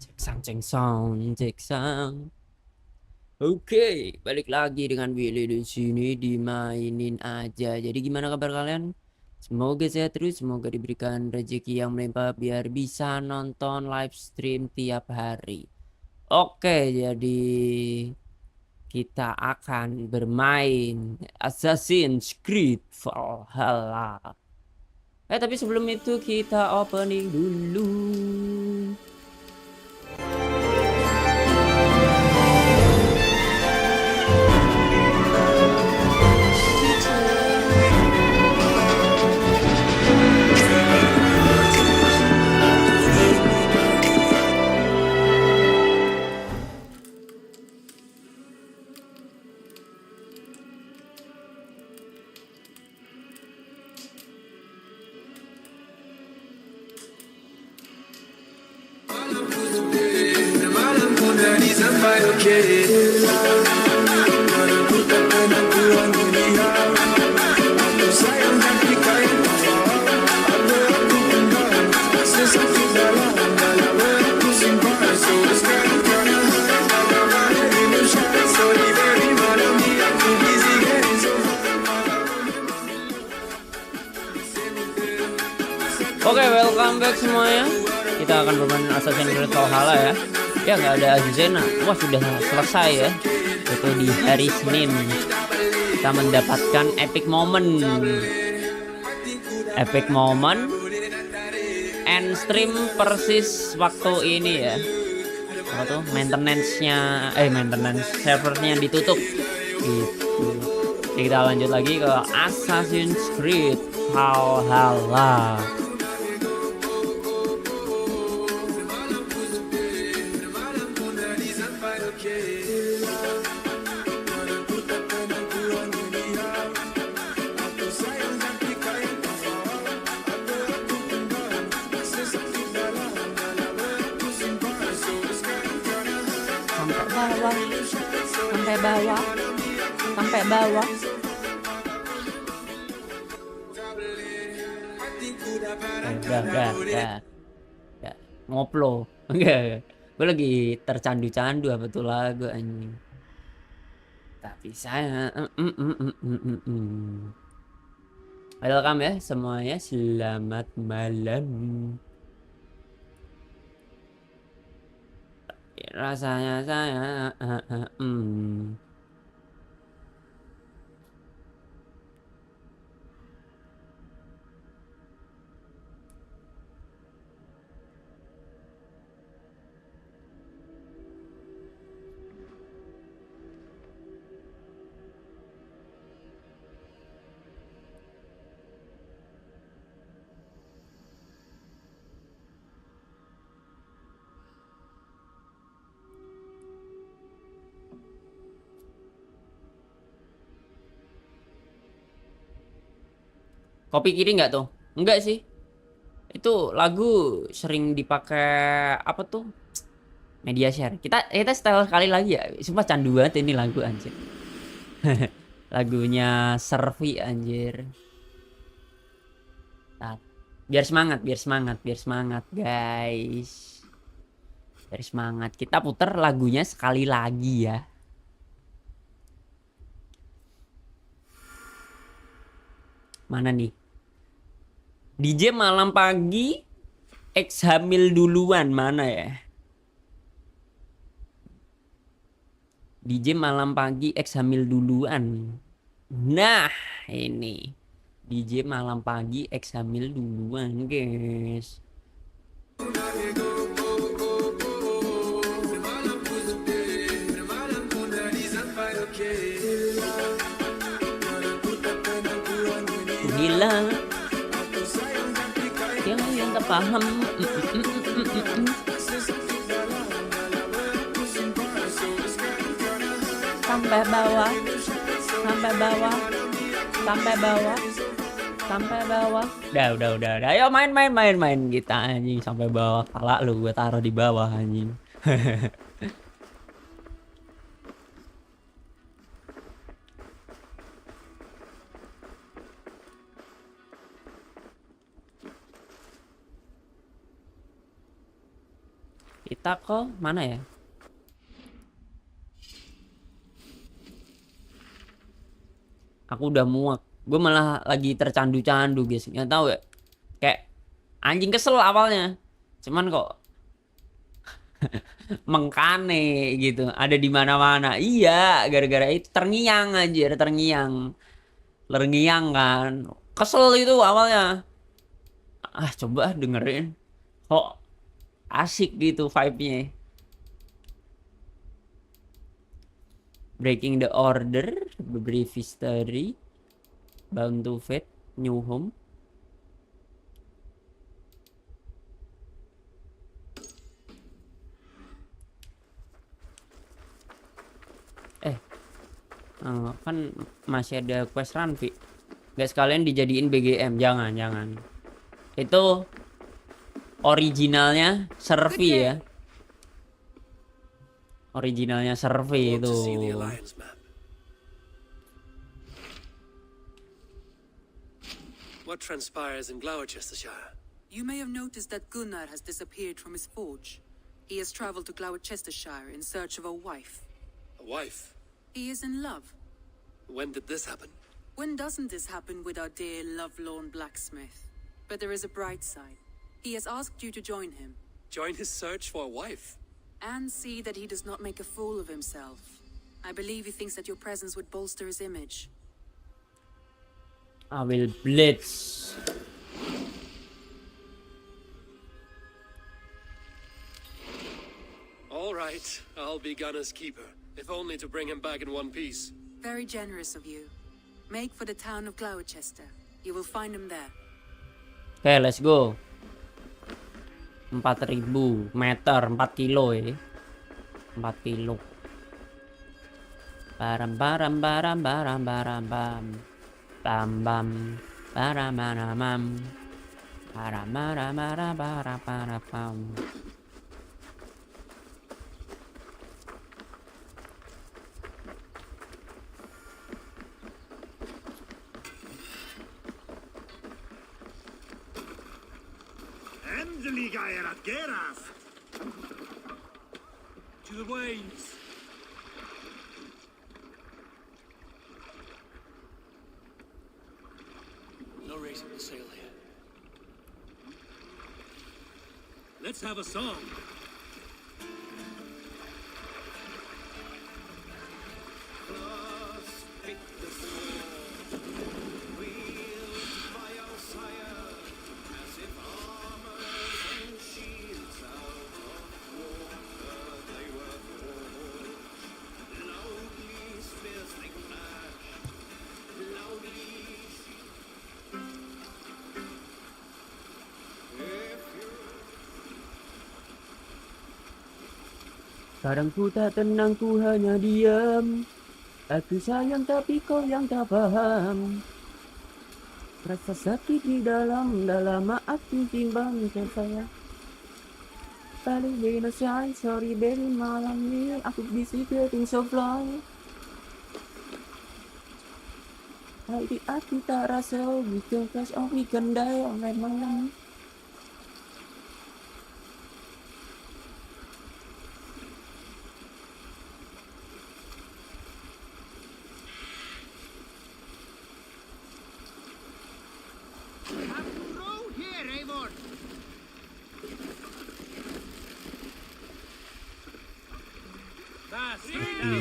Cek sound, cek sound. Oke, balik lagi dengan Willy di sini di Mainin aja. Jadi gimana kabar kalian? Semoga sehat terus, semoga diberikan rezeki yang melimpah biar bisa nonton live stream tiap hari. Oke, jadi kita akan bermain Assassin's Creed Valhalla. Tapi sebelum itu kita opening dulu. Oke, welcome back semuanya. Kita akan bermain Assassin's Creed Valhalla ya. Ya nggak ada Azuzena. Wah sudah selesai ya. Itu di hari Senin. Kita mendapatkan epic moment. Epic moment. End stream persis waktu ini ya. Apa tuh? Maintenance servernya ditutup. Gitu. Jadi kita lanjut lagi ke Assassin's Creed Valhalla. Sampai bawah. Udah. Ngoplo. Enggak. Gue lagi tercandu-candu apa tuh lagu anjing. Tapi saya welcome ya semuanya, selamat malam. Rasanya saya kopi kiri nggak tuh? Enggak sih. Itu lagu sering dipakai apa tuh? Media share. Kita setel sekali lagi ya. Sumpah candu banget ini lagu anjir. Lagunya Servi anjir. Nah, biar semangat guys. Biar semangat. Kita putar lagunya sekali lagi ya. Mana nih? DJ malam pagi X hamil duluan mana ya? DJ malam pagi X hamil duluan. Nah, ini. DJ malam pagi X hamil duluan, guys. Gila. Yang tak paham. Sampai bawah. Udah. Ayo main kita anjing sampai bawah. Pala lu gue taruh di bawah anjing. Kita ke mana ya? Aku udah muak. Gue malah lagi tercandu-candu guys. Nggak tahu ya. Kayak anjing kesel awalnya. Cuman kok mengkane gitu. Ada di mana-mana. Iya, gara-gara itu terngiang aja, terngiang. Terngiang kan. Kesel itu awalnya. Ah, coba dengerin. Kok asik gitu vibe-nya. Breaking the Order, Brief History, Bound to Fate, New Home. Kan masih ada quest run, Vi. Gak sekalian dijadiin BGM, jangan. Itu originalnya survei ya. Originalnya survei itu. What transpires in Gloucestershire? You may have noticed that Gunnar has disappeared from his forge. He has traveled to Gloucestershire in search of a wife. A wife? He is in love. When did this happen? When doesn't this happen with our dear lovelorn blacksmith? But there is a bright side. He has asked you to join him. Join his search for a wife? And see that he does not make a fool of himself. I believe he thinks that your presence would bolster his image. I will blitz. All right, I'll be Gunner's keeper, if only to bring him back in one piece. Very generous of you. Make for the town of Gloucester. You will find him there. Oke, let's go. 4.000 meter, 4 kilo ya. 4 kilo. Baram bam. Bam bam. Baramanamam. Baramaramarabarabarabam. To the waves! No raising the sail here. Let's have a song. Kadang ku tak tenang, ku hanya diam. Aku sayang tapi kau yang tak paham. Rasa sakit di dalam aku timbang saya. Paling benar sorry baby, malam ini aku busy getting so fly. Tapi aku tak rasa gitu, cause only can die on my mind.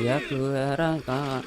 Iya keluar kak.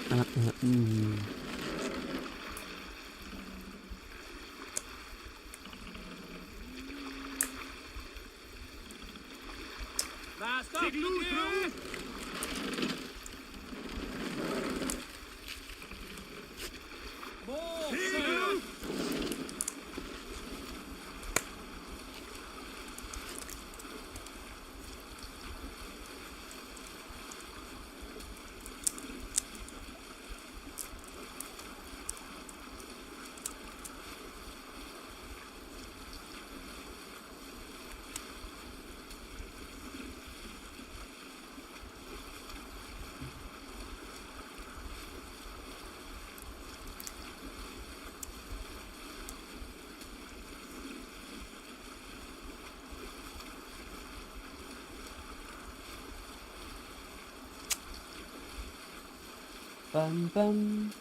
Pam pam.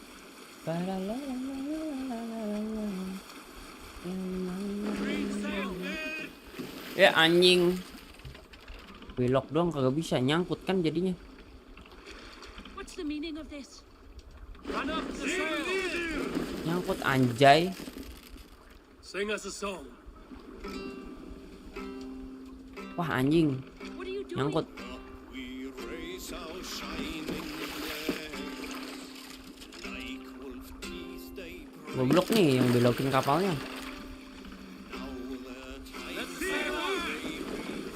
Palalalalalalalala. Ya anjing. Belok doang kagak bisa, nyangkut kan jadinya. What's the meaning of this? Run up the sail. Nyangkut anjay. Sing us a song. Wah anjing. What are you doing? Nyangkut. We raise our shining flag, like wolf teeth they break. Goblok nih yang belokin kapalnya. Now the tide Let's sail on.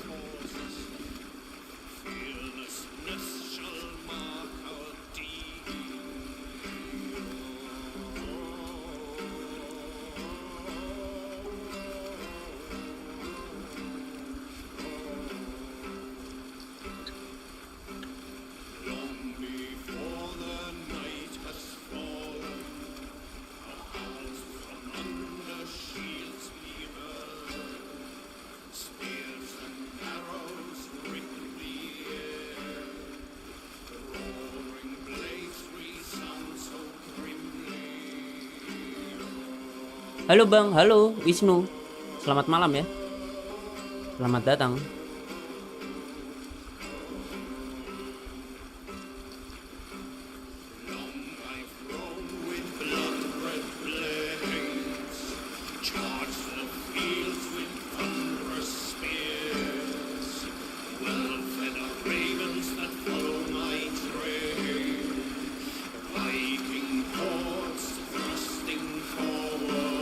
forces, fearlessness shall mark our deed. Long before the night has fallen, our hearts from under shields we heard. Spears and arrows rip the air. The roaring blades resound so grimly. Halo Bang, halo Wisnu. Selamat malam ya. Selamat datang. Long I've roamed with blood-red blades, charged the fields with thunderous spears. Well-fed are ravens that follow my trail, Viking hordes thrusting forward.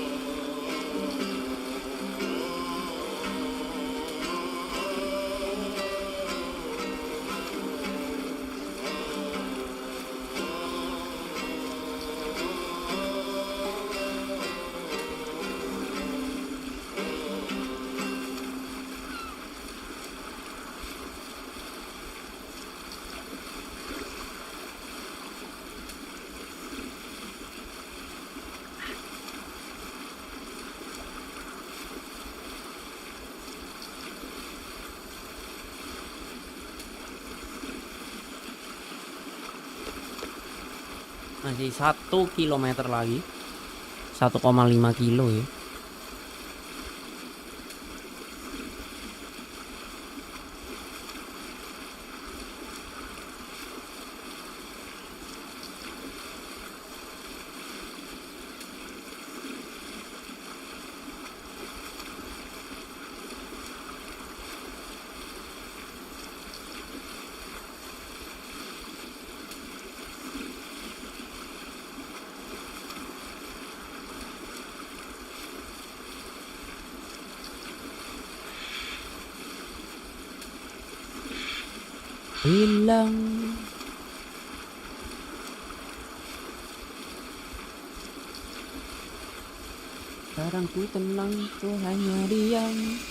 Masih 1 kilometer lagi. 1,5 kilo ya. Hilang. Sekarang ku tenang, ku hanya diam.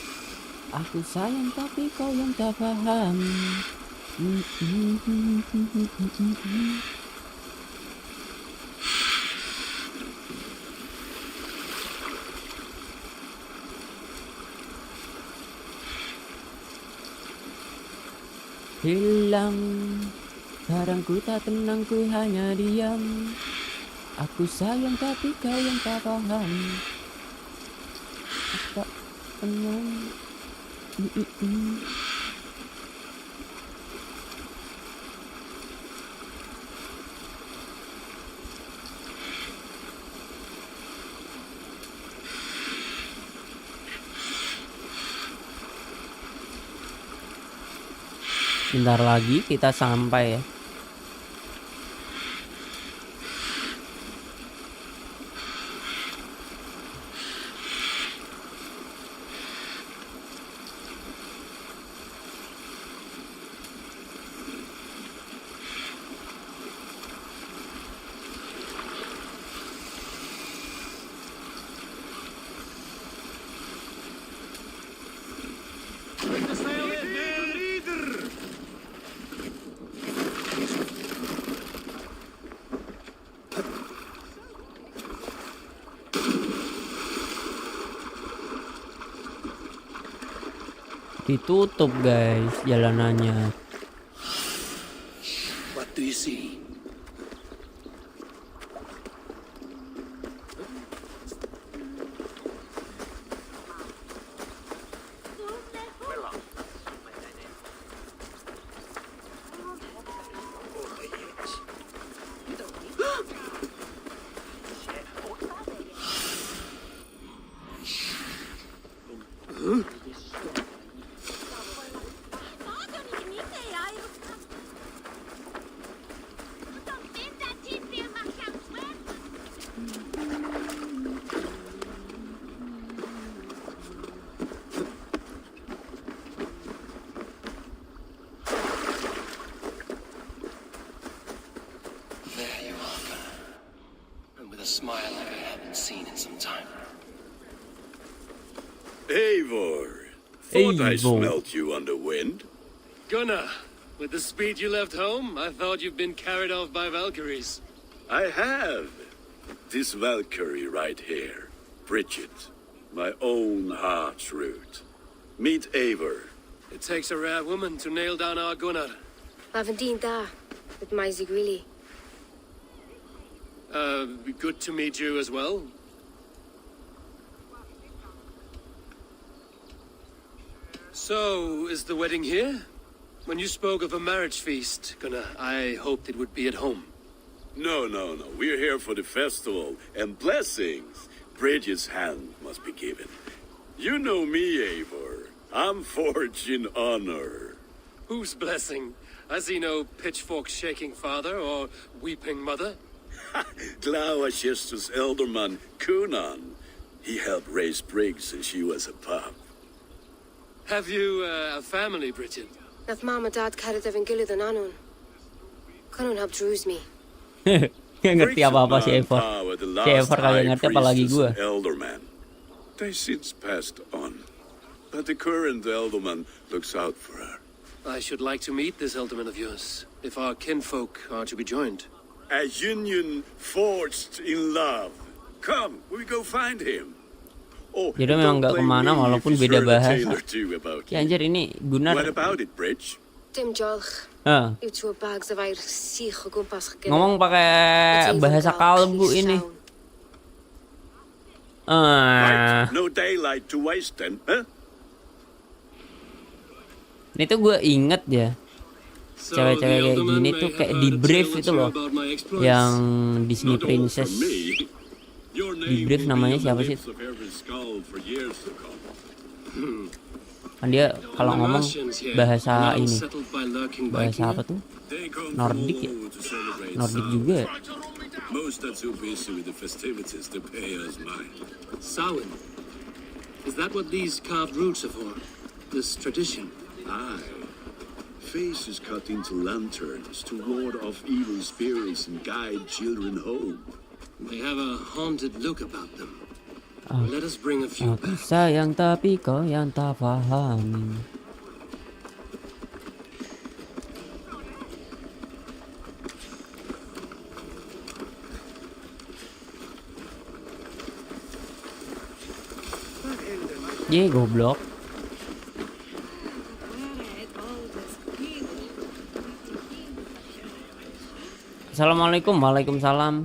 Aku sayang tapi kau yang tak paham. Hilang. Sekarang ku tak tenang, ku hanya diam. Aku sayang tapi kau yang tak paham. Tak tenang. Bentar lagi kita sampai ya. Bring the sail in, man. Ditutup guys jalanannya. What do you see? Thought I Evo. smelt you on the wind. Gunnar, with the speed you left home, I thought you'd been carried off by Valkyries. I have. This Valkyrie right here. Bridget. My own heart's root. Meet Eivor. It takes a rare woman to nail down our Gunnar. Lavendine da, with my Zigwili. Good to meet you as well. So, is the wedding here? When you spoke of a marriage feast, Gunnar, I hoped it would be at home. No. We're here for the festival and blessings. Bridget's hand must be given. You know me, Eivor. I'm forged in honor. Whose blessing? I see no pitchfork-shaking father or weeping mother. Glauachester's elderman, Kunan. He helped raise Briggs since she was a pup. Have you a family, Bridget? Nath mama dad carried Evan Gillid and Anon. Couldn't help druise me. Gak ngerti apa-apa si Eivor. Si Eivor kagak ngerti apalagi gue. Elderman. They since passed on. But the current elderman looks out for her. I should like to meet this elderman of yours, if our kinfolk are to be joined. A union forged in love. Come, we go find him. Oh, Jadi memang don't nggak blame kemana me walaupun if he's beda heard a bahasa. tale or two about Ya you. anjir ini Gunnar. What about it, Bridge? Dim jolch. Ah, You two bags of air sich o gwmpas chgil. ngomong pakai bahasa kalbu ini. Ah, Right, no daylight to waste then, huh? ini tuh gue inget ya. So, Cewek-cewek the kayak elderman gini may tuh have kayak heard di a brief tale or itu two loh. about my exploits. Yang Disney Not all Princess. from me. Your Di name brief will be namanya on the siapa sih? lips of every skull for years to come. Kan dia kalau The ngomong Martians here, bahasa now ini. settled by lurking Bahasa Viking. apa tuh? They come Nordic from ya? all over to celebrate Nordic Samhain. juga ya? Most are too busy with the festivities to pay us mind. Samhain. Is that what these carved roots are for? This tradition? Aye. Faces cut into lanterns to ward off evil spirits and guide children home. They have a haunted look about them. Ah. Let us bring a few Aku back. sayang tapi kau yang tak paham. Ye goblok. Assalamualaikum, waalaikumsalam.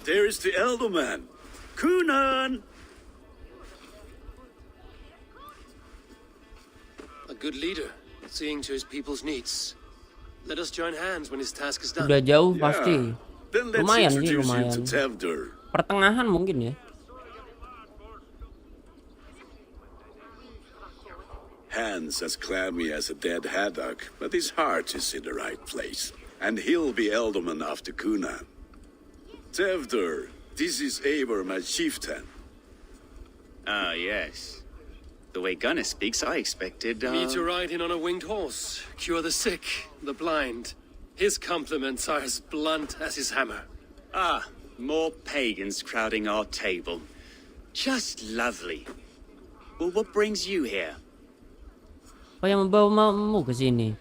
There is the elder man, Kunan. A good leader, seeing to his people's needs. Let us join hands when his task is done. Udah jauh pasti. Then let's Lumayan sih, introduce you lumayan. to Tevder. Pertengahan mungkin ya. Hands as clammy as a dead haddock, but his heart is in the right place. And he'll be elderman after Kunan. Tevder, this is Eivor, my chieftain. Ah, yes. The way Gunnar speaks, I expected, Me to ride in on a winged horse, cure the sick, the blind. His compliments are as blunt as his hammer. Ah, more pagans crowding our table. Just lovely. Well, what brings you here? Oh yang membawamu ke sini.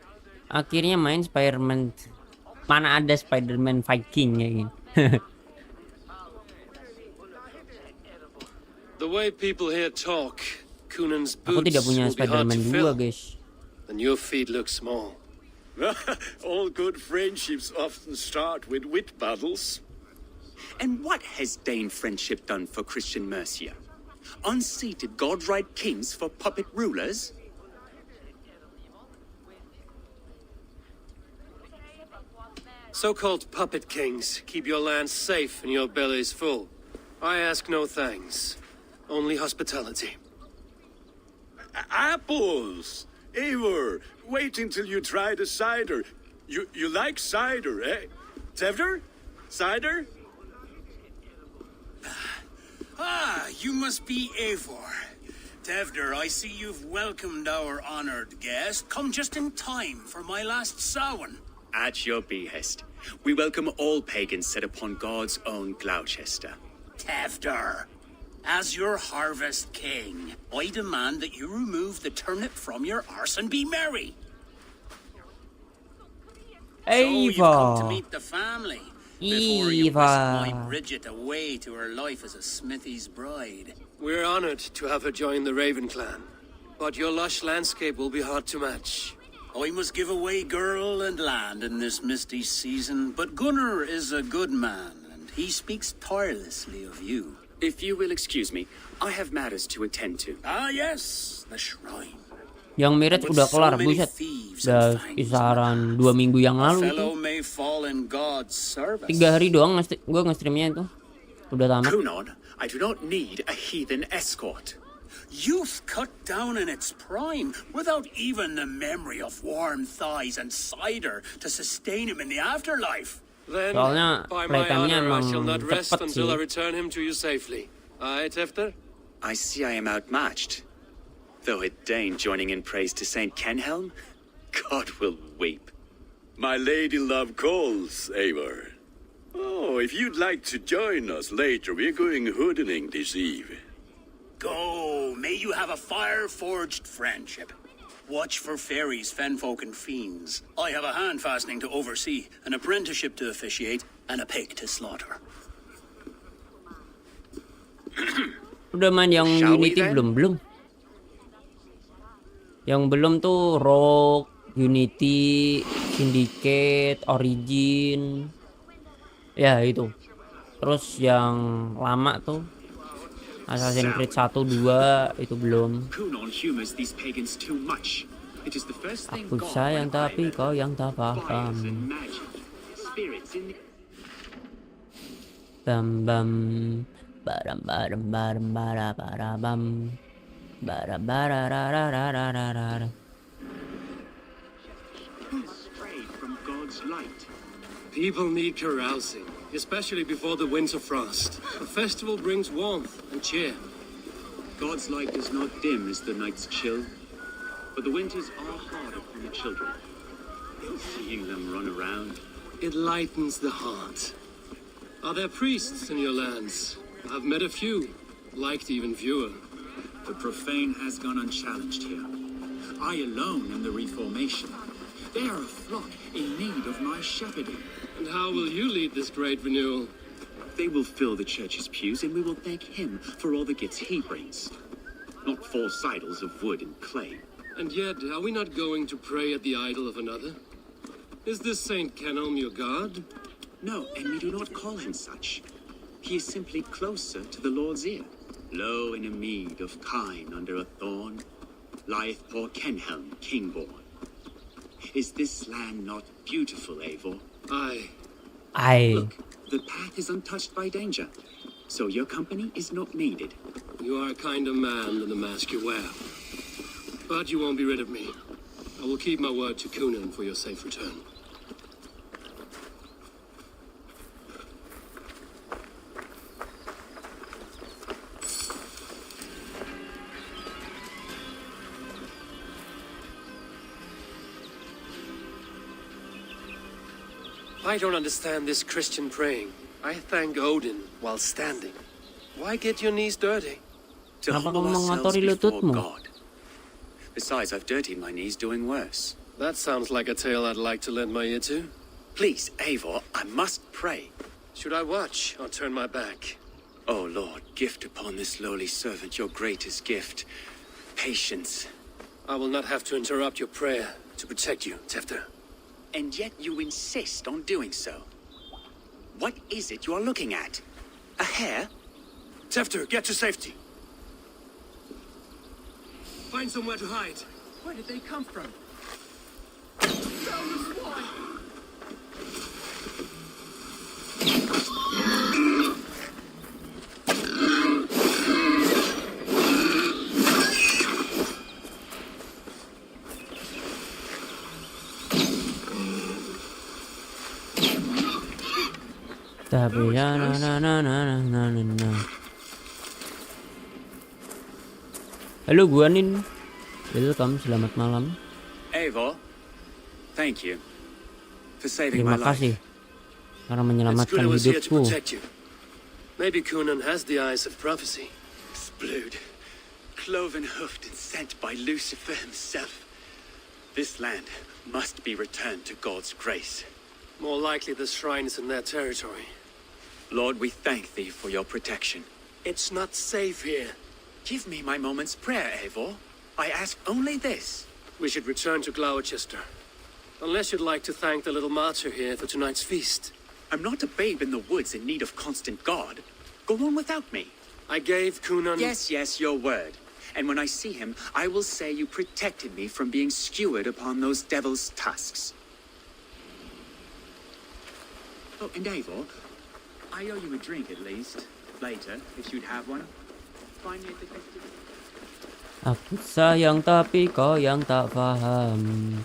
Akhirnya main Spider-Man. Mana ada Spider-Man Viking ya gini. The way people here talk, Kunan's Aku boots tidak punya will be hard Spider-Man to 2 fill, guys. and your feet look small. All good friendships often start with wit battles. And what has Dane friendship done for Christian Mercia? Unseated god-right kings for puppet rulers? So-called puppet kings keep your lands safe and your bellies full. I ask no thanks, only hospitality. Apples! Eivor, wait until you try the cider. You like cider, eh? Tevder? Cider? Ah, you must be Eivor. Tevder, I see you've welcomed our honored guest. Come just in time for my last Samhain. At your behest. We welcome all pagans set upon God's own Gloucester. Tefter, as your harvest king, I demand that you remove the turnip from your arse and be merry. So you've come to Eva. meet the family before you whisk my Eva. Bridget away to her life as a smithy's bride. We're honored to have her join the Raven clan, but your lush landscape will be hard to match. I must give away girl and land in this misty season, but Gunnar is a good man, and he speaks tirelessly of you. If you will excuse me, I have matters to attend to. Ah, yes, the shrine. Yang Mirage udah kelar, buset. Udah kisaran 2 minggu yang A lalu fellow itu. may fall in God's service. 3 hari doang gue nge-streamnya itu. Udah tamat. Kunon, I do not need a heathen escort. Youth cut down in its prime, without even the memory of warm thighs and cider to sustain him in the afterlife. Then, Soalnya by my playtime-nya honor, I emang shall not rest cepet until sih. I return him to you safely. Aye, Tefter? I see I am outmatched. Though it deign joining in praise to Saint Kenhelm, God will weep. My lady love calls, Eivor. Oh, if you'd like to join us later, we're going hoodening this eve. Go, may you have a fire-forged friendship. Watch for fairies, fenfolk, and fiends. I have a hand fastening to oversee, an apprenticeship to officiate, and a pig to slaughter. Udah main yang Shall we Unity then? belum? Yang belum tuh Rogue, Unity, Syndicate, Origin. Ya itu. Terus yang lama tuh Assassin's Creed 1, 2 itu belum. Kunon humors these pagans too much. It is the first thing Aku God sayang when I tapi met kau yang tak fires paham. and magic, spirits in the... Bam bam baram baram baram bara bara bam bara bara ra ra ra ra ra ra. strayed from God's light. People need carousing, especially before the winter frost. A festival brings warmth and cheer. God's light does not dim as the nights chill, but the winters are hard upon the children. Seeing them run around, It lightens the heart. Are there priests in your lands? I've met a few, liked even fewer. The profane has gone unchallenged here. I alone am the reformation. They are a flock in need of my shepherding. And how will you lead this great renewal? they will fill the church's pews, and we will thank him for all the gifts he brings. Not false idols of wood and clay. And yet, are we not going to pray at the idol of another? Is this Saint Kenelm your god? No, and we do not call him such. He is simply closer to the Lord's ear. Lo, in a mead of kine under a thorn, lieth poor Kenhelm, king-born. Is this land not beautiful, Eivor? Aye. Aye. Look, the path is untouched by danger, so your company is not needed. You are a kinder man than the mask you wear. But you won't be rid of me. I will keep my word to Kunan for your safe return. I don't understand this Christian praying. I thank Odin while standing. Why get your knees dirty? To Kenapa humble kamu ourselves mengotori before lututmu? God. Besides, I've dirtied my knees doing worse. That sounds like a tale I'd like to lend my ear to. Please, Eivor, I must pray. Should I watch or turn my back? Oh Lord, gift upon this lowly servant your greatest gift, patience. I will not have to interrupt your prayer to protect you, Tefter. And yet you insist on doing so. What is it you are looking at? A hare? Tefter, get to safety. Find somewhere to hide. Where did they come from? Tapi ya na na na na na na na na. Halo gua Nin. Welcome, selamat malam. Eivor, thank you for saving my Terima life. kasih karena It's menyelamatkan Kunan was here to hidupku. protect you. Maybe Kunan has the eyes of prophecy. Blood, cloven-hoofed and sent by Lucifer himself. This land must be returned to God's grace. More likely the shrine is in their territory. Lord, we thank thee for your protection. It's not safe here. Give me my moment's prayer, Eivor. I ask only this. We should return to Gloucester. Unless you'd like to thank the little martyr here for tonight's feast. I'm not a babe in the woods in need of constant guard. Go on without me. I gave Kunan... Yes, your word. And when I see him, I will say you protected me from being skewered upon those devil's tusks. Oh, and Eivor, I owe you a drink at least. Later, if you'd have one. Find me at the festival. Aku sayang tapi kau yang tak paham.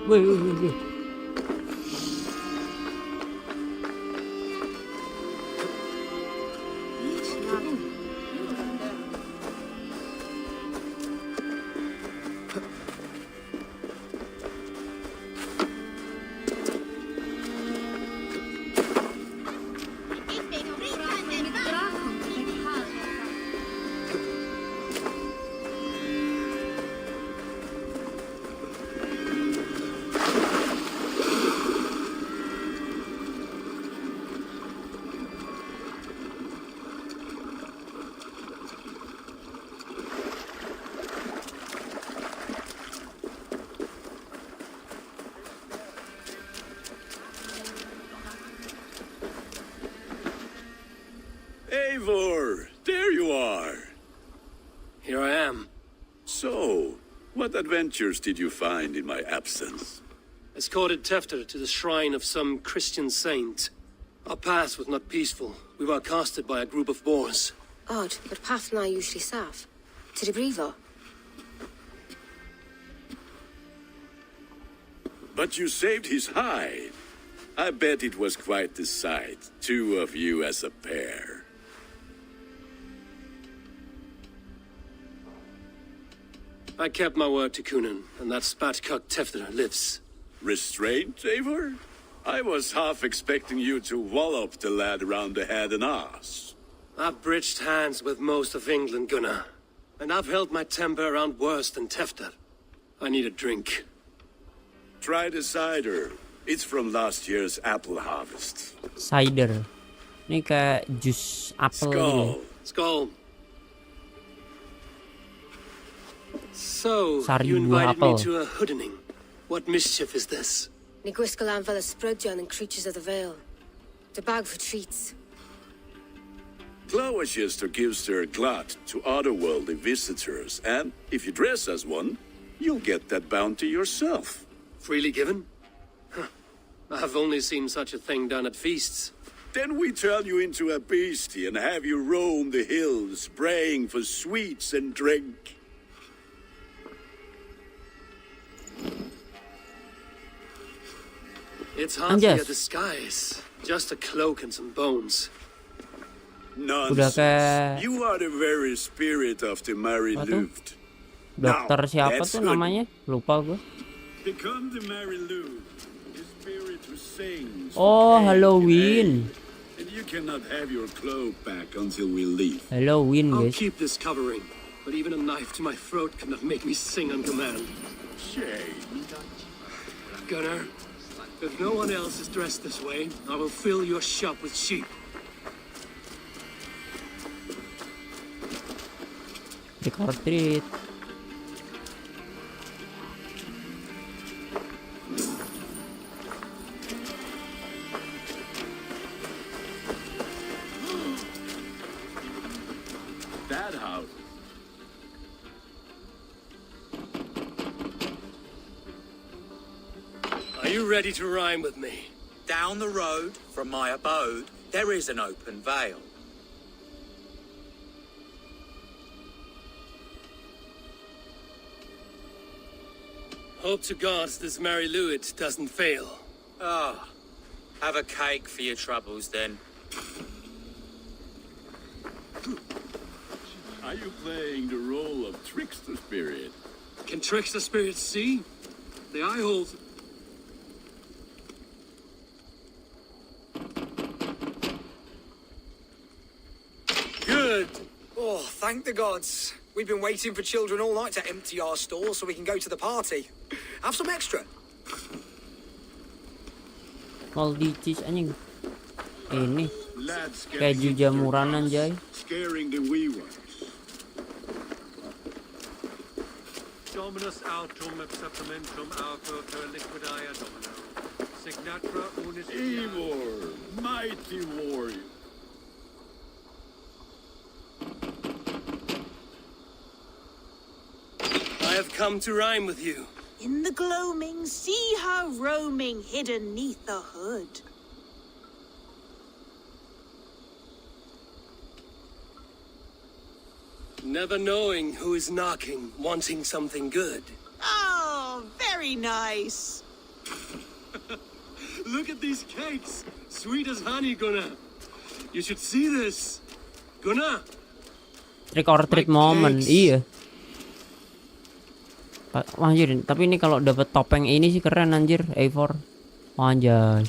Wih. Eivor, there you are. Here I am. So, what adventures did you find in my absence? Escorted Tefter to the shrine of some Christian saint. Our path was not peaceful. We were accosted by a group of boars. Odd, but path na usually safe. To the Brevo. But you saved his hide. I bet it was quite the sight, two of you as a pair. I kept my word to Kunan, and that spatcock Tefter lives. Restraint, Eivor? I was half expecting you to wallop the lad around the head and ass. I've bridged hands with most of England, Gunnar. And I've held my temper around worse than Tefter. I need a drink. Try the cider. It's from last year's apple harvest. Cider. Ini kayak jus apel gitu. Skull. Skull. So, Sari you buah invited me apel. to a hoodening. What mischief is this? Niguiscalan fell spread John and creatures of the Vale. The bag for treats. Gloucester gives their glut to otherworldly visitors, and if you dress as one, you'll get that bounty yourself. Freely given? Huh. I've only seen such a thing done at feasts. Then we turn you into a beastie and have you roam the hills, braying for sweets and drink. It's hardly Anjas. a disguise. Just a cloak and some bones. Nonsense. kayak- You are the very spirit of the Mary Apa tuh? Louved. Dokter Now, siapa that's tuh good. namanya? Lupa gue. Become the Mary Louved, the spirit who sings. Oh, for Halloween. And you cannot have your cloak back until we leave. Halloween, I'll guys. keep this covering, but even a knife to my throat cannot make me sing on command. Shame. Gunnar. If no one else is dressed this way, I will fill your shop with sheep. Trick or treat. That house. Are you ready to rhyme with me? Down the road from my abode, there is an open vale. Hope to God this Mary Lewit doesn't fail. Ah, have a cake for your troubles then. Are you playing the role of trickster spirit? Can trickster spirits see? The eye holes. Good. Oh, thank the gods. We've been waiting for children all night to empty our stores so we can go to the party. Have some extra. Moldy cheese anjing. Ini Lads keju jamuran anjay. scaring the wee ones. Dominus autum acceptamentum alco per liquidia domino. Signatra unis. Eivor, mighty warrior. I have come to rhyme with you. In the gloaming, see her roaming hidden neath the hood. Never knowing who is knocking, wanting something good. Oh, very nice. Look at these cakes, sweet as honey, Gunnar. You should see this, Gunnar. Trick or treat moment, iya. Wah anjir, tapi ini kalau dapat topeng ini sih keren anjir, A4. Anjay.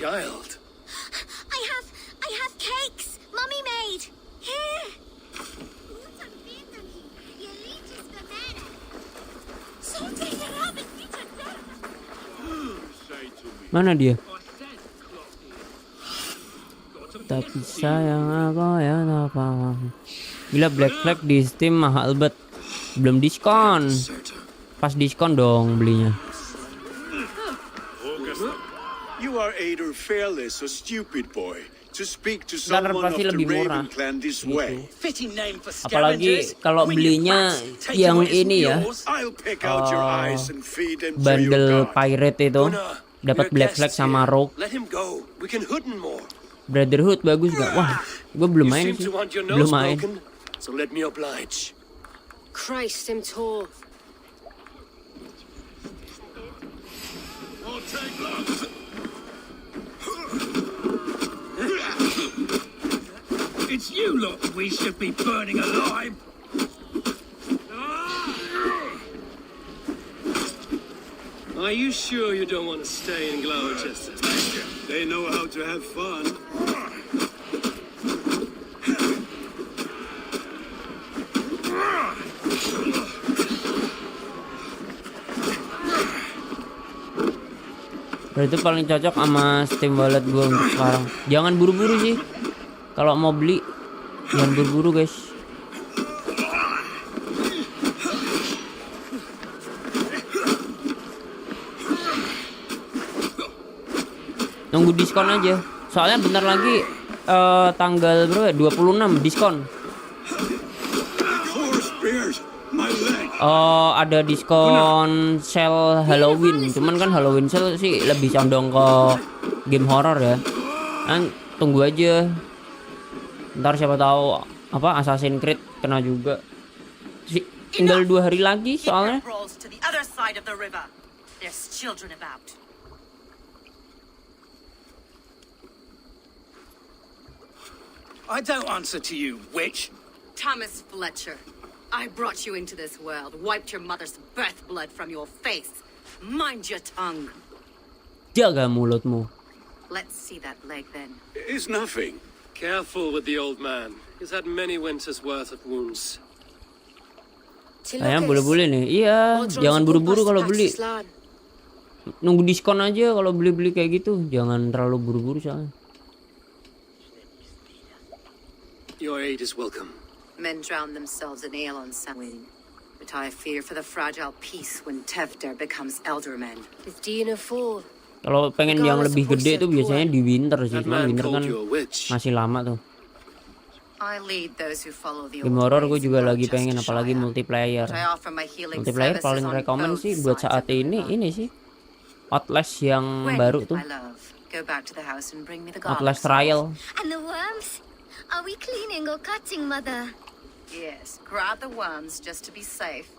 Child. I have cakes. Mummy made. Here. Mana dia? Tapi sayang aku ya apa? Gila Black Flag di Steam mahal bet. Belum diskon. Pas diskon dong belinya. You are either fearless or stupid boy to speak to someone of Pasti the lebih murah. Raven clan this way. Fitting name for Apalagi kalau belinya yang ini ya, I'll pick out your eyes and feed them to your bundle god. pirate itu dapat Black Flag sama Rogue. Let him go. We can hood him more. Brotherhood bagus gak? Wah, gue belum main You seem sih. to want your Belum nose main. broken, so let me oblige. Christ, him tall. I'll take lots. It's you lot we should be burning alive. Are you sure you don't want to stay in Gloucester? They know how to have fun. Berarti paling cocok sama Steam Wallet gue untuk sekarang. Jangan buru-buru sih. Kalau mau beli, jangan buru-buru guys. Nunggu diskon aja. Soalnya bentar lagi tanggal berapa? 26 diskon. Ada diskon sale Halloween. Cuman kan Halloween sale sih lebih condong ke game horror ya. Kan tunggu aja. Ntar siapa tahu apa Assassin's Creed kena juga. Tinggal 2 hari lagi soalnya. I don't answer to you, witch. Thomas Fletcher, I brought you into this world, wiped your mother's birth blood from your face. Mind your tongue. Jaga mulutmu. Let's see that leg then. It's nothing. Careful with the old man. He's had many winters' worth of wounds. Sayang boleh-boleh nih. Iya, jangan buru-buru kalau beli. Nunggu diskon aja kalau beli-beli kayak gitu. Jangan terlalu buru-buru soalnya. Your aid is welcome. Men drown themselves in ale on Samhain, but I fear for the fragile peace when Tevder becomes elderman. Is Dean a fool? Kalau pengen yang lebih gede itu biasanya di winter sih. Cuman winter kan masih lama tuh. I lead those who follow the Game horror gue juga lagi pengen, apalagi multiplayer. Multiplayer paling rekomen sih buat saat ini sih Outlast yang baru tuh. Outlast Trial. And the worms? Are we cleaning or cutting, Mother? Yes, grab the worms just to be safe.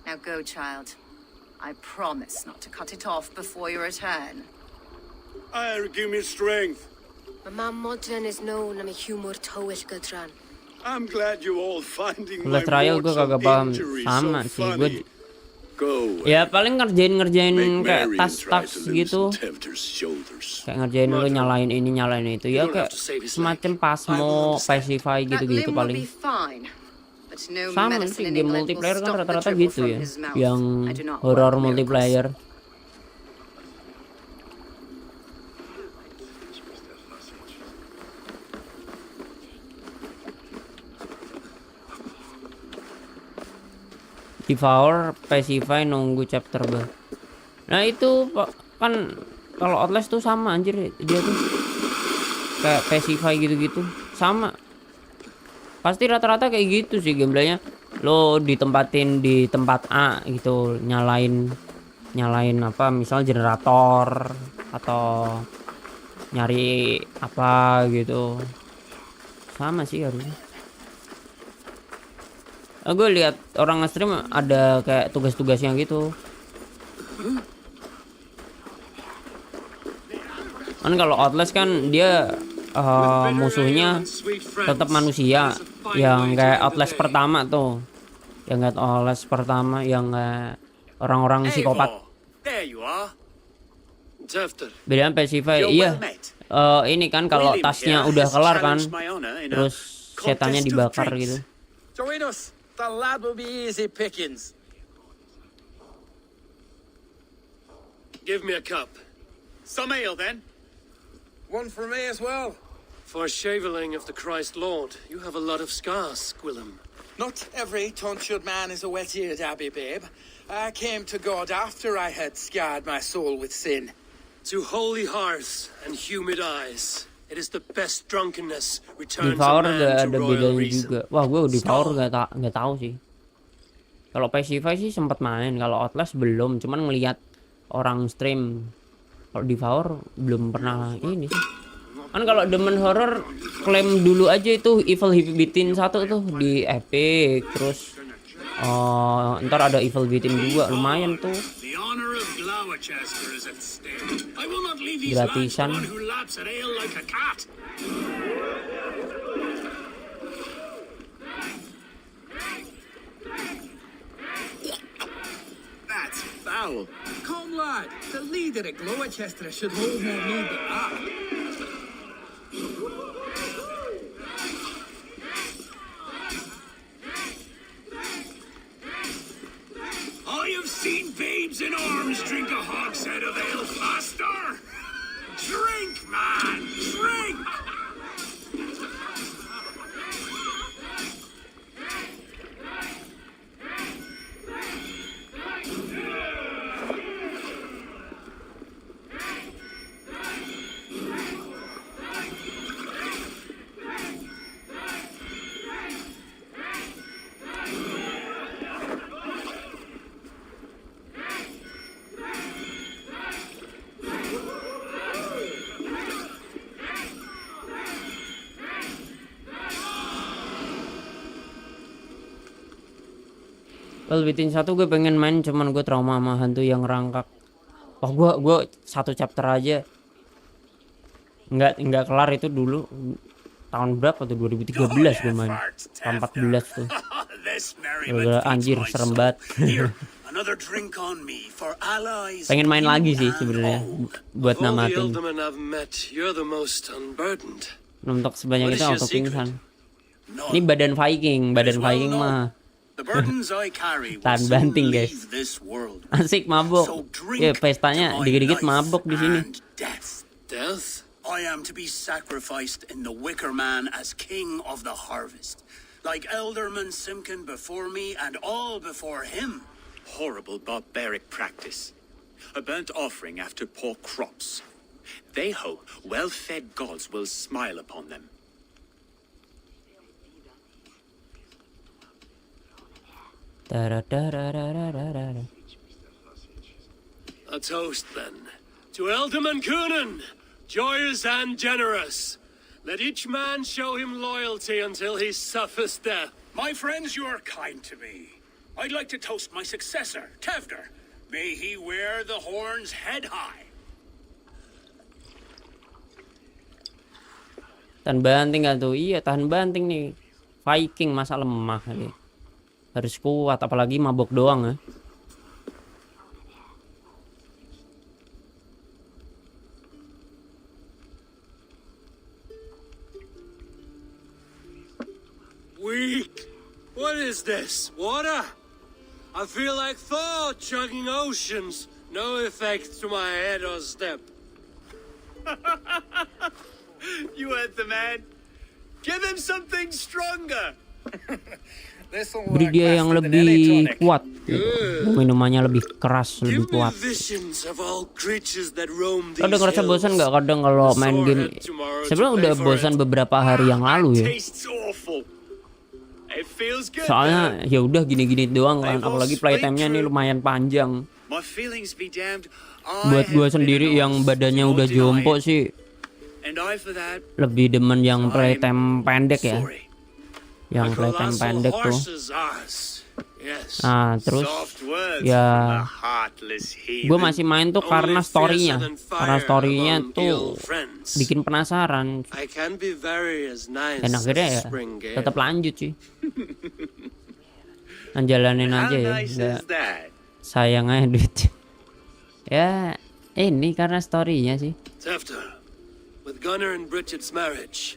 Now go, child. I promise not to cut it off before your return. Give me strength. Mama modern is known I'm a humor toish gadran. I'm glad you all finding my Outlast Trial gue kagak paham sama sih gue. Ya paling ngerjain kayak tas gitu. Kayak ngerjain lo nyalain ini nyalain itu ya, kayak semacam pasmo, pacify gitu-gitu paling. Sama sih game multiplayer kan rata-rata gitu ya, yang horror multiplayer. Devour, pacify, nunggu chapter bah. Nah itu kan kalau Outlast tuh sama anjir, dia tuh kayak pacify gitu-gitu sama. Pasti rata-rata kayak gitu sih gameplaynya. Lo ditempatin di tempat A gitu, nyalain apa misal generator atau nyari apa gitu. Sama sih harusnya. Gue lihat orang nge-stream ada kayak tugas-tugasnya gitu. Kan kalau Outlast kan dia musuhnya tetap manusia, yang kayak Outlast pertama tuh, yang kayak Outlast pertama yang kayak orang-orang psikopat. Bedanya pacify, iya. Ini kan kalau tasnya udah kelar kan, terus setannya dibakar gitu. The lad will be easy pickings. Give me a cup. Some ale, then. One for me as well. For a shaveling of the Christ Lord, you have a lot of scars, Gwillem. Not every tonsured man is a wet-eared abbey, babe. I came to God after I had scarred my soul with sin. To holy hearts and humid eyes, it is the best drunkenness returns Devour a man gak to ada royal bedanya reason. juga. Wah gue Devour gak tahu sih. Kalau pacify sih sempat main, kalau Outlast belum, cuman ngelihat orang stream. Kalau Devour belum pernah ini sih. Kan kalau demen horror klaim dulu aja itu Evil Within 1 tuh di Epic, terus ntar ada Evil Within 2 lumayan tuh. Gratisan. That's foul. Come, lad. The leader at Gloucester should hold more mead than that. I have seen babes in arms drink a hogshead of ale faster. Drink, man, drink! Well, Within 1 gue pengen main, cuman gue trauma sama hantu yang rangkak. Wah, gue 1 chapter aja nggak kelar itu dulu. tahun berapa tuh, 2013 gue main, 14 tuh. Gara-gara anjir serem banget. Pengen main lagi sih sebenarnya buat namatin. Untuk sebanyak itu auto pingsan. Ini badan Viking mah tahan banting guys. Asik mabok. Ya pestanya dikit-dikit mabok di sini. Death? I am to be sacrificed in the Wicker Man as king of the harvest, like Elderman Simkin before me and all before him. Horrible barbaric practice. A burnt offering after poor crops. They hope well-fed gods will smile upon them. A toast, then, to Elderman Coonan, joyous and generous. Let each man show him loyalty until he suffers death. My friends, you are kind to me. I'd like to toast my successor, Tevder. May he wear the horns head high. Tahan banting gak tuh? Iya tahan banting nih. Viking masa lemah nih. Harus kuat apalagi mabok doang ya. Weak. What is this? Water? I feel like Thor chugging oceans. No effect to my head or step. You heard the man. Give him something stronger. Beri dia yang lebih kuat. Minumannya lebih keras, lebih kuat. Kadang ngerasa bosan nggak? Kadang kalau main game. Sebenarnya udah bosan beberapa hari yang lalu ya. Soalnya ya udah gini-gini doang kan. Apalagi playtime-nya nih lumayan panjang. Buat gua sendiri yang badannya udah jompo sih, lebih demen yang playtime pendek ya. Yang playtime pendek tuh. Nah terus ya gue masih main tuh karena storynya. Karena storynya tuh bikin penasaran. Dan akhirnya ya tetap lanjut sih. Jalanin aja ya. Nggak sayang aja duit. Ya ini karena storynya sih. With Gunnar and Bridget's marriage,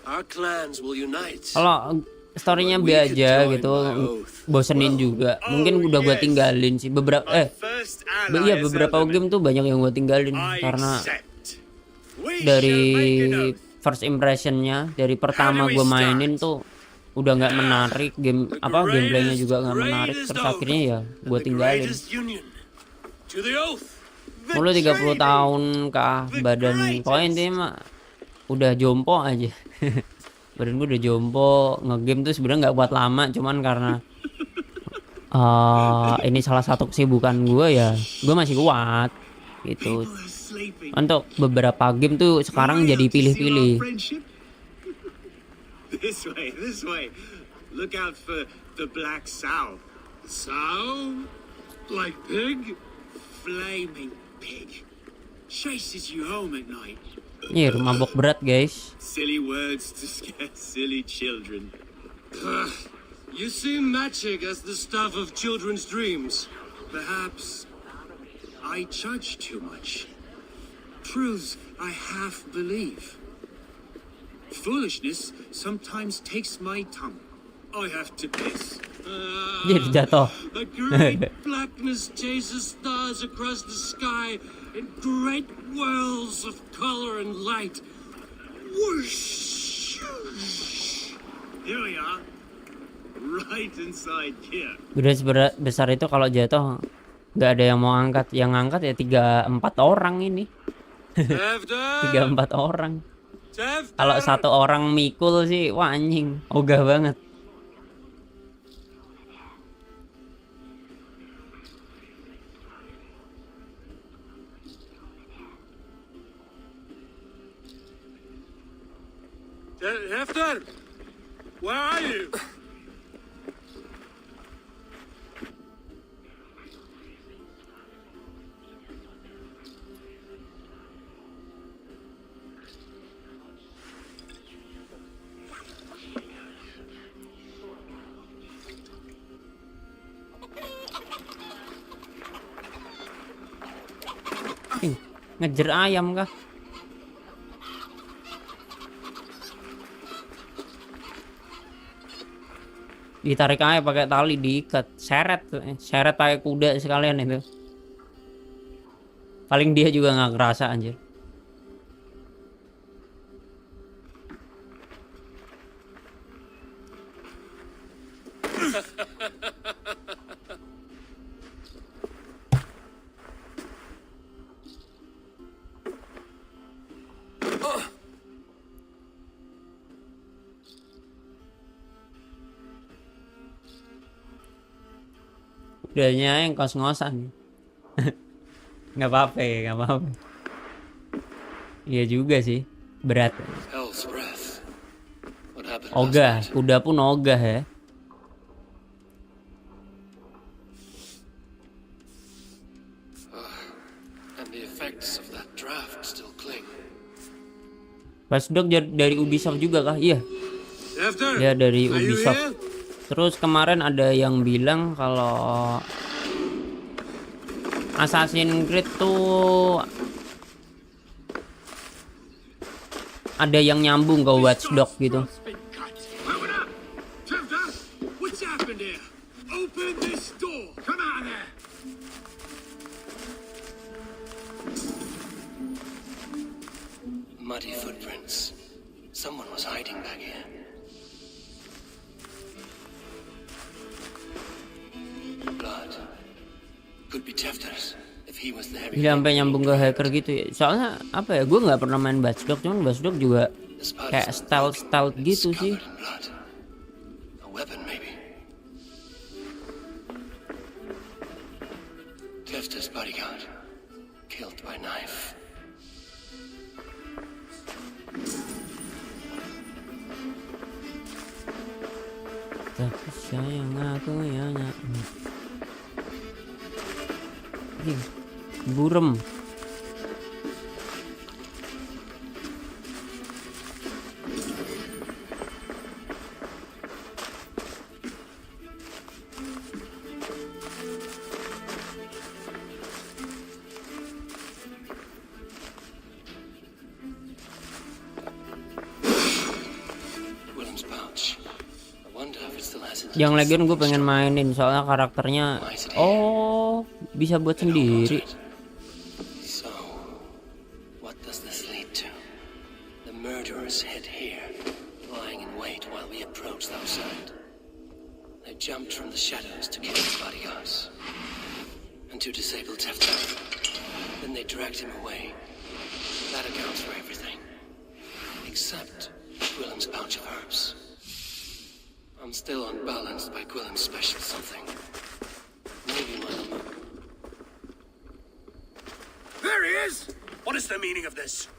our clans will unite. Kalau storynya B aja gitu, bosenin juga. Mungkin udah gua tinggalin sih beberapa beberapa game tuh banyak yang gua tinggalin karena dari first impressionnya, dari pertama gua mainin tuh udah nggak menarik, gameplaynya juga nggak menarik, terus akhirnya ya gua tinggalin. Mulu 30 tahun kah badan, pokoknya intinya mah udah jompo aja. Badan gue udah jompo. Ngegame tuh sebenarnya nggak buat lama, cuman karena ini salah satu kesibukan gue ya, gue masih kuat gitu. Untuk beberapa game tuh sekarang jadi pilih-pilih. This way. Look out for the black sow. Sow? Like pig? Flaming pig. Chases you home at night. Mabok berat guys. Silly words to scare silly children. You see magic as the stuff of children's dreams. Perhaps I judge too much. Truths I half believe. Foolishness sometimes takes my tongue. I have to piss. Jatuh. A great blackness chases stars across the sky in great whirls of color and light. Whoosh! Here we are, right inside here. Gede besar itu kalau jatuh nggak ada yang mau angkat. Yang angkat ya 3-4 orang ini. 3-4 orang. Kalau satu orang mikul sih, wah anjing, ogah banget. Hefter, where are you? Ngejer ayam kah? Ditarik aja pakai tali, diikat, seret pakai kuda sekalian itu. Paling dia juga nggak kerasa anjir. Udahnya yang kos-ngosan. Nggak apa-apa ya, nggak apa-apa. Iya juga sih, berat. Ogah, kuda pun ogah ya. Watchdog dari Ubisoft juga kah? Iya. Ya dari Ubisoft. Terus kemarin ada yang bilang kalau Assassin's Creed tuh ada yang nyambung ke Watchdog gitu. Muddy footprints. Someone was hiding back here. Blood. Could be Tefter's if he was there. Dia sampai nyambung ke hacker gitu ya. Soalnya apa ya? Gue nggak pernah main Watchdog, cuman Watchdog juga kayak stealth gitu sih. A weapon maybe. Tefter's bodyguard killed by knife. Tapi sayang aku ya burem. Yang Legion gue pengen mainin soalnya karakternya bisa buat sendiri. So, what does this lead to? The murderers hid here, lying in wait while we approached outside. They jumped from the shadows to kill the bodyguards and to disable Tefter. Then they dragged him away. That accounts for everything, except Gwillem's pouch of herbs. I'm still unbalanced by Gwillem's special something. Maybe my luck. There he is! What is the meaning of this?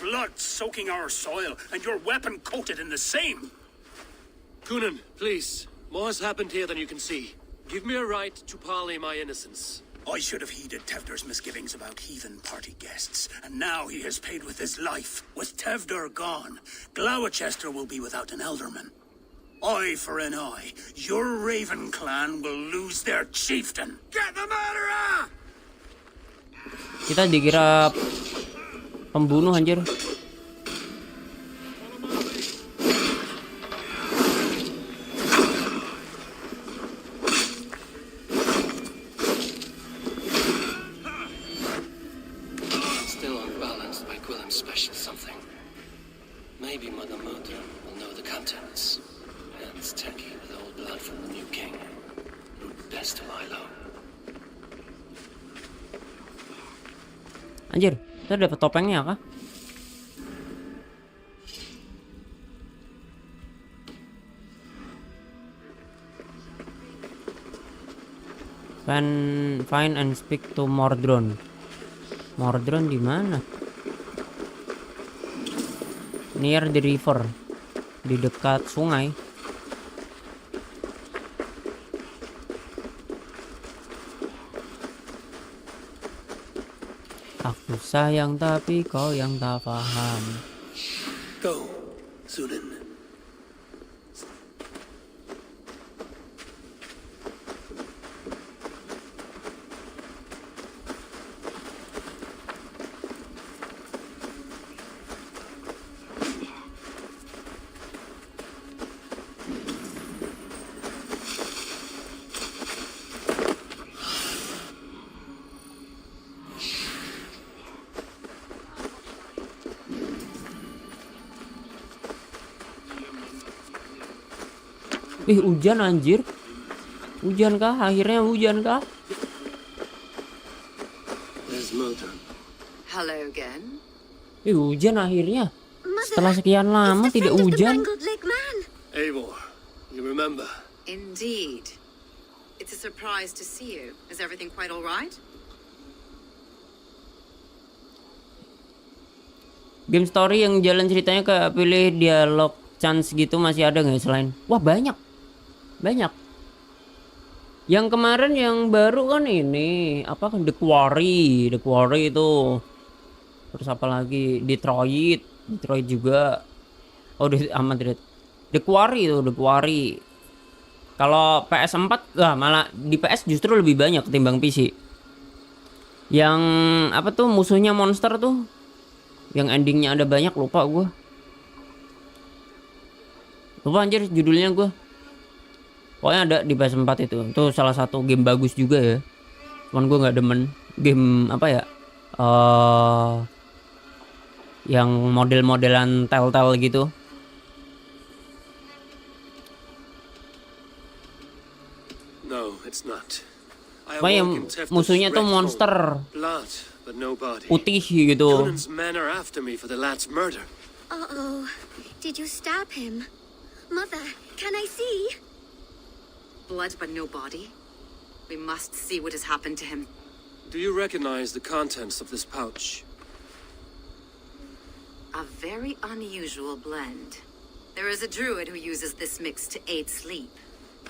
Blood soaking our soil, and your weapon coated in the same! Kunan, please. More has happened here than you can see. Give me a right to parley my innocence. I should have heeded Tevder's misgivings about heathen party guests, and now he has paid with his life. With Tevder gone, Gloucester will be without an elderman. Eye for an eye. Your Raven clan will lose their chieftain. Get the murderer! Kita dikira pembunuh anjir. Still unbalanced by Gwillem's special something. Maybe Mother Mother will know the contents. It's tacky with old blood from the new king. Best to lie low. Anjir, kita dapat topengnya kah? Find and speak to Mordron. Mordron di mana? Near the river. Di dekat sungai. Aku sayang tapi kau yang tak paham. Go, Sunan. Hujan anjir. Hujan kah? Akhirnya hujan kah? Hello again. Hujan akhirnya. Setelah sekian lama tidak hujan. Eivor, you remember? Indeed. It's a surprise to see you. Is everything quite all right? Game story yang jalan ceritanya kayak pilih dialog chance gitu masih ada nggak selain? Wah banyak. Yang kemarin yang baru kan ini apa kan The Quarry itu. Terus apa lagi? Detroit juga. Oh amat The Quarry itu The Quarry. Kalau PS4 malah di PS justru lebih banyak ketimbang PC. Yang apa tuh musuhnya monster tuh? Yang endingnya ada banyak lupa gue. Lupa anjir judulnya gue. Pokoknya ada di PS4 itu. Itu salah satu game bagus juga ya. Cuman gue nggak demen game apa ya? Yang model-modelan Telltale gitu. No, it's not. Pokoknya musuhnya tuh monster putih gitu. Conan's men are after me for the lad's murder. Uh-oh. Did you stab him? Mother, can I see? Blood but no body. We must see what has happened to him. Do you recognize the contents of this pouch? A very unusual blend. There is a druid who uses this mix to aid sleep.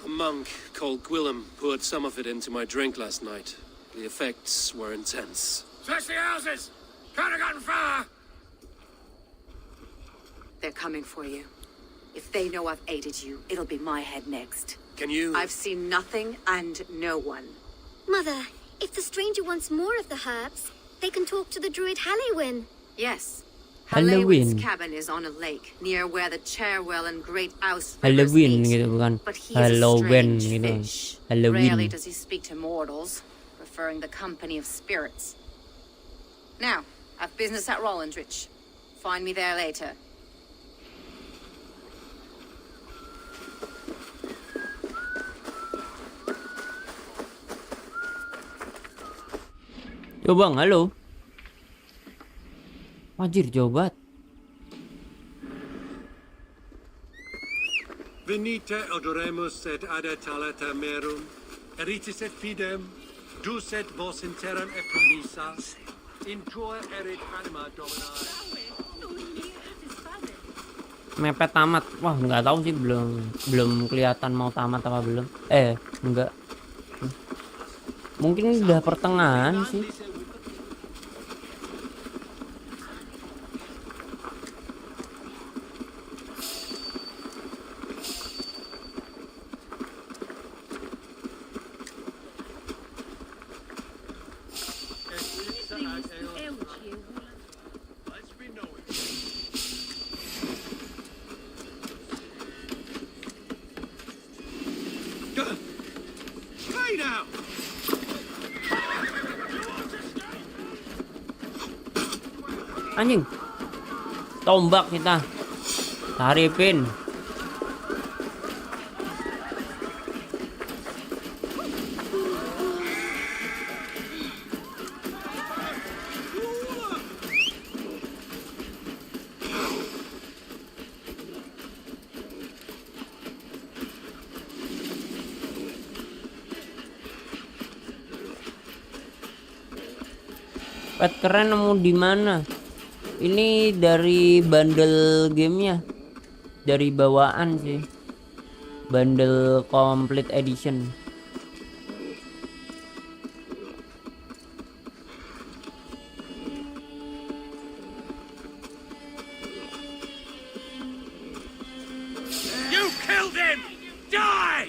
A monk called Gwillem poured some of it into my drink last night. The effects were intense. Search the houses! Could have gotten far! They're coming for you. If they know I've aided you, it'll be my head next. Can you... I've seen nothing and no one. Mother, if the stranger wants more of the herbs, they can talk to the druid Halloween. Yes. Halloween. Halloween's cabin is on a lake near where the Chairwell and Great Ouse Halloween meet. gitu bukan. But he is Halloween a strange gitu. fish. Halloween. Rarely does he speak to mortals, preferring the company of spirits. Now, I've business at Rolandrich. Find me there later. Yo bang, halo. Anjir jauh banget. Venite odoremus et ada talata merum, eritis et fidem, dus et vos interam et promissa, in tua erit anima dominai. Mepet tamat. Wah, nggak tahu sih, belum kelihatan mau tamat apa belum. Enggak. Mungkin udah pertengahan sih. Anjing. Tombak kita. Taripin. Pet keren nemu di mana? Ini dari bundle gamenya, dari bawaan sih, bundle complete edition. You killed him! Die!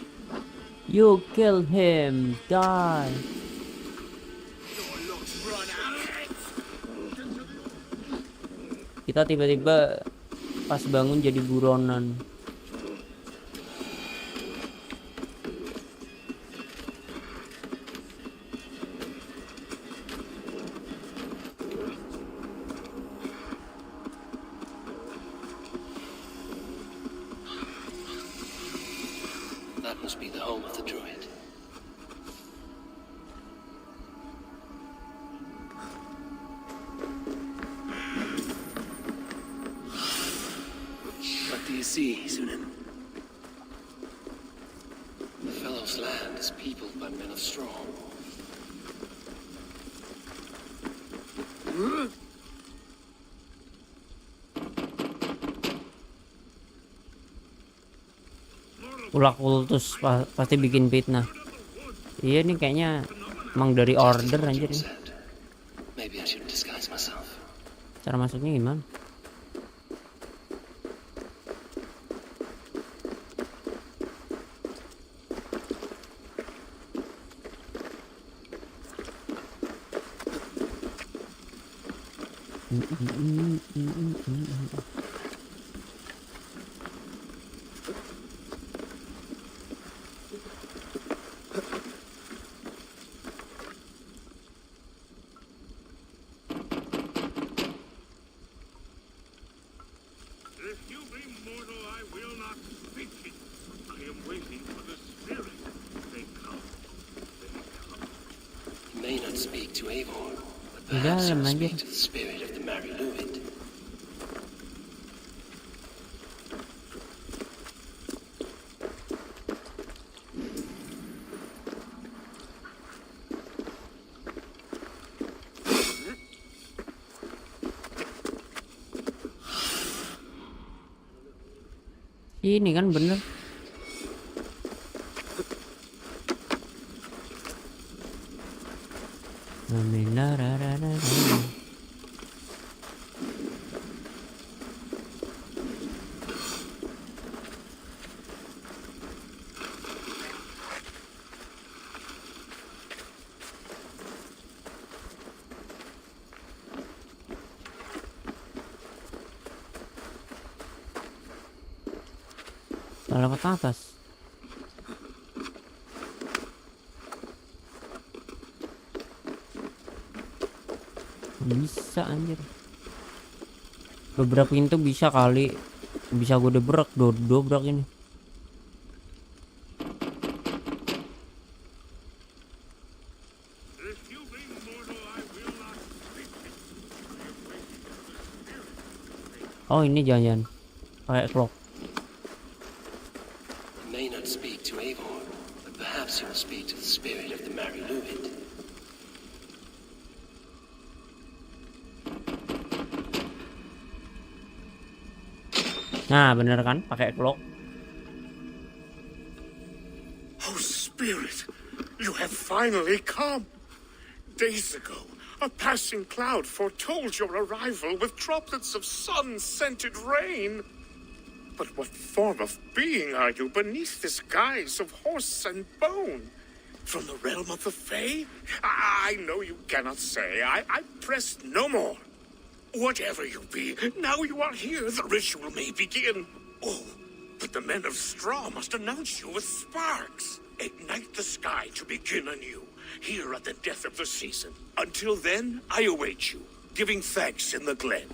You killed him, die. Kita tiba-tiba pas bangun jadi buronan. That must be the home of the druid. What do you see, Sunan? The fellow's land is peopled by men of straw. Ulah kultus pasti bikin fitnah. Iya nih kayaknya emang dari order anjir nih. Maybe I should disguise myself. Cara masuknya gimana? May not speak to Eivor, but Di perhaps he dalam will anjir. speak to the spirit of the Mary Luid. Ini kan bener. Lewat atas. Bisa anjir. Beberapa pintu bisa kali. Bisa gue dobrak ini. Oh ini jangan pakai clock. May not speak to Eivor, but perhaps he will speak to the spirit of the Mary Luid. Nah bener kan pakai clock. Oh, Spirit, you have finally come. Days ago, a passing cloud foretold your arrival with droplets of sun-scented rain. But what form of being are you beneath this guise of horse and bone? From the realm of the Fae? I know you cannot say. I press no more. Whatever you be, now you are here, the ritual may begin. Oh, but the men of straw must announce you with sparks. Ignite the sky to begin anew, here at the death of the season. Until then, I await you, giving thanks in the glen.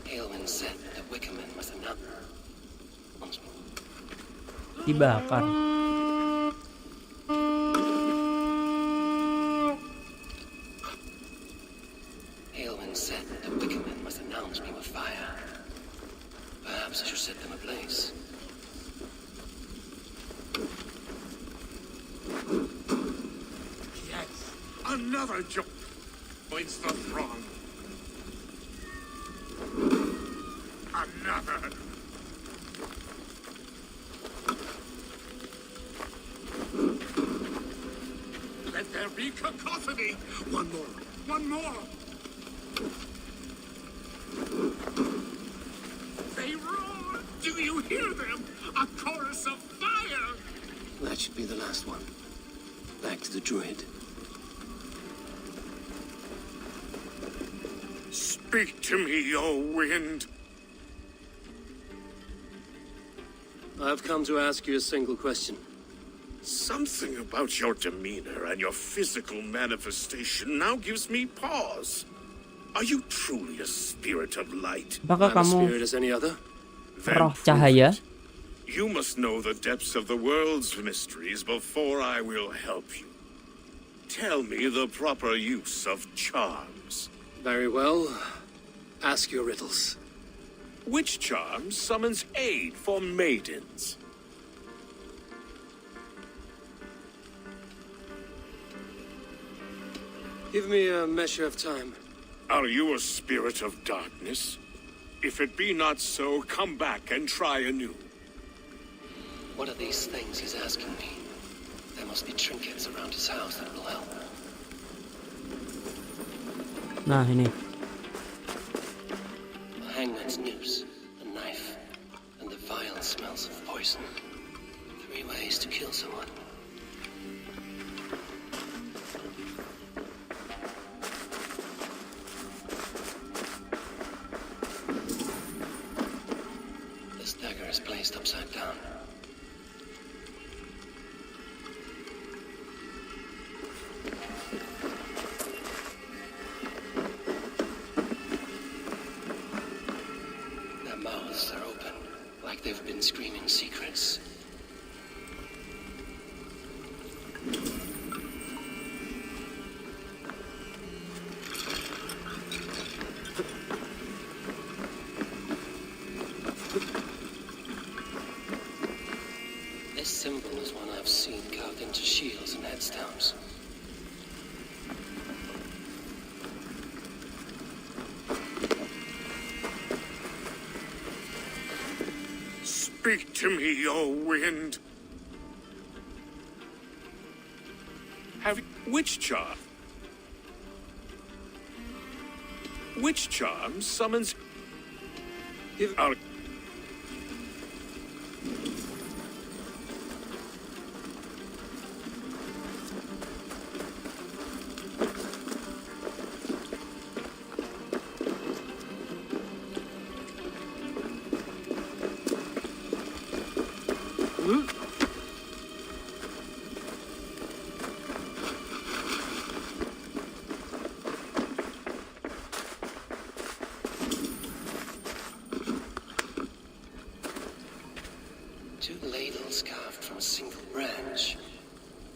Aelwyn said the Wickerman must announce. Dibakar. Aelwyn said the Wickerman must announce me with fire. Perhaps I should set them ablaze. Yes, another joke joins the throng. Another. Let there be cacophony. One more. One more. They roar. Do you hear them? A chorus of fire. That should be the last one. Back to the druid. Speak to me, O wind. I've come to ask you a single question. Something about your demeanor and your physical manifestation now gives me pause. Are you truly a spirit of light? Apakah I'm a kamu spirit as any other? roh cahaya? You must know the depths of the world's mysteries before I will help you. Tell me the proper use of charms. Very well. Ask your riddles. Which charm summons aid for maidens? Give me a measure of time. Are you a spirit of darkness? If it be not so, come back and try anew. What are these things he's asking me? There must be trinkets around his house that will help. Nah, ini. A hangman's noose, a knife, and the vile smells of poison. 3 ways to kill someone. This dagger is placed upside down. Their mouths are open, like they've been screaming secrets. This symbol is one I've seen carved into shields and headstones. Speak to me, O wind. Which charm? Which charm summons? Out. Two ladles carved from a single branch.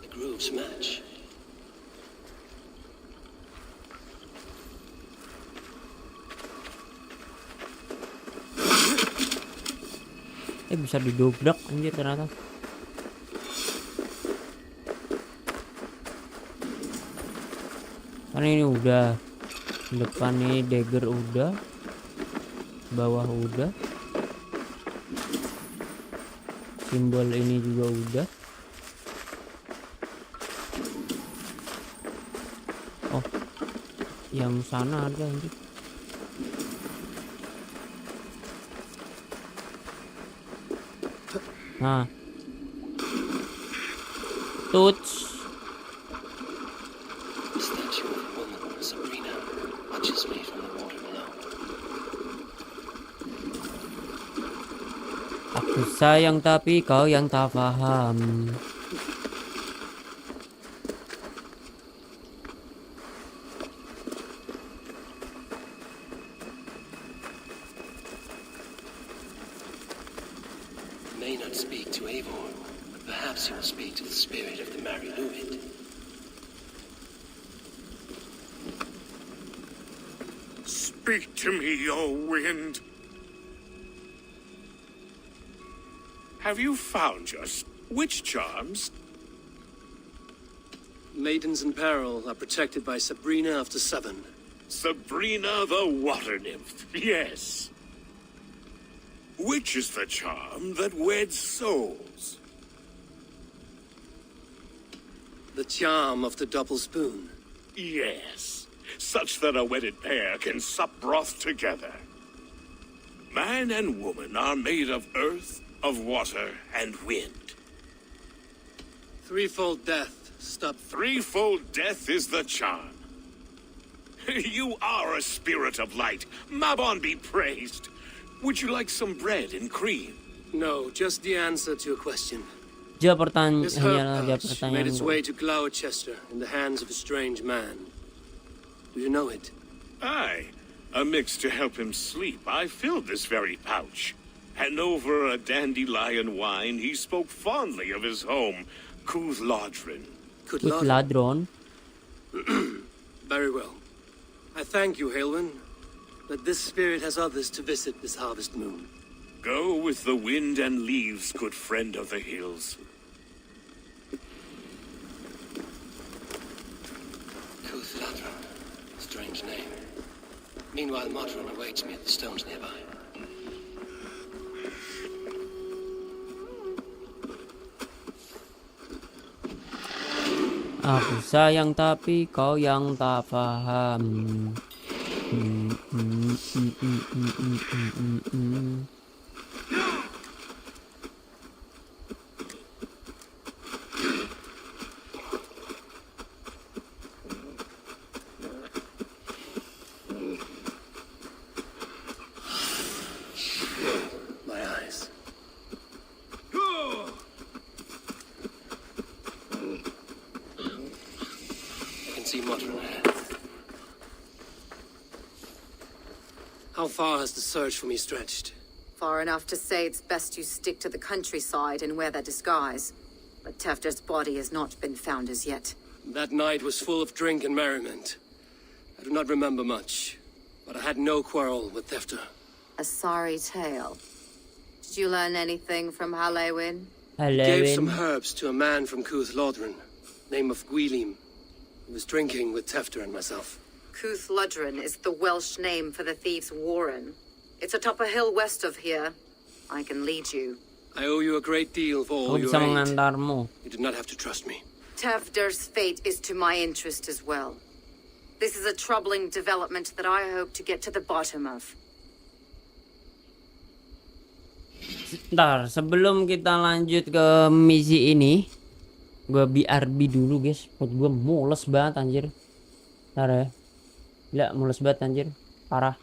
The grooves match. Bisa didobrak anjir ternyata. Karena ini udah depan nih, dagger udah, bawah udah, simbol ini juga udah. Oh, yang sana ada anjir. Nah, touch. The statue of a woman, Sabrina, watches me from the water below. Aku sayang tapi kau yang tak paham. May not speak to Eivor, but perhaps he will speak to the spirit of the Mariluid. Speak to me, O wind. Have you found which charms? Maidens in peril are protected by Sabrina after 7. Sabrina the water nymph, yes. Which is the charm that weds souls? The charm of the double spoon. Yes, such that a wedded pair can sup broth together. Man and woman are made of earth, of water, and wind. Threefold death, stop. Threefold death is the charm. You are a spirit of light. Mabon be praised. Would you like some bread and cream? No, just the answer to a question. Jawab This herb jawab pouch made its pertanyaanku. way to Gloucester in the hands of a strange man. Do you know it? Aye, a mix to help him sleep. I filled this very pouch. And over a dandelion wine, he spoke fondly of his home, Cooth-Lodrin. Ladron. Very well. I thank you, Halwyn, but this spirit has others to visit this harvest moon. Go with the wind and leaves, good friend of the hills. Cooth-Lodrin. Strange name. Meanwhile, Modron awaits me at the stones nearby. Aku sayang tapi kau yang tak paham. My eyes. I can see Modron ahead. How far has the search for me stretched? Far enough to say it's best you stick to the countryside and wear that disguise. But Tefter's body has not been found as yet. That night was full of drink and merriment. I do not remember much, but I had no quarrel with Tefter. A sorry tale. Did you learn anything from Halewin? He gave some herbs to a man from Cooth-Lodrin, name of Gwilim. He was drinking with Tefter and myself. Cooth-Lodrin is the Welsh name for the thieves' warren. It's atop a hill west of here. I can lead you. I owe you a great deal for all Aku your bisa aid. mengantarmu. You did not have to trust me. Tefter's fate is to my interest as well. This is a troubling development that I hope to get to the bottom of. Ntar sebelum kita lanjut ke misi ini, gue BRB dulu guys. Perut gue mules banget anjir. Ntar ya. Gila mules banget anjir. Parah.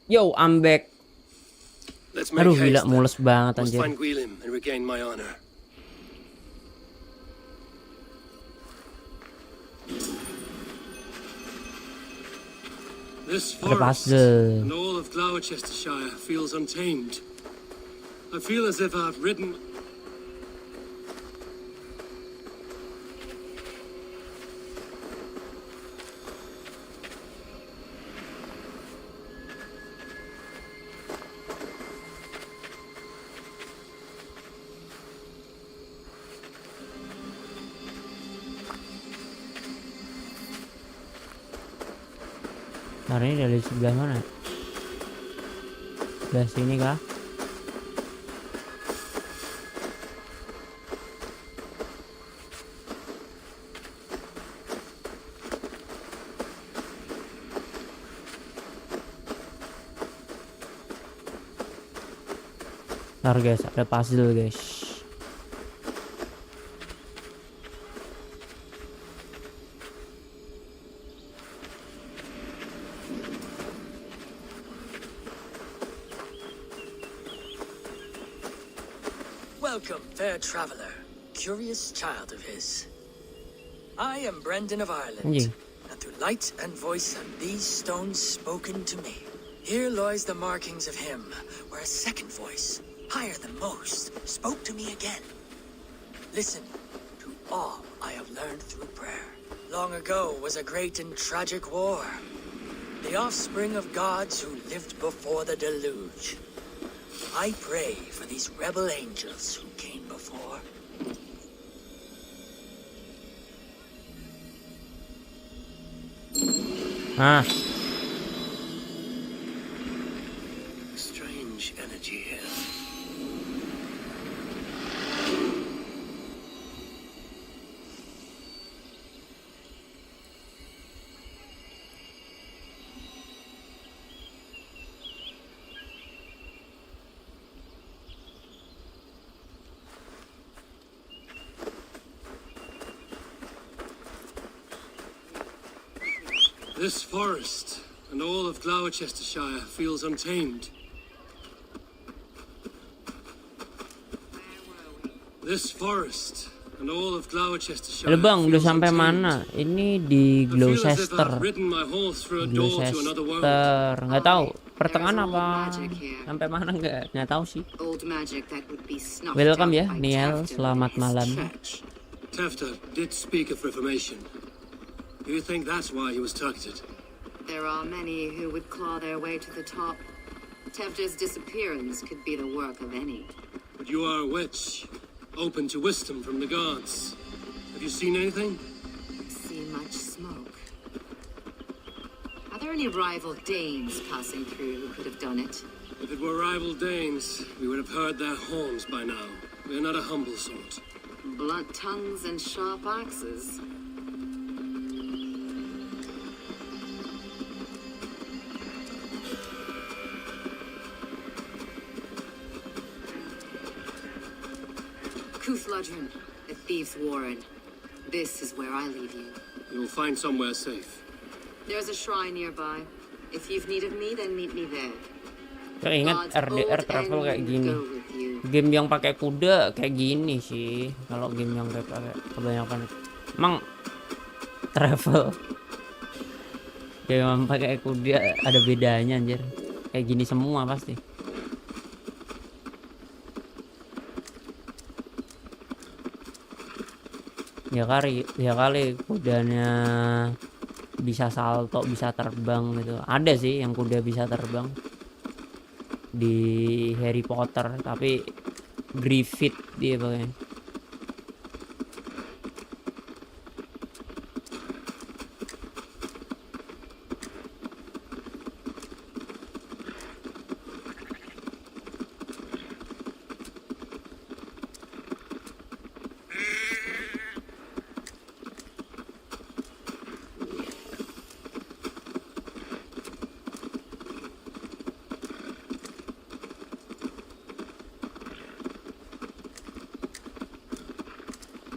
Yo, I'm back. Let's make Aduh gila, haste. mules banget Must anjir. find Guilhem and regain my honor. This Ada forest puzzle. and all of Gloucestershire feels untamed. I feel as if I've ridden. Nah ini dari sebelah mana? Sebelah sini kah? Ntar guys, ada puzzle guys. Welcome, fair traveller, curious child of his. I am Brendan of Ireland, Anjing. and through light and voice have these stones spoken to me. Here lies the markings of him, where a second voice, higher than most, spoke to me again. Listen to all I have learned through prayer. Long ago was a great and tragic war, the offspring of gods who lived before the deluge. I pray for these rebel angels who came before. Ah, Strange energy here. This forest and all of Gloucestershire feels untamed. This forest and all of Gloucestershire. halo bang, udah feels sampai untamed. mana? Ini di I feel as if Gloucester. I've ridden my horse through a door to another world. Gloucester, nggak tahu pertengahan apa sampai mana nggak tahu sih. Old magic that would be snuffed Welcome out ya by Niel, Tafta selamat and his malam. church. Tafta did speak of reformation. Do you think that's why he was targeted? There are many who would claw their way to the top. Tefta's disappearance could be the work of any. But you are a witch, open to wisdom from the gods. Have you seen anything? See much smoke. Are there any rival Danes passing through who could have done it? If it were rival Danes, we would have heard their horns by now. We are not a humble sort. Blunt tongues and sharp axes. Kuthludren, the thieves' warren. This is where I leave you. You'll find somewhere safe. There's a shrine nearby. If you've need of me, then meet me there. Saya ingat RDR travel kayak gini. Game yang pakai kuda kayak gini sih. Kalau game yang kayak pakai kebanyakan emang travel. Game yang pakai kuda ada bedanya anjir. Kayak gini semua pasti. Ya kali kudanya bisa salto, bisa terbang gitu. Ada sih yang kuda bisa terbang di Harry Potter, tapi Griffith dia pakai.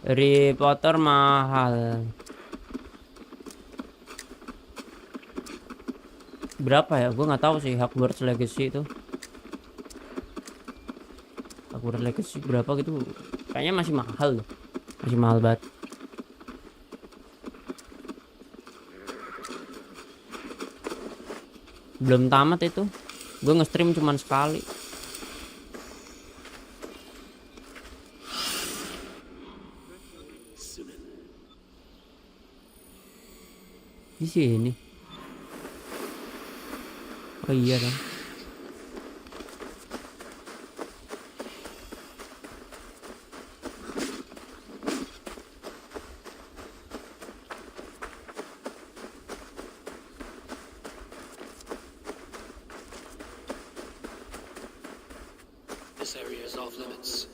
Harry Potter mahal. berapa ya, gue nggak tahu sih Hogwarts Legacy itu. Hogwarts Legacy berapa gitu, kayaknya masih mahal loh, masih mahal banget. Belum tamat itu, gue nge-stream cuman sekali. Di sini. Oh iya dong. This area is off limits.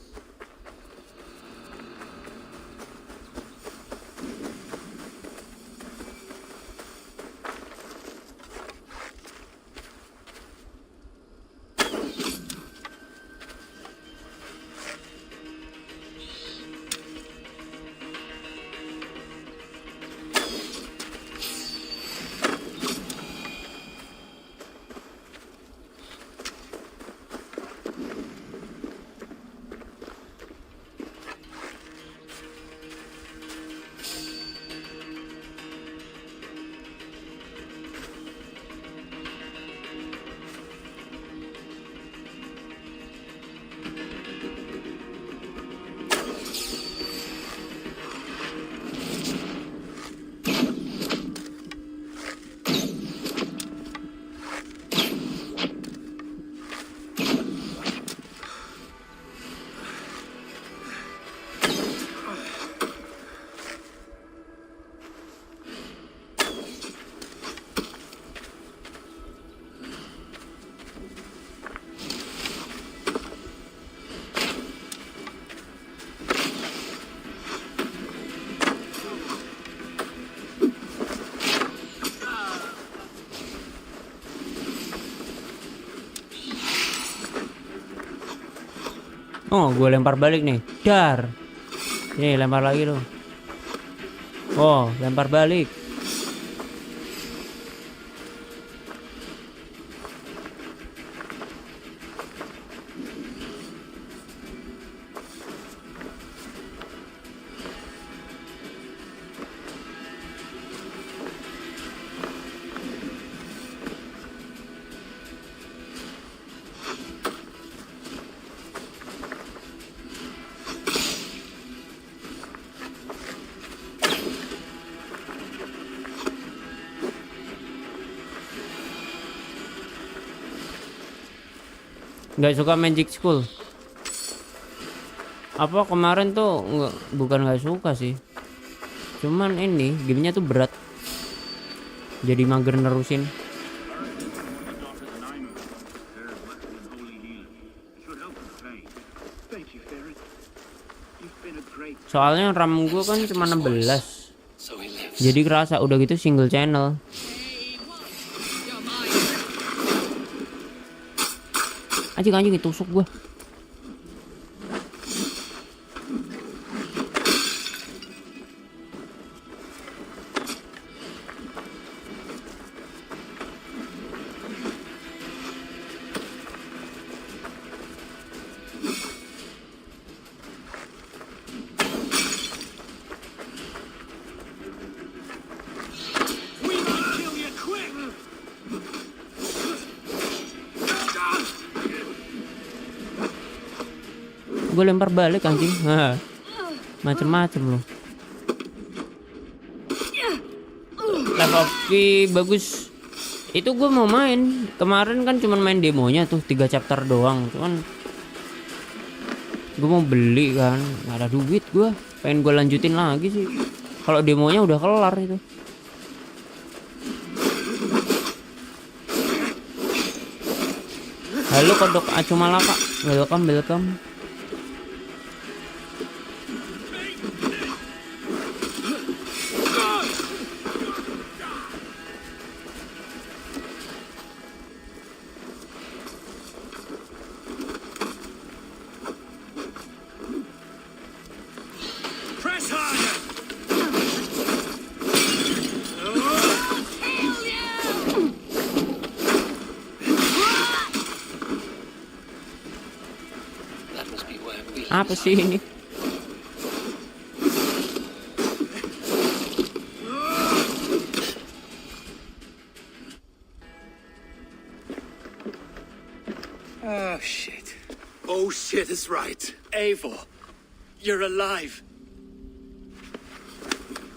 Oh, gue lempar balik nih. Dar. Ini lempar lagi loh. Oh, lempar balik. Nggak suka Magic School. Apa kemarin tuh bukan nggak suka sih, cuman ini gamenya tuh berat, jadi mager nerusin. Soalnya RAM gue kan cuma 16, jadi kerasa. Udah gitu single channel. Anjing ditusuk gua. Gue lempar balik anjing. Macem-macem loh. Level up bagus. Itu gue mau main. Kemarin kan cuman main demonya tuh 3 chapter doang. Cuman gue mau beli kan, nggak ada duit gue. Pengen gue lanjutin lagi sih. Kalau demonya udah kelar itu. Halo kodok Acu Malaka. Welcome. Apa sih ini? Oh, shit. Oh shit is right. Eivor, you're alive.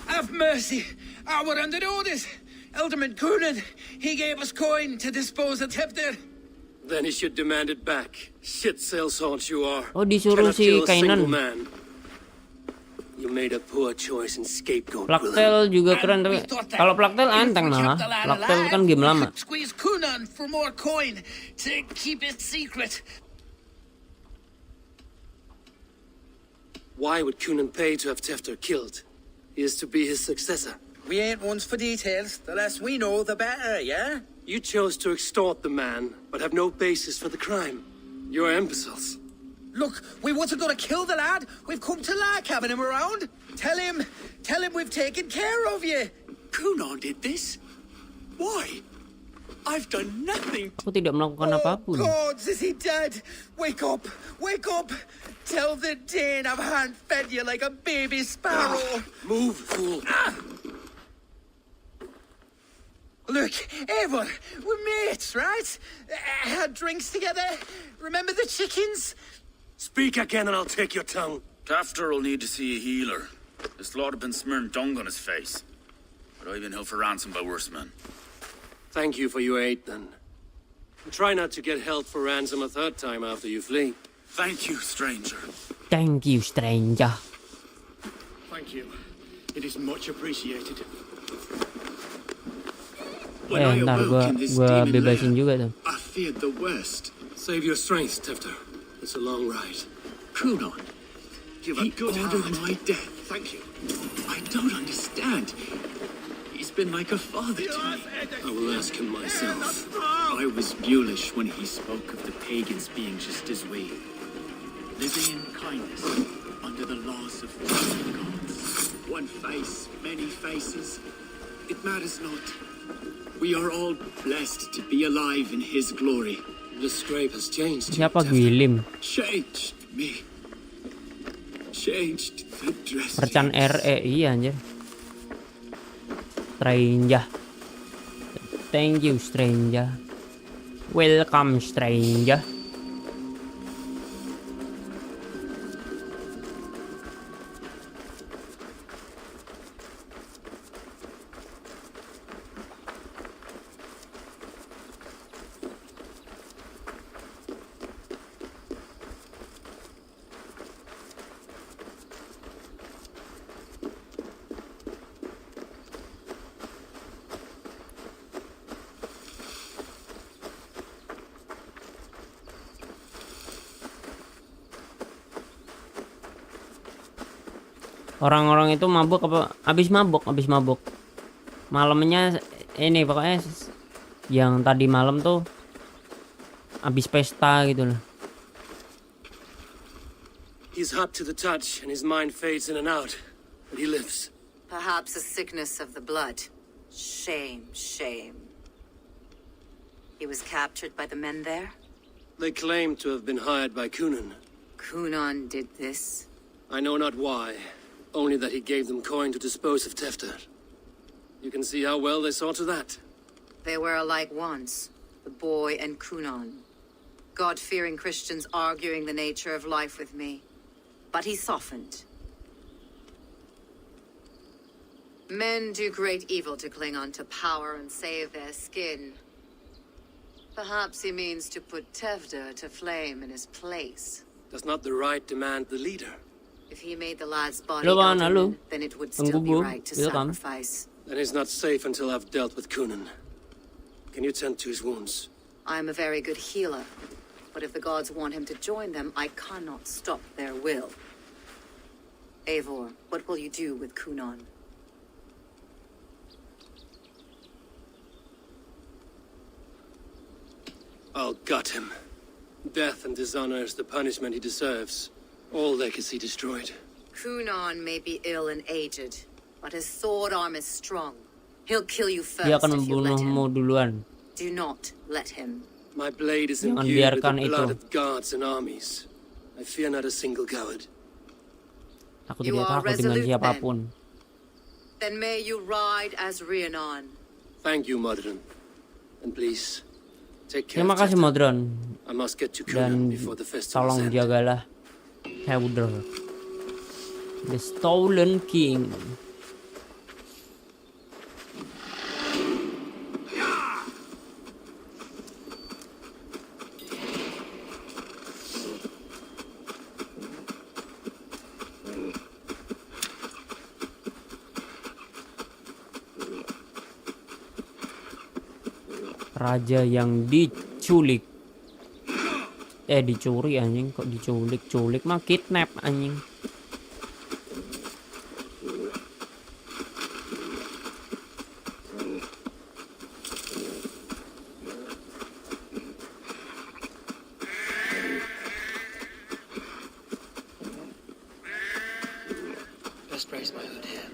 Have mercy. We're under orders. Alderman Coonan, he gave us coin to dispose of Tefter. Then he should demand it back. Shit sales haunt you are. Oh, disuruh Cannot si kill a single Kainan. man. You made a poor choice in scapegoat. Plaktel juga keren tapi kalau Plaktel anteng malah. Plaktel kan game lama. Squeeze Coonan for more coin to keep it secret. Why would Coonan pay to have Tefter killed? He is to be his successor. We ain't ones for details. The less we know, the better, yeah? You chose to extort the man, but have no basis for the crime. You're imbeciles. Look, we wasn't gonna kill the lad. We've come to like having him around. Tell him we've taken care of you. Coonan did this? Why? I've done nothing. Aku tidak melakukan apapun. God, is he dead? Wake up! Wake up! Tell the Dane I've hand-fed you like a baby sparrow. Move, fool. Look, Eivor, we're mates, right? Had drinks together. Remember the chickens? Speak again and I'll take your tongue. Tefter will need to see a healer. This lord have been smearing dung on his face. But I've been held for ransom by worse men. Thank you for your aid, then. And try not to get held for ransom a third time after you flee. Thank you, stranger. Thank you, stranger. Thank you. It is much appreciated. Ntar gua bebasin juga tuh. I feared the worst. Save your strength, Tefter. It's a long ride. Coonan, he ordered my death. Thank you. I don't understand. He's been like a father to me. I will ask him myself. I was mulish when he spoke of the pagans being just as we. Living in kindness under the laws of the gods. One face, many faces. It matters not. We are all blessed to be alive in his glory. The scrape has changed. Siapa Gwilim? Changed me. Changed the dress. Percan RE iya anjir. Stranger. Thank you, stranger. Welcome, stranger. Orang-orang itu mabuk apa? Abis mabuk. Malamnya ini pokoknya yang tadi malam tuh abis pesta gitu loh. He's hot to the touch and his mind fades in and out, but he lives. Perhaps a sickness of the blood. Shame, shame. He was captured by the men there? They claim to have been hired by Coonan. Coonan did this? I know not why. Only that he gave them coin to dispose of Tefter. You can see how well they saw to that. They were alike once, the boy and Coonan. God-fearing Christians arguing the nature of life with me. But he softened. Men do great evil to cling on to power and save their skin. Perhaps he means to put Tefter to flame in his place. Does not the right demand the leader? If he made the lad's body Halo, alderman, then it would still be right to sacrifice. Then he's not safe until I've dealt with Coonan. Can you tend to his wounds? I'm a very good healer, but if the gods want him to join them, I cannot stop their will. Eivor, what will you do with Coonan? I'll gut him. Death and dishonor is the punishment he deserves. All legacy destroyed. Coonan may be ill and aged, but his sword arm is strong. He'll kill you first Dia akan if you let him. membunuhmu duluan. Do not let him. My blade is Jangan imbued with the biarkan blood itu. of gods and armies. I fear not a single coward. Aku You tidak are takut dengan resolute, siapapun. Then may you ride as Rhiannon. Thank you, Modron. And please, take care. Terima kasih Modron. I must get to Dan Kunan before the festival tolong ends. jagalah Tewder, the Stolen King. Raja yang diculik. Dicuri anjing, kok diculik? Culik mah kidnap anjing. Best raise my hood here.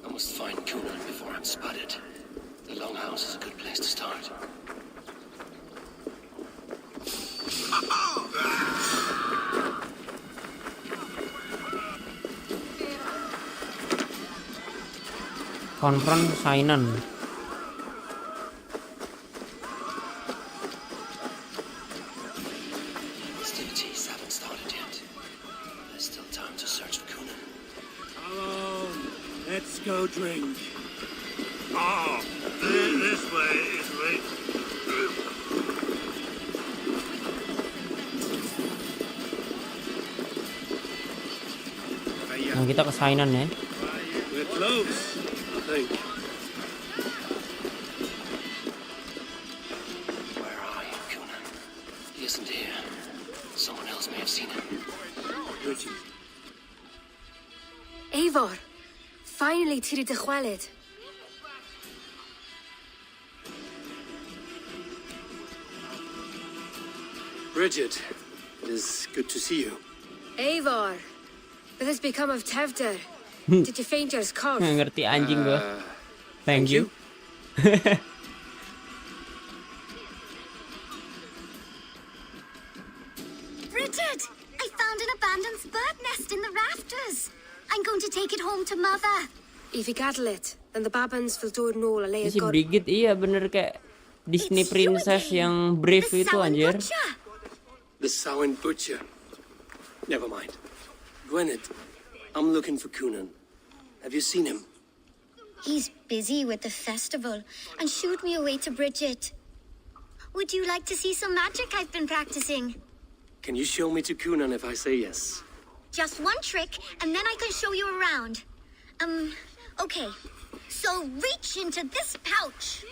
I must find Kunan before I'm spotted. The longhouse is a good place to start. Konfront Sainan. Festivities haven't started yet. There's still time to search for Kunan. Hello, let's go drink. Oh, this way is right. Nah, kita ke Sainan ya. We're close, I think. Where are you, Kunan? He isn't here. Someone else may have seen him. Richard. Eivor, finally tiri de chwaled. Bridget, it is good to see you. Eivor, what has become of Tevder? Did you faint your cough? Nggak ngerti anjing gua. Thank you. Bridget, I found an abandoned bird nest in the rafters. I'm going to take it home to Mother. If you cattle it, then the babans will do it all a lay Si Brigit iya bener kayak Disney Princess yang brave itu anjir. The Samhain Butcher. Never mind. Gwynedd, I'm looking for Kunan. Have you seen him? He's busy with the festival and shooed me away to Bridget. Would you like to see some magic I've been practicing? Can you show me to Kunan if I say yes? Just one trick, and then I can show you around. Okay. So reach into this pouch.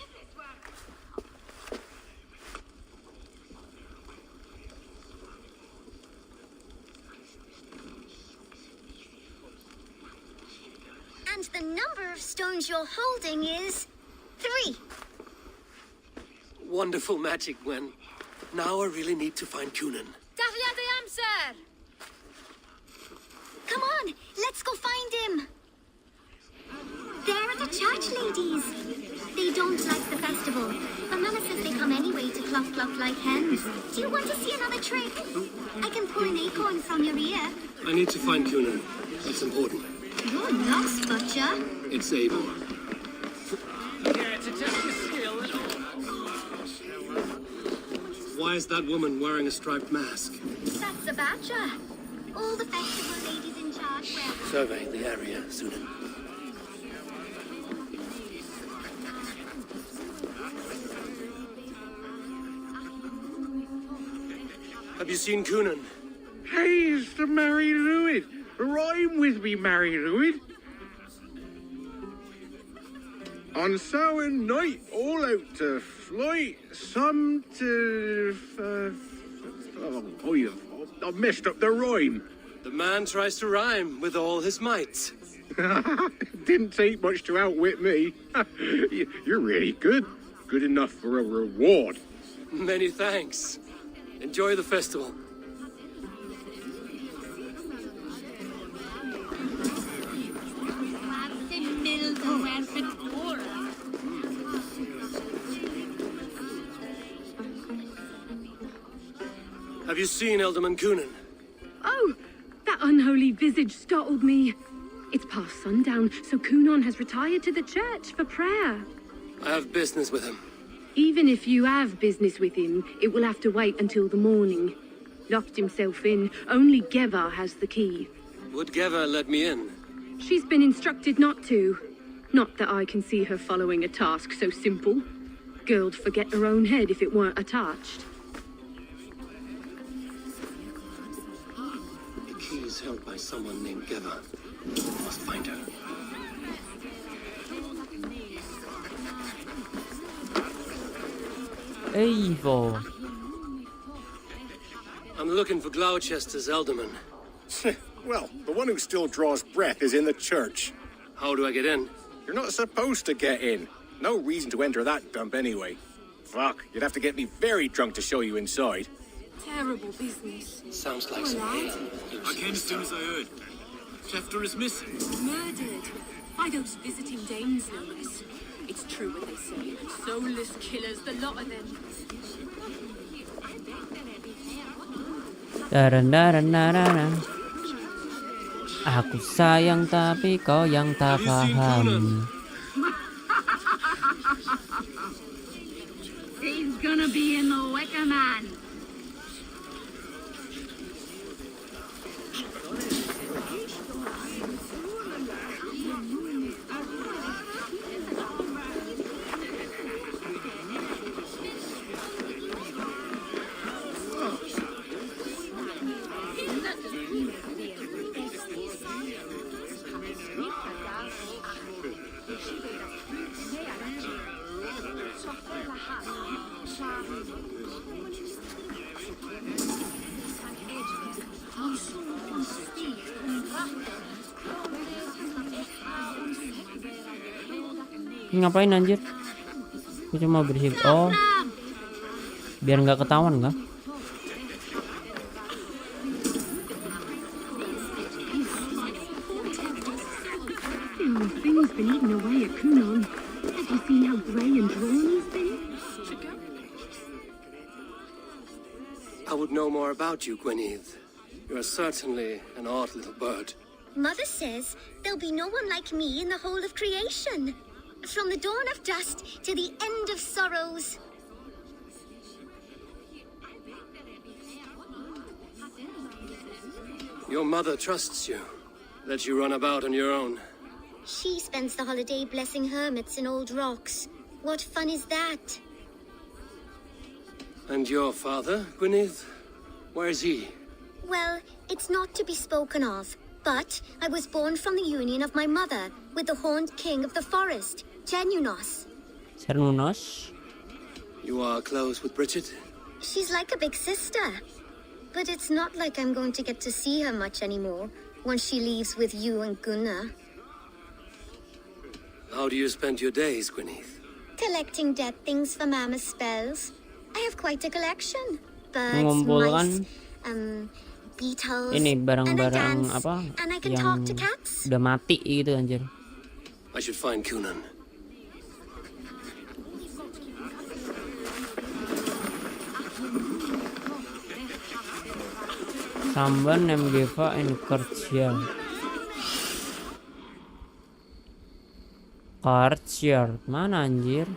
And the number of stones you're holding is 3. Wonderful magic, Gwen. Now I really need to find Kunan. sir. Come on, let's go find him. There are the church ladies. They don't like the festival, but Mama says they come anyway to cluck cluck like hens. Do you want to see another trick? I can pull an acorn from your ear. I need to find Kunan. It's important. You're lost, Butcher. It's Abel. Yeah, to test your skill. Why is that woman wearing a striped mask? That's the Badger. All the festival ladies in charge wear. Survey the area, Sunan. Have you seen Kunan? He's the Mary Lewis. Rhyme with me, Mary Lewis. On Samhain night, all out to flight, some to... I've messed up the rhyme. The man tries to rhyme with all his might. Didn't take much to outwit me. You're really good. Good enough for a reward. Many thanks. Enjoy the festival. Have you seen Elderman Kunin? Oh, that unholy visage startled me. It's past sundown, so Kunon has retired to the church for prayer. I have business with him. Even if you have business with him, it will have to wait until the morning. Locked himself in. Only Geva has the key. Would Geva let me in? She's been instructed not to. Not that I can see her following a task so simple. Girl'd forget her own head if it weren't attached. The key is held by someone named Geva. Must find her. Evo. I'm looking for Gloucester's Elderman. Well, the one who still draws breath is in the church. How do I get in? You're not supposed to get in. No reason to enter that dump anyway. Fuck, you'd have to get me very drunk to show you inside. Terrible business. Sounds like Poor some lad. I came as soon as I heard. Chester is missing. Murdered. By those visiting Danes, no less. It's true what they say. Soulless killers, the lot of them. Daran. Aku sayang tapi kau yang tak paham. He's gonna be in the Wicker Man. Ngapain anjir? Aku cuma bersih. Oh, biar nggak ketahuan kah? Thing's been eaten away at Kunon. Have you seen how grey and drawn he's been? I would know more about you, Gwyneth. You are certainly an odd little bird. Mother says there'll be no one like me in the whole of creation. From the dawn of dust to the end of sorrows. Your mother trusts you. Lets you run about on your own. She spends the holiday blessing hermits in old rocks. What fun is that? And your father, Gwyneth? Where is he? Well, it's not to be spoken of, but I was born from the union of my mother with the horned king of the forest, Genunos. Cernunos. You are close with Bridget? She's like a big sister. But it's not like I'm going to get to see her much anymore once she leaves with you and Gunnar. How do you spend your days, Gwyneth? Collecting dead things for Mama's spells. I have quite a collection. Birds, Mengumpulkan mice, beetles, ini and I barang-barang dance, apa and I can yang talk to cats. udah mati gitu anjir. I should find Kunan. Samban MGV ini kerja. Karcher mana anjir?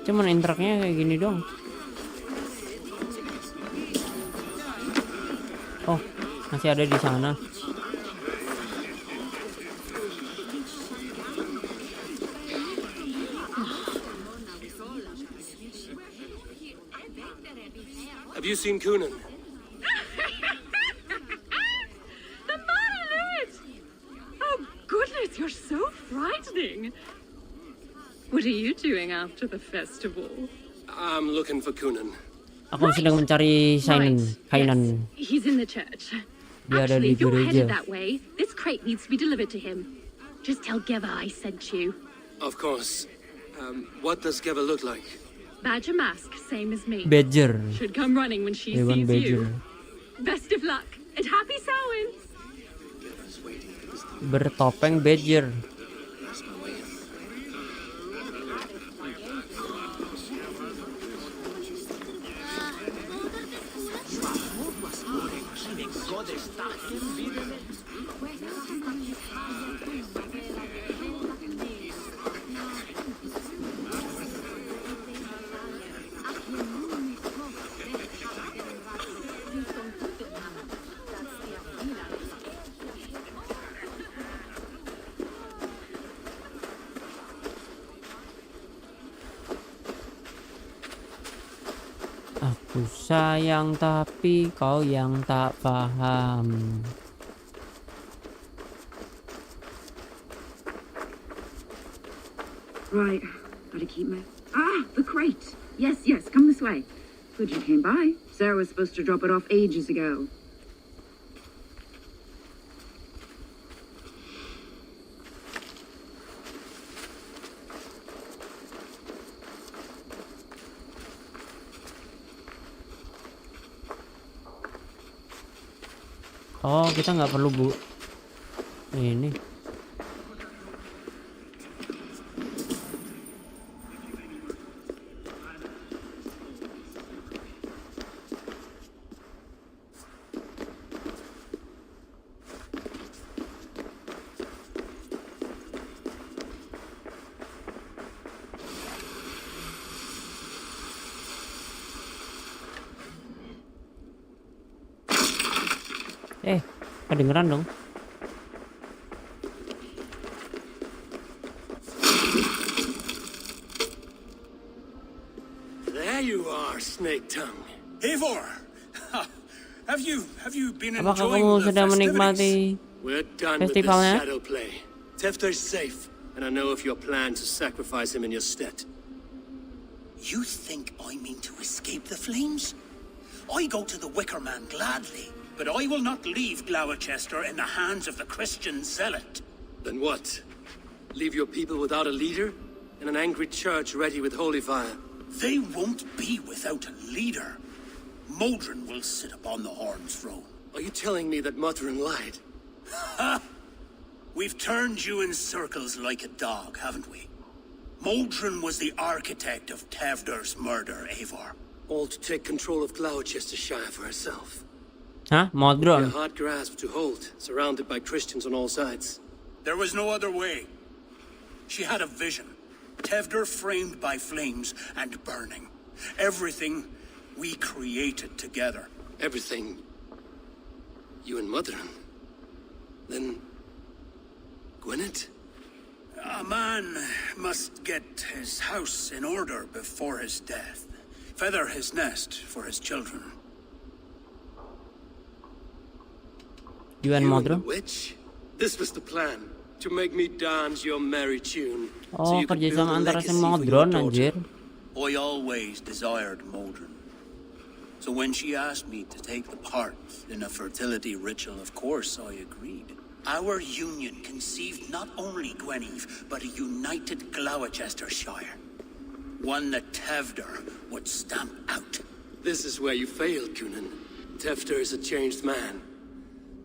Cuman interaknya kayak gini dong. Oh, masih ada di sana. Have you seen Kunan? The violet! Oh, goodness, you're so frightening. What are you doing after the festival? I'm looking for Kunan. Aku sedang mencari Kainan. He's in the church. Dia ada Actually, di if you're headed gereja. that way, this crate needs to be delivered to him. Just tell Geva I sent you. Of course. What does Geva look like? Badger mask, same as me. Badger. Should come running when she Hewan sees badger. you. Best of luck and happy Samhain. Bertopeng badger. Aku sayang tapi kau yang tak paham. Right, gotta keep my... Ah, the crate! Yes, come this way. Good you came by. Sarah was supposed to drop it off ages ago. Oh, kita nggak perlu ini. Kedengeran dong. There you are, Snake Tongue. Eivor, have you been Apakah enjoying kamu the sedang festivities? menikmati We're done with this festivalnya? shadow play. Tefter's safe, and I know of your plan to sacrifice him in your stead. You think I mean to escape the flames? I go to the Wicker Man gladly, but I will not leave Gloucester in the hands of the Christian zealot. Then what? Leave your people without a leader? And an angry church ready with holy fire? They won't be without a leader. Modron will sit upon the Horn's throne. Are you telling me that Modron lied? Ha! We've turned you in circles like a dog, haven't we? Modron was the architect of Tevder's murder, Eivor. All to take control of Gloucestershire for herself. Hah? Modron? A hard grasp to hold, surrounded by Christians on all sides. There was no other way. She had a vision. Tevder framed by flames and burning. Everything we created together. Everything? You and Modron? Then... Gwyneth? A man must get his house in order before his death. Feather his nest for his children. You and Modron? The witch? This was the plan. To make me dance your merry tune. Oh, kerjasama antara si Modron, anjir. I always desired Modron. So when she asked me to take the part in a fertility ritual, of course I agreed. Our union conceived not only Gweneve, but a united Gloucestershire. One that Tevder would stamp out. This is where you failed, Kunan. Tefter is a changed man.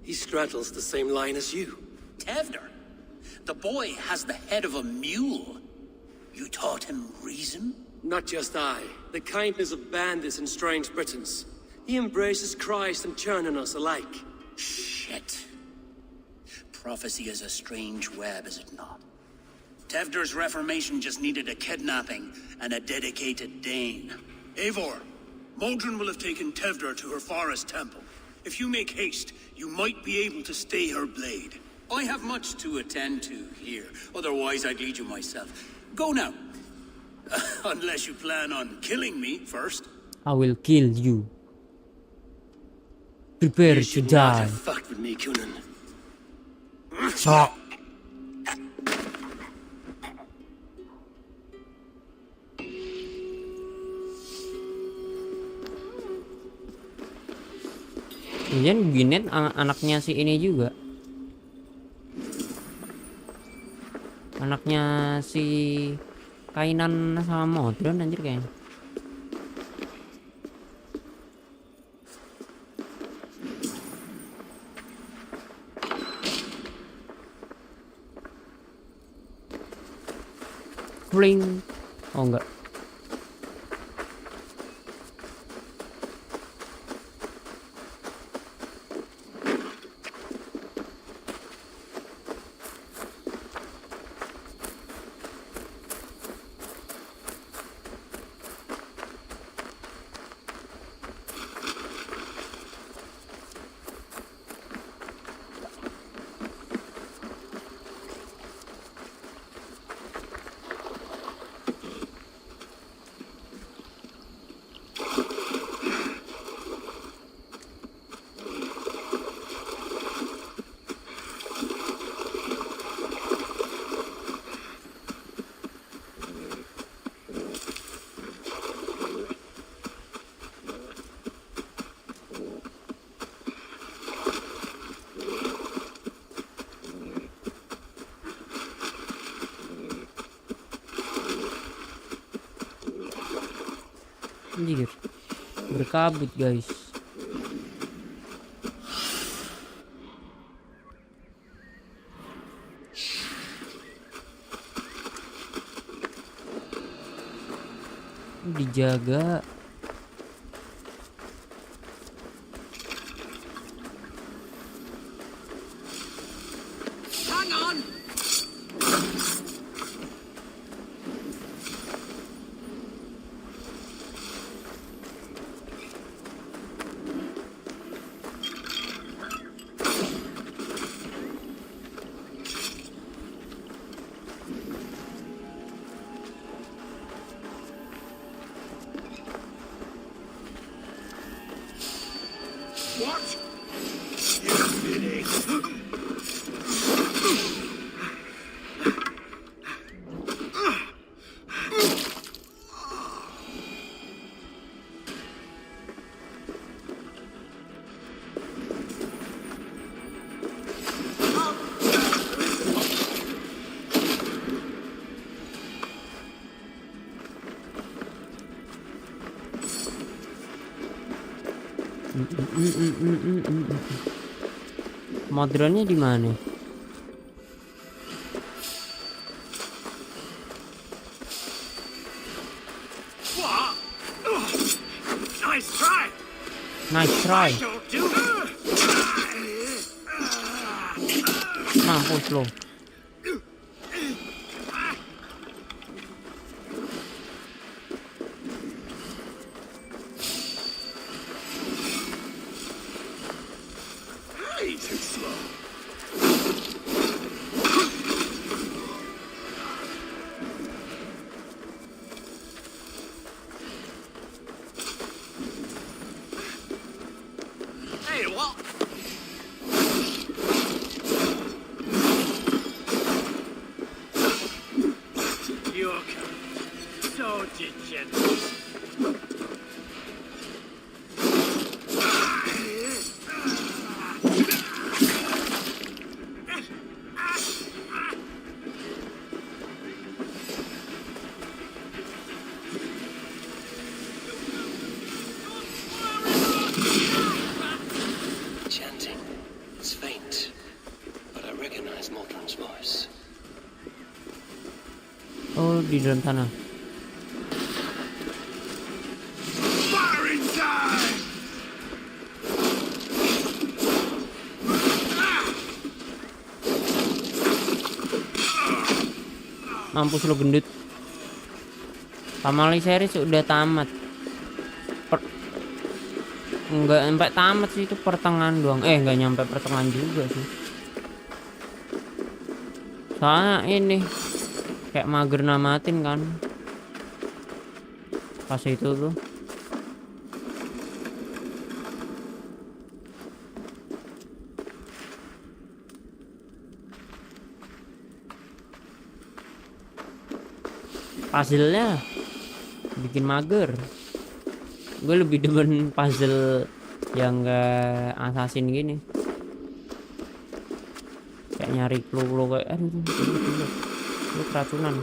He straddles the same line as you. Tevder? The boy has the head of a mule. You taught him reason? Not just I. The kindness of bandits and strange Britons. He embraces Christ and churning us alike. Shit. Prophecy is a strange web, is it not? Tevder's reformation just needed a kidnapping and a dedicated Dane. Eivor, Modron will have taken Tevder to her forest temple. If you make haste, you might be able to stay her blade. I have much to attend to here, otherwise I'd lead you myself. Go now. Unless you plan on killing me first. I will kill you. Prepare to die. Fuck with me, Kunan. Sok. Kemudian Binet anaknya si ini juga. Anaknya si Kainan sama Modron anjir kayaknya. Fling. Oh enggak. Anjir, berkabut guys. Dijaga. Hang on. What? You did it. Modronnya di mana? Nice try. Nice try. Mampus lo. Hey, what? You're so degenerate. Chanting. It's faint, but I recognize Mordron's voice. Oh, di dalam tanah. Firing time! Mampus lo gendut. Pamali series udah tamat. Enggak sampai tamat sih, itu pertengahan doang. Enggak nyampe pertengahan juga sih. Soalnya ini kayak mager namatin kan. Pas itu tuh. puzzle-nya bikin mager. Gue lebih demen puzzle yang gak assassin gini, kayak nyari clue kayak aduh lu keracunan.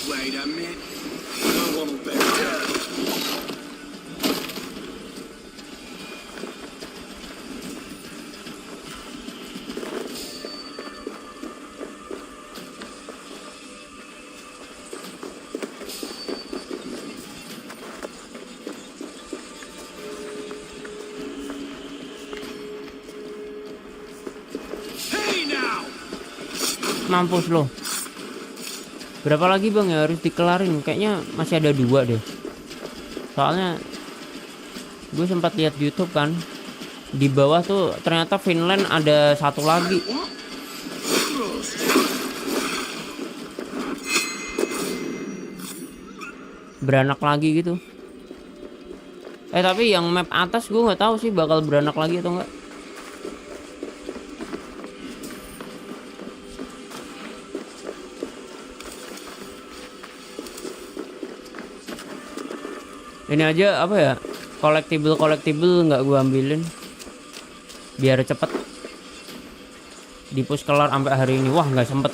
Wait a minute. No one will better. Mampus lo. Berapa lagi bang ya harus dikelarin? Kayaknya masih ada 2 deh. Soalnya gue sempat lihat di YouTube kan, di bawah tuh ternyata Finland ada 1 lagi. Beranak lagi gitu. Tapi yang map atas gue nggak tahu sih bakal beranak lagi atau enggak. Ini aja apa ya, collectible nggak gue ambilin biar cepet di push kelar sampai hari ini. Wah nggak sempet.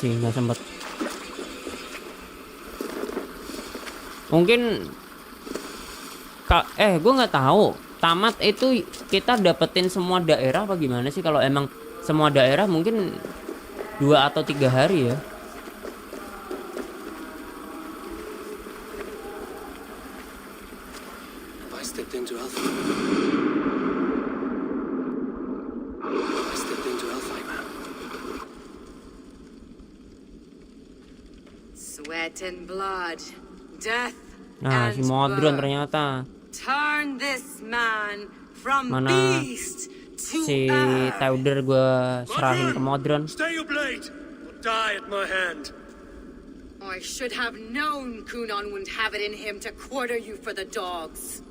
Mungkin gue nggak tahu tamat itu kita dapetin semua daerah apa gimana sih. Kalau emang semua daerah mungkin 2 atau 3 hari ya. Sweat and blood, death Nah, si modron ternyata. Turn this man from Mana beast to si Tauder gue serahin ke modron. Stay your blade, or die at my hand. I should have known Kunon wouldn't have it in him to quarter you for the dogs.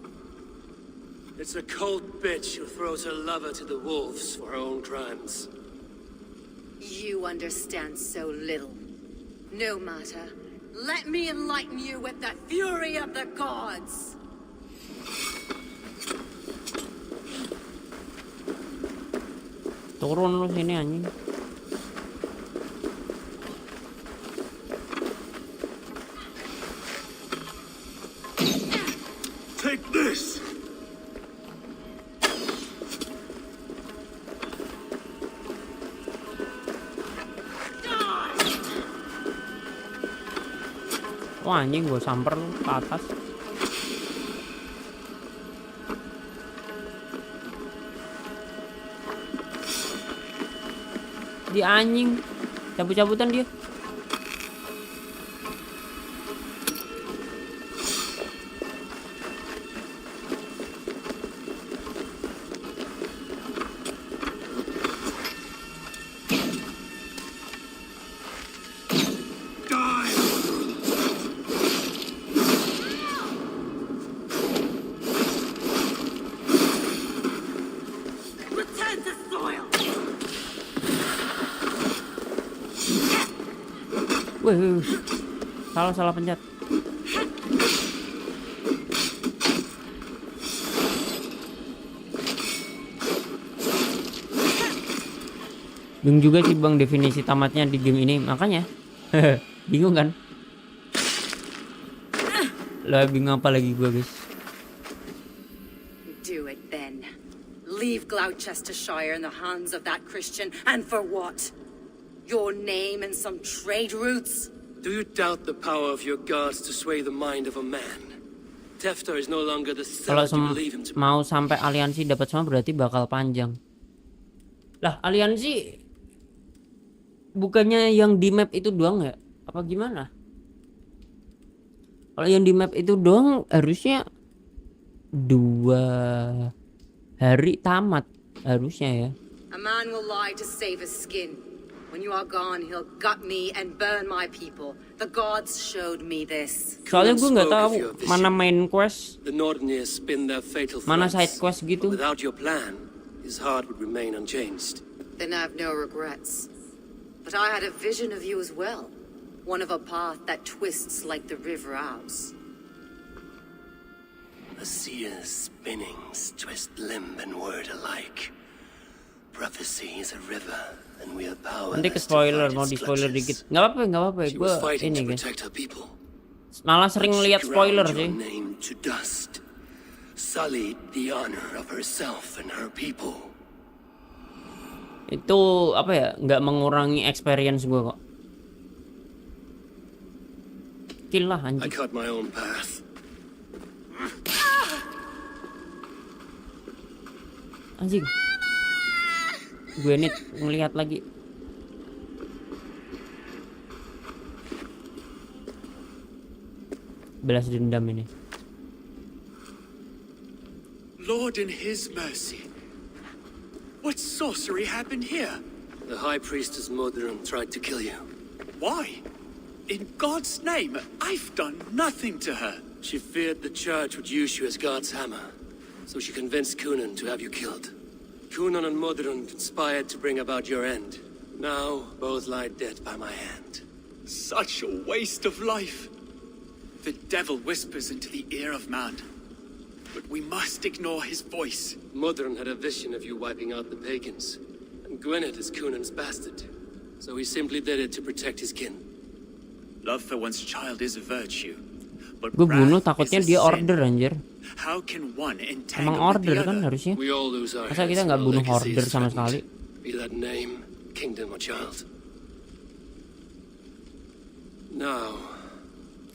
It's a cold bitch who throws her lover to the wolves for her own crimes. You understand so little. No matter. Let me enlighten you with the fury of the gods. Turun lu sini anjing. Take this. Wah anjing gue samper lu ke atas. Di anjing cabut-cabutan dia. Wih. Salah pencet. Bingung juga sih bang definisi tamatnya di game ini, makanya bingung kan? Lah bingung apa lagi gua guys? Do it then. Leave Gloucestershire in the hands of that Christian, and for what? Your name and some trade routes? Do you doubt the power of your gods to sway the mind of a man? Tefter is no longer the Kalau zealot you believe him to be. mau sampai aliansi dapat semua berarti bakal panjang. Lah aliansi bukannya yang di map itu doang ya? Apa gimana? Kalau yang di map itu doang harusnya 2 hari tamat harusnya ya. A man will lie to save his skin. When you are gone, he'll gut me and burn my people. The gods showed me this. Soalnya gue nggak tahu mana main quest, The Northerners spin their fatal mana threats. side quest gitu. Without your plan, his heart would remain unchanged. Then I have no regrets. But I had a vision of you as well. One of a path that twists like the river Ouse. A seer's spinnings twist limb and word alike. Prophecy is a river, and we are powerless. Nanti ke spoiler, mau di spoiler dikit. Nggak apa-apa. Gue ini guys. Malah sering lihat spoiler sih. To dust, sullied the honor of herself and her people. Itu apa ya? Nggak mengurangi experience gue kok. Kill lah anjing. I cut my own path. Anjing. Gue nih ngelihat lagi. Balas dendam ini. Lord in his mercy. What sorcery happened here? The High Priestess Modron tried to kill you. Why? In God's name, I've done nothing to her. She feared the Church would use you as God's hammer, so she convinced Kunan to have you killed. Kunan and Modron conspired to bring about your end. Now, both lie dead by my hand. Such a waste of life. The devil whispers into the ear of man, but we must ignore his voice. Modron had a vision of you wiping out the pagans, and Gwynedd is Kunan's bastard, so he simply did it to protect his kin. Love for one's child is a virtue, but Gue bunuh wrath takutnya is a dia sin. order anjir. How can one Emang entangle with order the kan other? harusnya. We all lose our Masa heads kita nggak when bunuh our legacy order is sama threatened. sekali? Be that name, kingdom, or child. Now,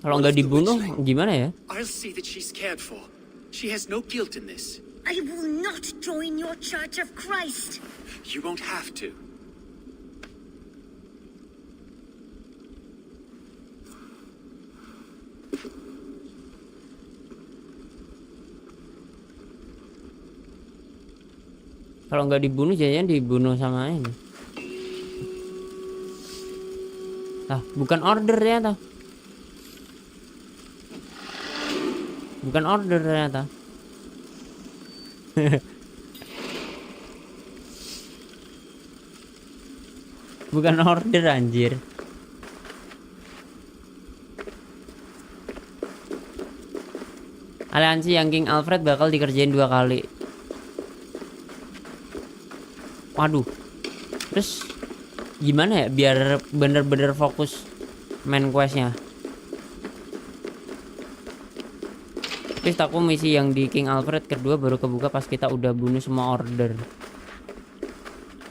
Kalau nggak dibunuh gimana ya? I'll see that she's cared for. She has no guilt in this. I will not join your Church of Christ. You won't have to. Kalau nggak dibunuh jangan dibunuh sama ini. Bukan order ternyata. Bukan order ternyata. Bukan order anjir. Aliansi yang King Alfred bakal dikerjain 2 kali. Waduh. Terus gimana ya biar bener-bener fokus main questnya? Terus aku misi yang di King Alfred kedua baru kebuka pas kita udah bunuh semua order.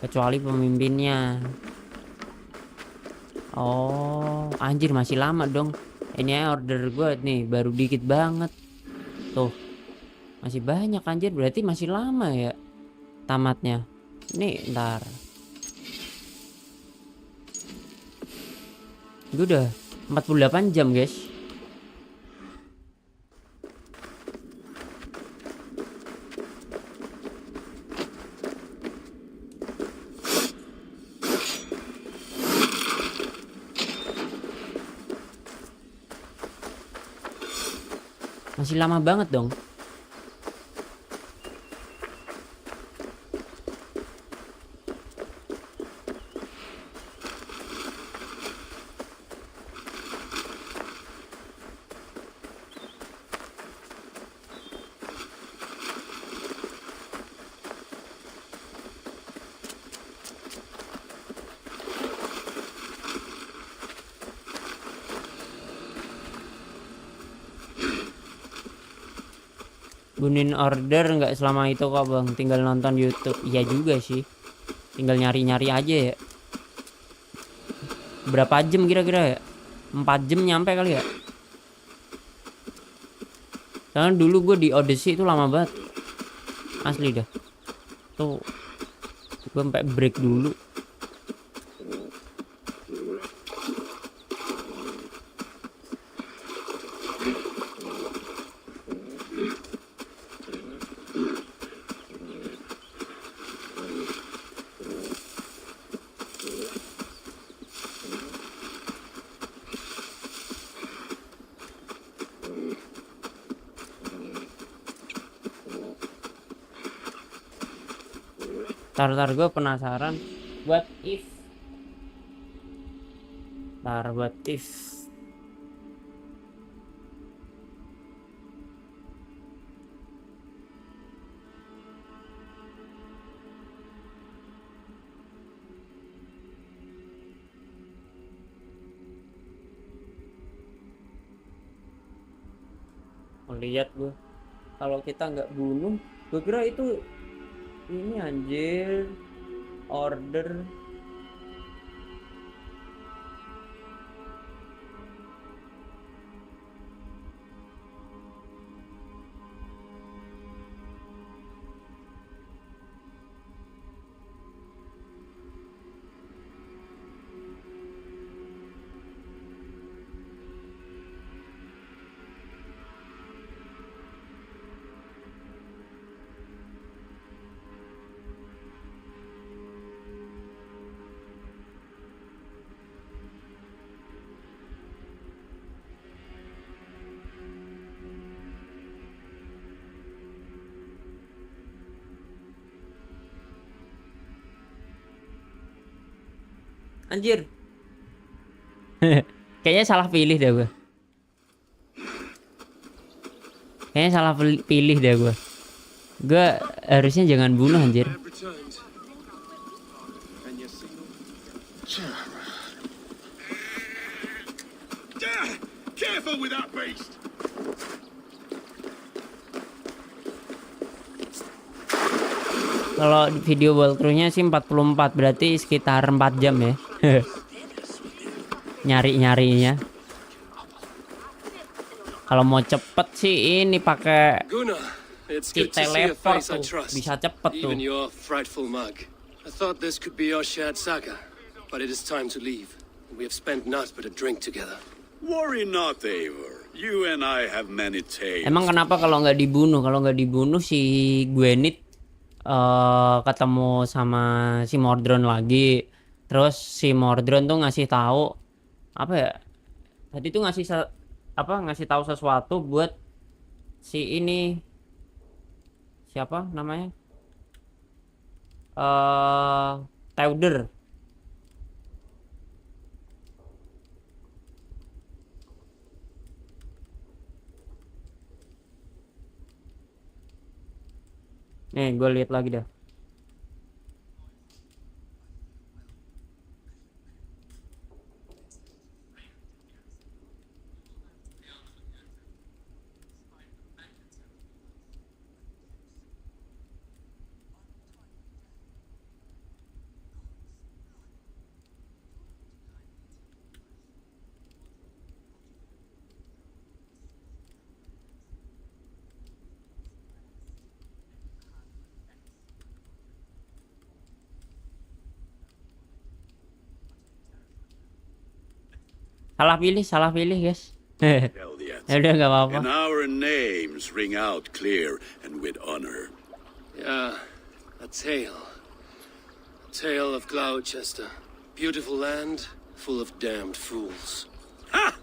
Kecuali pemimpinnya. Oh, anjir masih lama dong. Ini order gue nih baru dikit banget. Tuh. Masih banyak anjir, berarti masih lama ya tamatnya. Nih, ntar. Gue udah 48 jam, guys. Masih lama banget dong. Bunin order nggak selama itu kok bang, tinggal nonton YouTube. Iya juga sih, tinggal nyari-nyari aja ya. Berapa jam kira-kira ya? 4 jam nyampe kali ya. Karena dulu gue di Odyssey itu lama banget, asli dah. Tuh gue sampai break dulu. Tar gue penasaran what if lihat gue kalau kita nggak bunuh. Gue kira itu ini anjir order. Anjir. Kayaknya salah pilih deh gue. Kayaknya salah pilih deh gue. Gue harusnya jangan bunuh anjir. Careful with that beast. Kalau video walkthrough-nya sih 44, berarti sekitar 4 jam ya. Nyari-nyarinya. Kalau mau cepet sih ini pakai teleport tuh, bisa cepet tuh. Even your frightful mug. I thought this could be your shared saga, but it is time to leave. We have spent naught but a drink together. Worry not, Eivor. You and I have many tales. Emang kenapa kalau nggak dibunuh? Kalau nggak dibunuh si Gwenit ketemu sama si Mordron lagi. Terus si Mordron tuh ngasih tahu apa ya? Tadi tuh ngasih tahu sesuatu buat si ini. Siapa namanya? Teuder. Nih, gue lihat lagi dah. Salah pilih guys. Ya udah nggak apa-apa. And our names ring out clear and with honor. Yeah, a tale of Gloucester. Beautiful land, full of damned fools. Ha!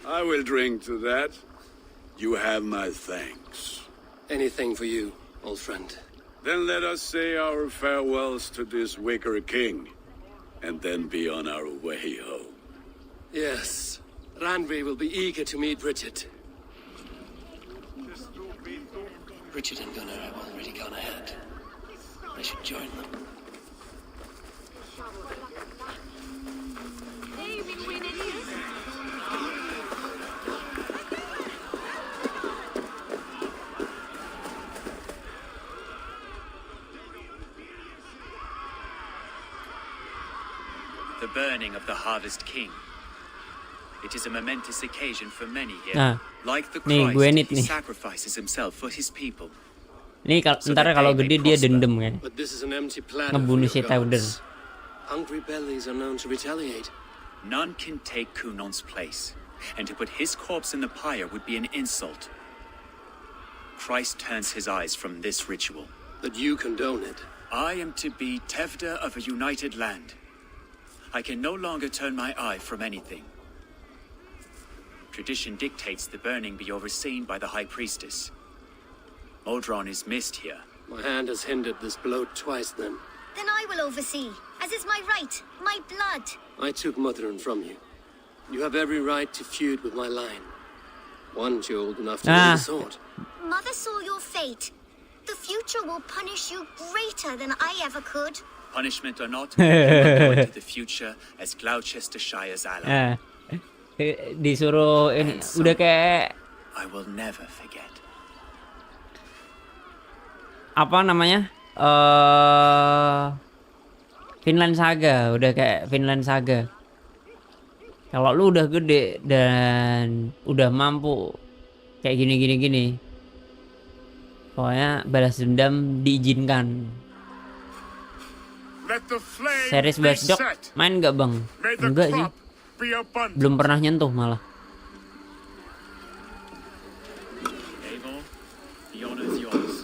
I will drink to that. You have my thanks. Anything for you, old friend. Then let us say our farewells to this wicker king, and then be on our way home. Yes, Randvi will be eager to meet Bridget. Bridget and Gunnar have already gone ahead. I should join them. The burning of the Harvest King. It is a momentous occasion for many here. Nah, Like the nih gue Christ, nit he nih. sacrifices himself for his people. Nih ntar kalau gede dia dendam kan. But this is an empty planet Ngebunuh for si your Teuder. gods. Hungry bellies are known to retaliate. None can take Kunon's place, and to put his corpse in the pyre would be an insult. Christ turns his eyes from this ritual. But you condone it. I am to be Tevda of a united land. I can no longer turn my eye from anything. Tradition dictates the burning be overseen by the High Priestess. Modron is missed here. My hand has hindered this blow twice then. Then I will oversee, as is my right, my blood. I took Motherun from you. You have every right to feud with my line. Once you're old enough to wield the sword. Mother saw your fate. The future will punish you greater than I ever could. Punishment or not, you will go into the future as Gloucestershire's ally. Disuruh ini udah kayak I will never forget. apa namanya? Vinland Saga, udah kayak Vinland Saga. Kalau lu udah gede dan udah mampu kayak gini, pokoknya balas dendam diizinkan. Series Watchdog main nggak bang? Enggak sih, belum pernah nyentuh malah. Avon, the honor is yours.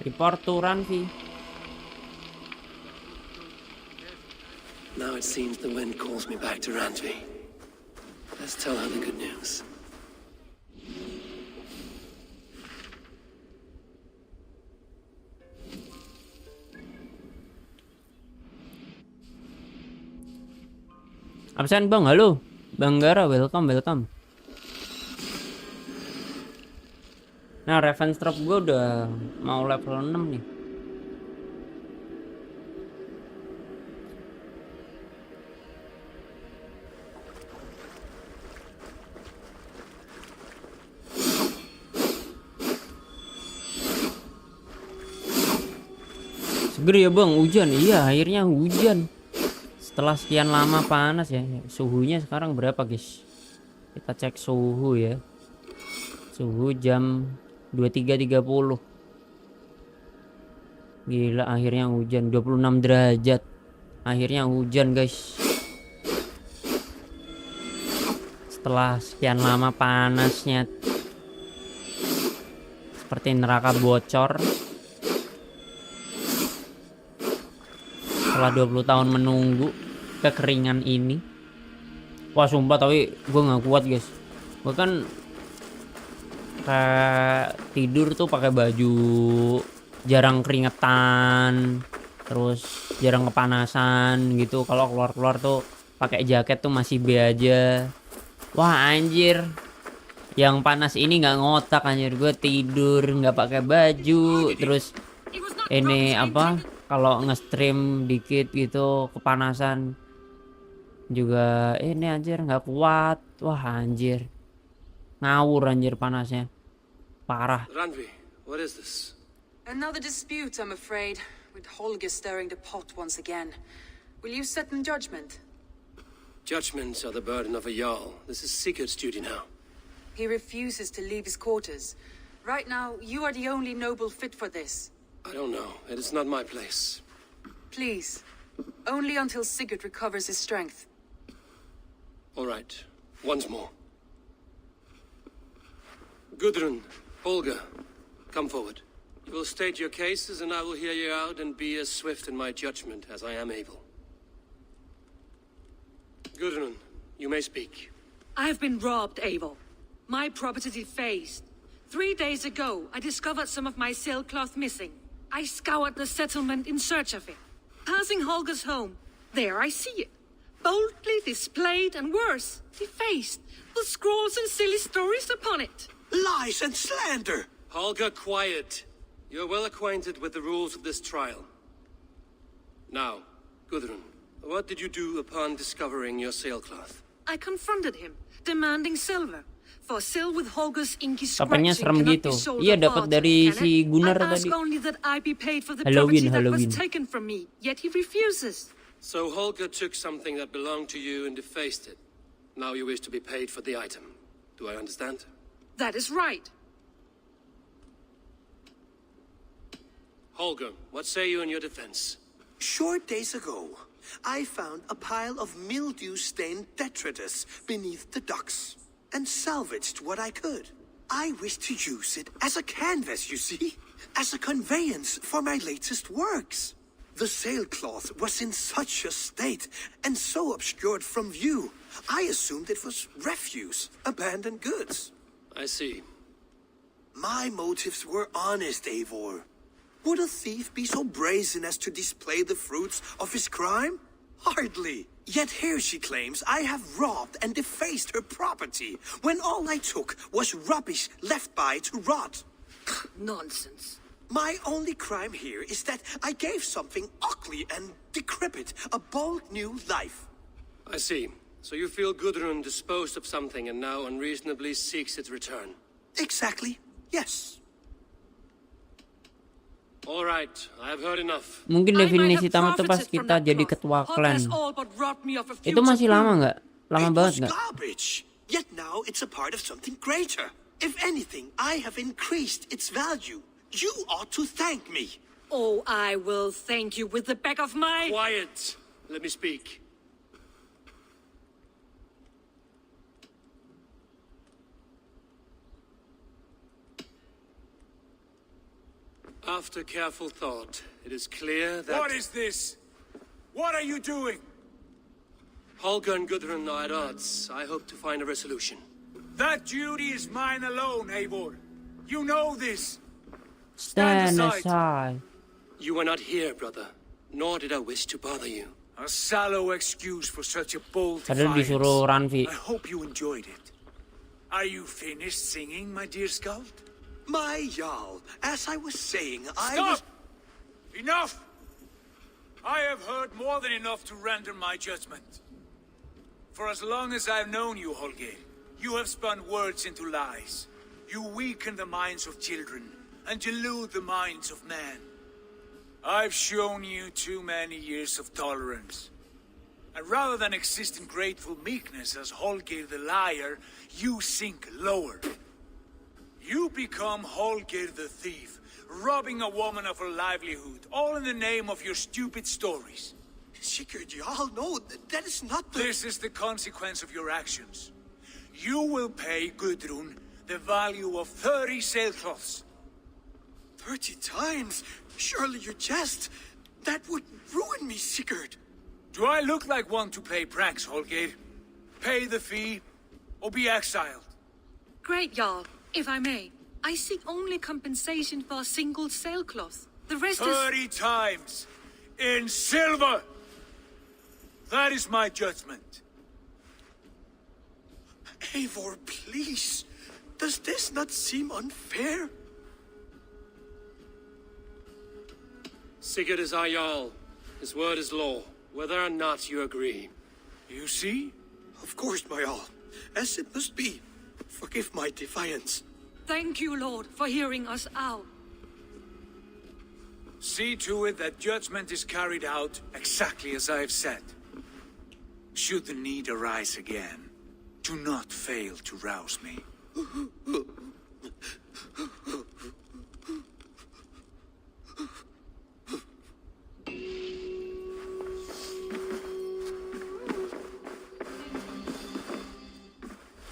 Report to Ranvi. Now it seems the wind calls me back to Randvi. Let's tell her the good news. Absen bang, halo Bang Gara, welcome. Nah, Revenge Drop gue udah mau level 6 nih. Seger ya bang, hujan. Iya, akhirnya hujan. Setelah sekian lama panas ya. Suhunya sekarang berapa guys? Kita cek suhu ya. Suhu jam 23.30. Gila, akhirnya hujan. 26 derajat. Akhirnya hujan guys. Setelah sekian lama panasnya seperti neraka bocor. Setelah 20 tahun menunggu kekeringan ini. Wah sumpah, tapi gue gak kuat guys. Gue kan kayak tidur tuh pakai baju, jarang keringetan, terus jarang kepanasan gitu. Kalau keluar tuh pakai jaket tuh masih be aja. Wah anjir, yang panas ini nggak ngotak anjir. Gue tidur nggak pakai baju, terus ini apa, kalau nge-stream dikit gitu kepanasan juga ini anjir nggak kuat. Wah anjir, ngawur anjir panasnya. Parah. Randvi, what is this? Another dispute, I'm afraid, with Holger stirring the pot once again. Will you set them judgment? Judgments are the burden of a Jarl. This is Sigurd's duty now. He refuses to leave his quarters. Right now, you are the only noble fit for this. I don't know. It is not my place. Please, Only until Sigurd recovers his strength. All right, once more. Gudrun, Olga, come forward. You will state your cases, and I will hear you out and be as swift in my judgment as I am able. Gudrun, you may speak. I have been robbed, Eivor. My property defaced. 3 days ago, I discovered some of my sailcloth missing. I scoured the settlement in search of it. Passing Holger's home, there I see it. Boldly displayed and worse, defaced, with scrawls and silly stories upon it. Lies and slander! Holger, quiet. You're well acquainted with the rules of this trial. Now, Gudrun, what did you do upon discovering your sailcloth? I confronted him, demanding silver. For sil with Holger's inky Kapalnya scratching serem cannot gitu. be sold Iya, at dapat barter, dari can si it? Gunnar I ask tadi. only that I be paid for the Halloween, property that Halloween. was taken from me, yet he refuses. So Holger took something that belonged to you and defaced it. Now you wish to be paid for the item. Do I understand? That is right. Holger, what say you in your defense? Short days ago, I found a pile of mildew-stained detritus beneath the docks, and salvaged what I could. I wish to use it as a canvas, you see? As a conveyance for my latest works. The sailcloth was in such a state, and so obscured from view, I assumed it was refuse, abandoned goods. I see. My motives were honest, Eivor. Would a thief be so brazen as to display the fruits of his crime? Hardly. Yet here she claims I have robbed and defaced her property, when all I took was rubbish left by to rot. Nonsense. My only crime here is that I gave something ugly and decrepit a bold new life. I see. So you feel Gudrun disposed of something and now unreasonably seeks its return? Exactly. Yes. All right, I have heard enough. Mungkin definisi tamat tuh pas kita jadi ketua klan. Itu masih lama nggak? Lama banget nggak? Garbage. Yet now it's a part of something greater. If anything, I have increased its value. You ought to thank me. Oh, I will thank you with the back of my... Quiet! Let me speak. After careful thought, it is clear that... What is this? What are you doing? Holger and Gudrun are at odds. I hope to find a resolution. That duty is mine alone, Eivor. You know this. Stand aside. You were not here, brother. Nor did I wish to bother you. A sallow excuse for such a bold Padahal disuruh Ranvi. I hope you enjoyed it. Are you finished singing, my dear Skald? My Jarl, as I was saying, Stop! Enough! I have heard more than enough to render my judgment. For as long as I've known you, Holger, you have spun words into lies. You weaken the minds of children and delude the minds of men. I've shown you too many years of tolerance. And rather than exist in grateful meekness as Holger the liar, you sink lower. You become Holger the thief, robbing a woman of her livelihood, all in the name of your stupid stories. Sigurd, Jarl, no, that is not the... This is the consequence of your actions. You will pay Gudrun the value of 30 sailcloths. 30 times? Surely you jest. That would ruin me, Sigurd. Do I look like one to play pranks, Holger? Pay the fee, or be exiled. Great, Jarl. If I may, I seek only compensation for a single sailcloth. The rest 30 times! In silver! That is my judgment. Eivor, please. Does this not seem unfair? Sigurd is our Jarl. His word is law, whether or not you agree. You see? Of course, my Jarl. As it must be. Forgive my defiance. Thank you, Lord, for hearing us out. See to it that judgment is carried out exactly as I have said. Should the need arise again, do not fail to rouse me.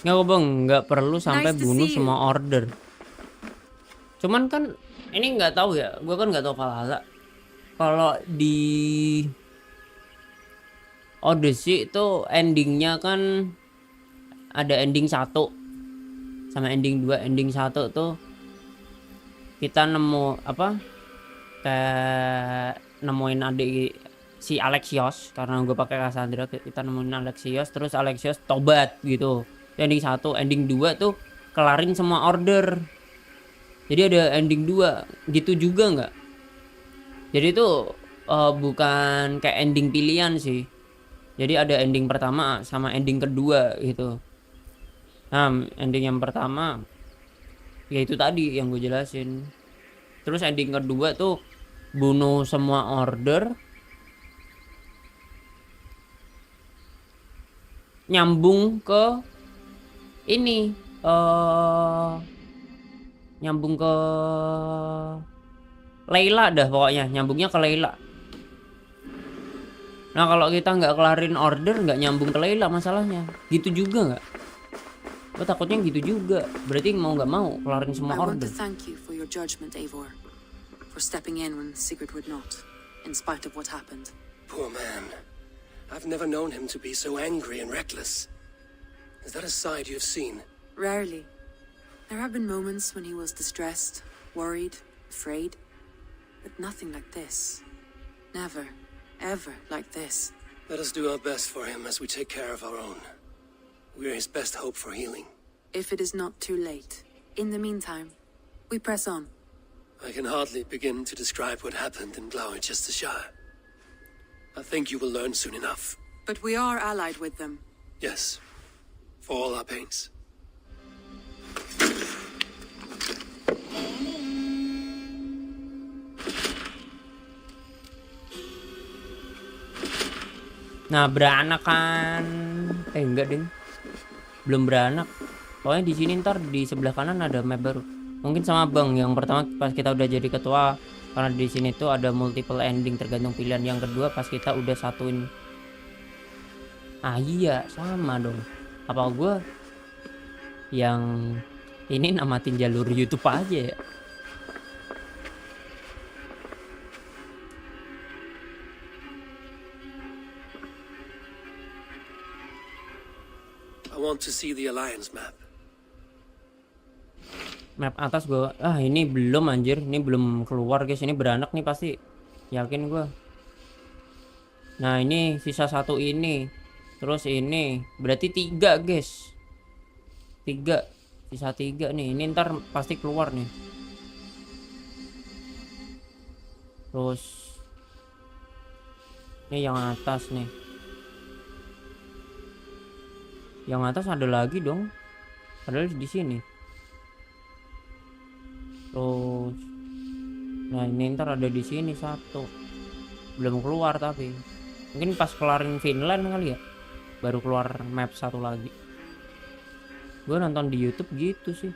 Nggak kok bang, nggak perlu sampai Nice to bunuh see you. semua order. Cuman kan ini nggak tahu ya, gue kan nggak tahu Valhalla. Kalau di Odyssey itu endingnya kan ada ending 1 sama ending 2. Ending 1 tuh kita nemu apa, kayak nemuin adik si Alexios, karena gue pakai Cassandra, kita nemuin Alexios, terus Alexios tobat gitu. Ending 1, ending 2 tuh kelarin semua order. Jadi ada ending 2 gitu juga nggak? Jadi itu bukan kayak ending pilihan sih. Jadi ada ending pertama sama ending kedua gitu. Nah, ending yang pertama ya itu tadi yang gue jelasin. Terus ending kedua tuh bunuh semua order, nyambung ke ini, nyambung ke Layla dah pokoknya, nyambungnya ke Layla. Nah kalau kita nggak kelarin order, nggak nyambung ke Layla masalahnya. Gitu juga nggak? Gue takutnya gitu juga. Berarti mau nggak mau kelarin semua I want order. to thank you for your judgment, Eivor. For stepping in when Sigurd would not, in spite of what happened. Poor man. I've never known him to be so angry and reckless. Is that a side you've seen? Rarely. There have been moments when he was distressed, worried, afraid, but nothing like this. Never, ever like this. Let us do our best for him as we take care of our own. We're his best hope for healing. If it is not too late. In the meantime, we press on. I can hardly begin to describe what happened in Gloucestershire. I think you will learn soon enough. But we are allied with them. Yes, for all our pains. Nah beranak kan? Enggak ding, belum beranak. Pokoknya di sini ntar di sebelah kanan ada map baru. Mungkin sama bang yang pertama pas kita udah jadi ketua, karena di sini tuh ada multiple ending tergantung pilihan. Yang kedua pas kita udah satuin. Ah iya sama dong. Apa gue yang ini namatin jalur YouTube aja ya? I want to see the Alliance map. Map atas gue, ini belum anjir, ini belum keluar guys, ini beranak nih pasti, yakin gue. Nah ini sisa 1 ini, terus ini berarti 3 guys, 3, sisa 3 nih, ini ntar pasti keluar nih. Terus ini yang atas nih, yang atas ada lagi dong, padahal di sini. Terus nah ini ntar ada di sini 1 belum keluar, tapi mungkin pas kelarin Finland kali ya baru keluar map 1 lagi. Gue nonton di YouTube gitu sih.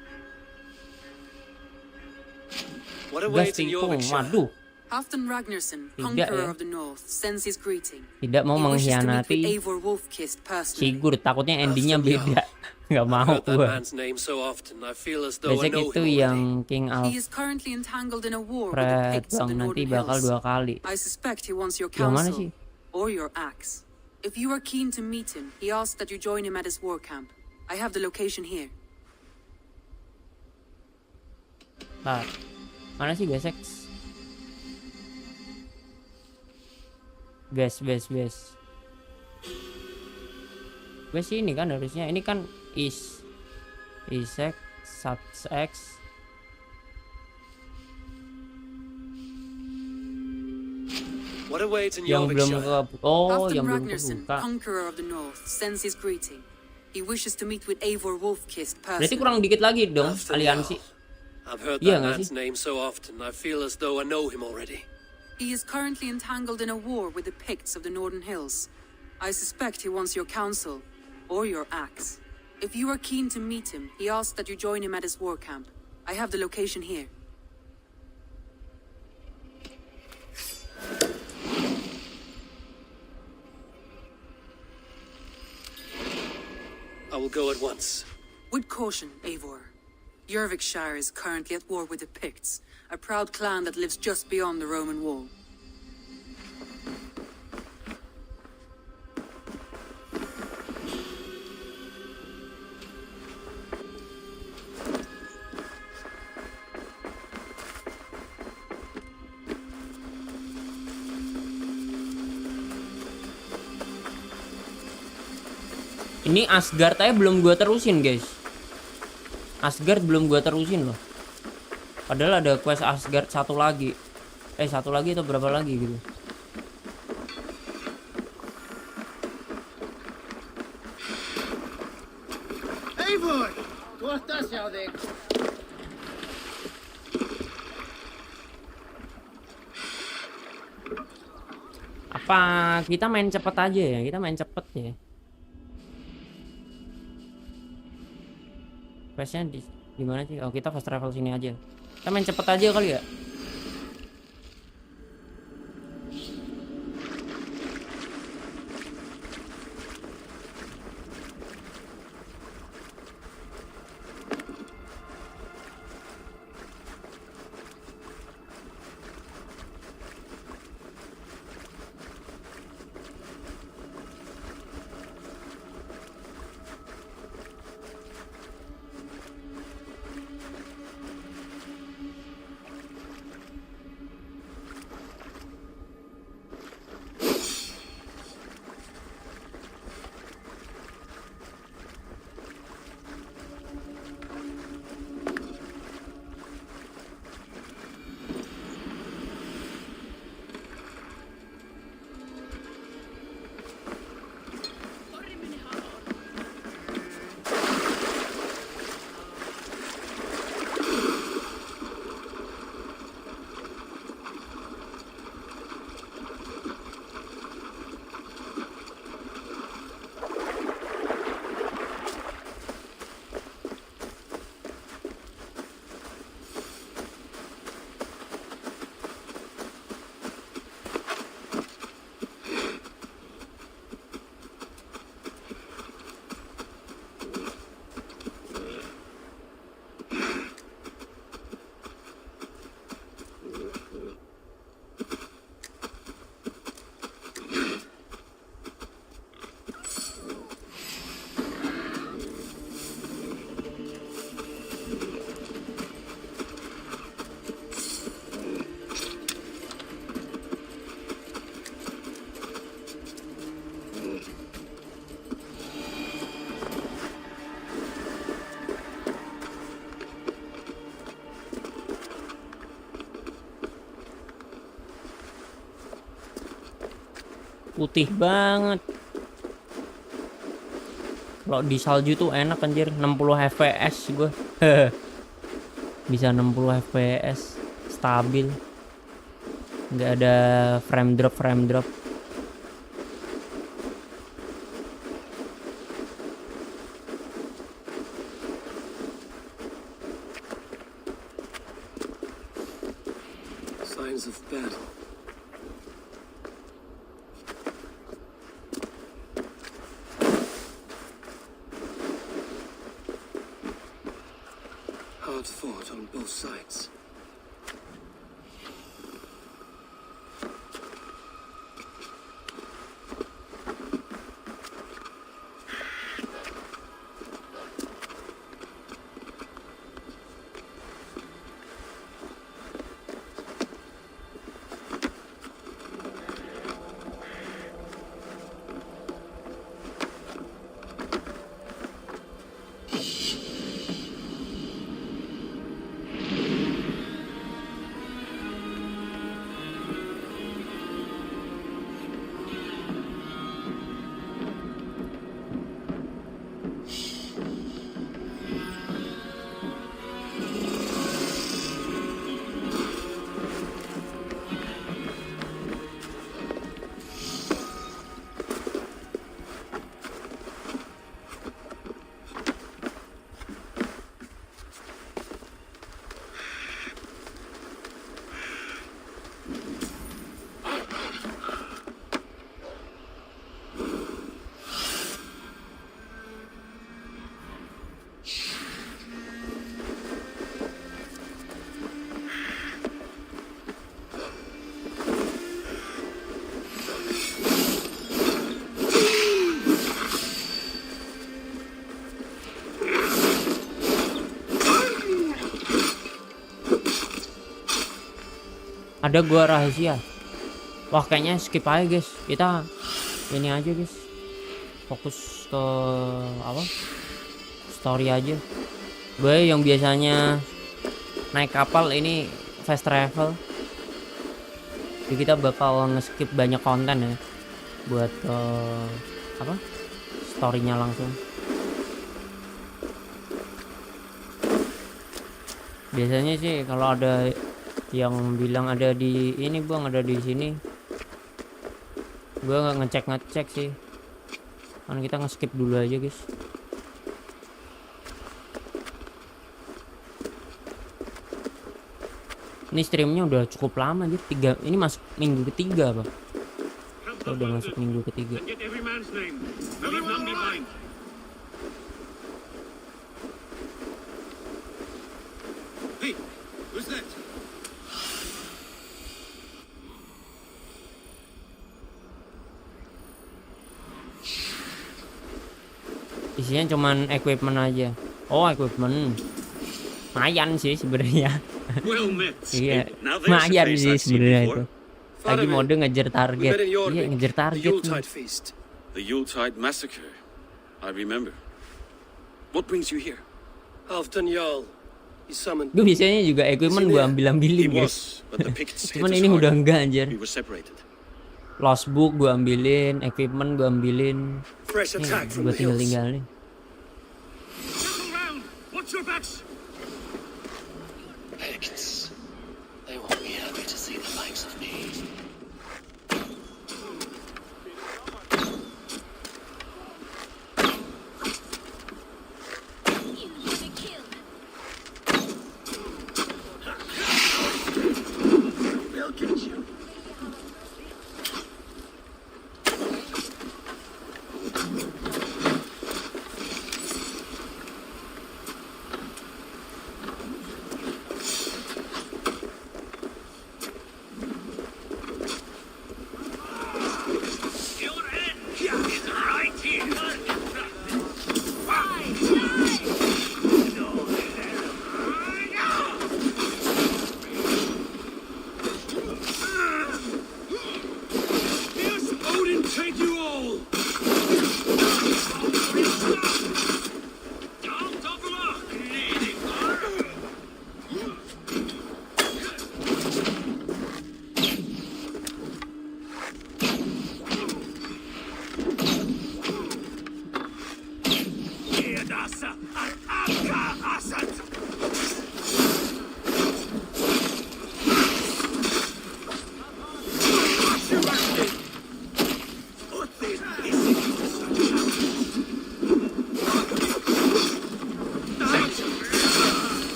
Gas tikung, waduh. Halfdan Ragnarsson, Tidak conqueror ya. of the north, sends his greeting. Tidak mau He wishes to meet with mengkhianati Eivor Wolfkist personally. Sigurd, takutnya endingnya beda. Nggak mau Heard that gue. man's name so often, I feel as though I Besok know itu him yang King He is currently entangled in a war with the Picts of the Bang, nanti Northern bakal Hills. 2 kali. I suspect he wants your Yang mana counsel sih? or your axe. If you are keen to meet him, he asks that you join him at his war camp. I have the location here. Nah, mana sih besek? Gas. Gas ini kan harusnya, ini kan isek x. What awaits in Yang belum Yorkshire? ke yang Halfdan belum Ragnarsson, kebuka. conqueror of the north, sends his greeting. He wishes to meet with Eivor Wolfkist Berarti personally. kurang dikit lagi dong aliansi. I've heard Iya that nggak man's sih? name so often, I feel as though I know him already. He is currently entangled in a war with the Picts of the Northern Hills. I suspect he wants your counsel or your axe. If you are keen to meet him, he asks that you join him at his war camp. I have the location here. I will go at once. With caution, Eivor. Jorvikshire is currently at war with the Picts, a proud clan that lives just beyond the Roman wall. Ini Asgard aja belum gua terusin, guys. Asgard belum gua terusin loh. Padahal ada quest Asgard satu lagi atau berapa lagi gitu. Eivor! Vad estás jag dig? Apa kita main cepet aja ya? Kita main cepet ya. Questnya di mana sih? Oh, kita fast travel sini aja. Kita main cepet aja kali ya. Putih banget. Kalau di salju tuh enak anjir, 60 fps gue. Bisa 60 fps stabil. Nggak ada frame drop. Signs of battle. Hard fought on both sides. Ada gua rahasia. Wah, kayaknya skip aja guys. Kita ini aja guys. Fokus ke apa? Story aja. Gue yang biasanya naik kapal ini fast travel. Jadi kita bakal nge-skip banyak konten ya. Buat ke apa? Storynya langsung. Biasanya sih kalau ada yang bilang ada di ini bang, ada di sini, gue nggak ngecek sih, kan kita nge-skip dulu aja guys. Ini streamnya udah cukup lama jadi ini masuk minggu ketiga bang. Kita udah masuk minggu ketiga. Isinya cuman equipment aja. Oh, equipment. Lumayan sih sebenarnya. Iya, lumayan sih sebenarnya itu. Lagi mode ngejar target. Iya, ngejar target. The Yuletide massacre. I remember. What brings you here? Halfdan Jarl. He summoned. Gue biasanya juga equipment gue ambilin guys. Cuman ini udah enggak anjir. Lost book gue ambilin, equipment gue ambilin. Gue tinggal-tinggalin. Pagans. They won't be happy to see the likes of me. They'll get you.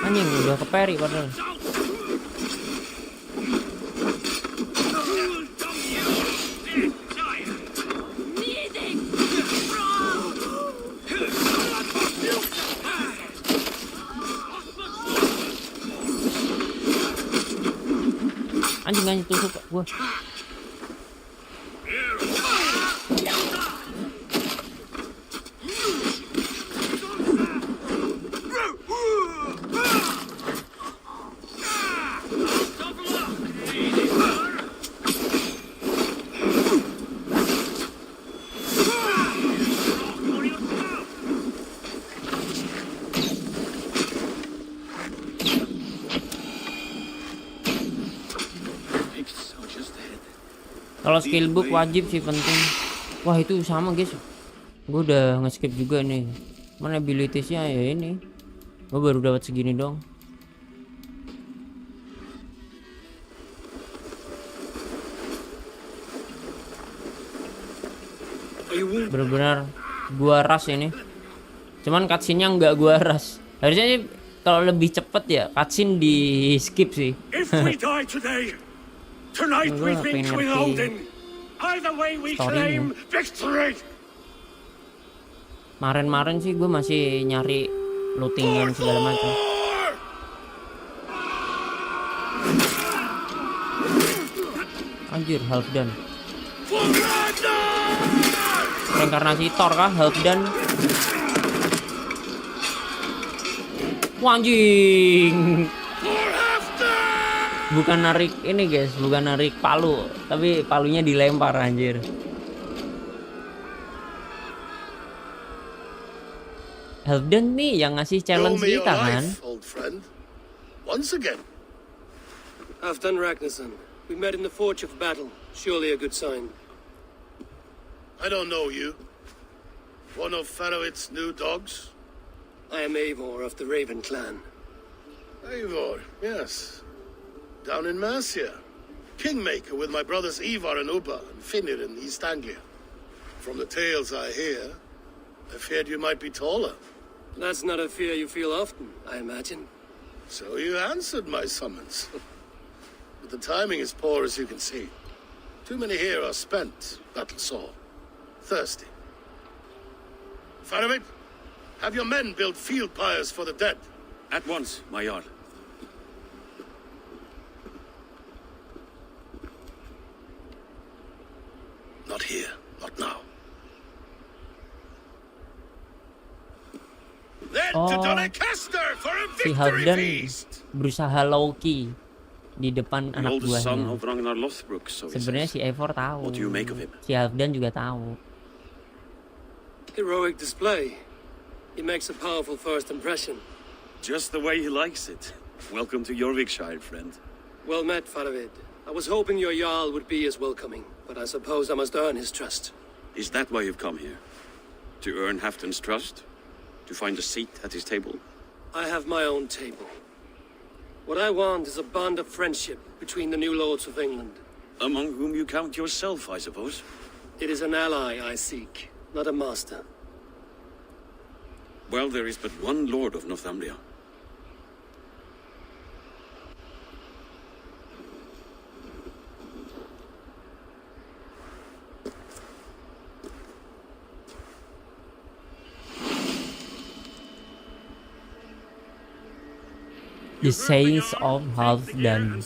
Anjing udah ke peri padahal. Anjing tusuk gua. Kalau skill book wajib sih, penting. Wah, itu sama guys, gue udah nge-skip juga nih. Mana abilitiesnya ya ini, gue baru dapat segini dong. Bener-bener gua rush ini. Cuman cutscene-nya nggak gua rush. Harusnya sih kalau lebih cepet ya cutscene di skip sih. Tonight we think we Odin. Either way we claim victory. Kemarin sih gue masih nyari looting dan segala macam. anjir, Halfdan. Reinkarnasi Thor kah, Halfdan? Wah, anjing. Bukan narik ini guys, bukan narik palu, tapi palunya dilempar anjir. Halfdan nih yang ngasih challenge kita kan? Old friend. Once again. Halfdan Ragnarsson. We met in the forge of battle. Surely a good sign. I don't know you. One of Faroit's new dogs? I am Eivor of the Raven clan. Eivor, yes. Down in Mercia. Kingmaker with my brothers Ivar and Ubba and Finnir in East Anglia. From the tales I hear, I feared you might be taller. That's not a fear you feel often, I imagine. So you answered my summons. But the timing is poor, as you can see. Too many here are spent, battle sore, thirsty. Faramir, have your men build field pyres for the dead. At once, my Jarl. Not here, not now. Then to Doncaster for a si victory Halfdan feast. berusaha low-key di depan anak buahnya. Sebenarnya si Eivor tahu. Si Halfdan juga tahu. Heroic display. He makes a powerful first impression. Just the way he likes it. Welcome to Jorvikshire, friend. Well met, Faravid. I was hoping your Jarl would be as welcoming, but I suppose I must earn his trust. Is that why you've come here? To earn Halfdan's trust? To find a seat at his table? I have my own table. What I want is a bond of friendship between the new lords of England. Among whom you count yourself, I suppose? It is an ally I seek, not a master. Well, there is but one lord of Northumbria. The Sayings of Halfdan.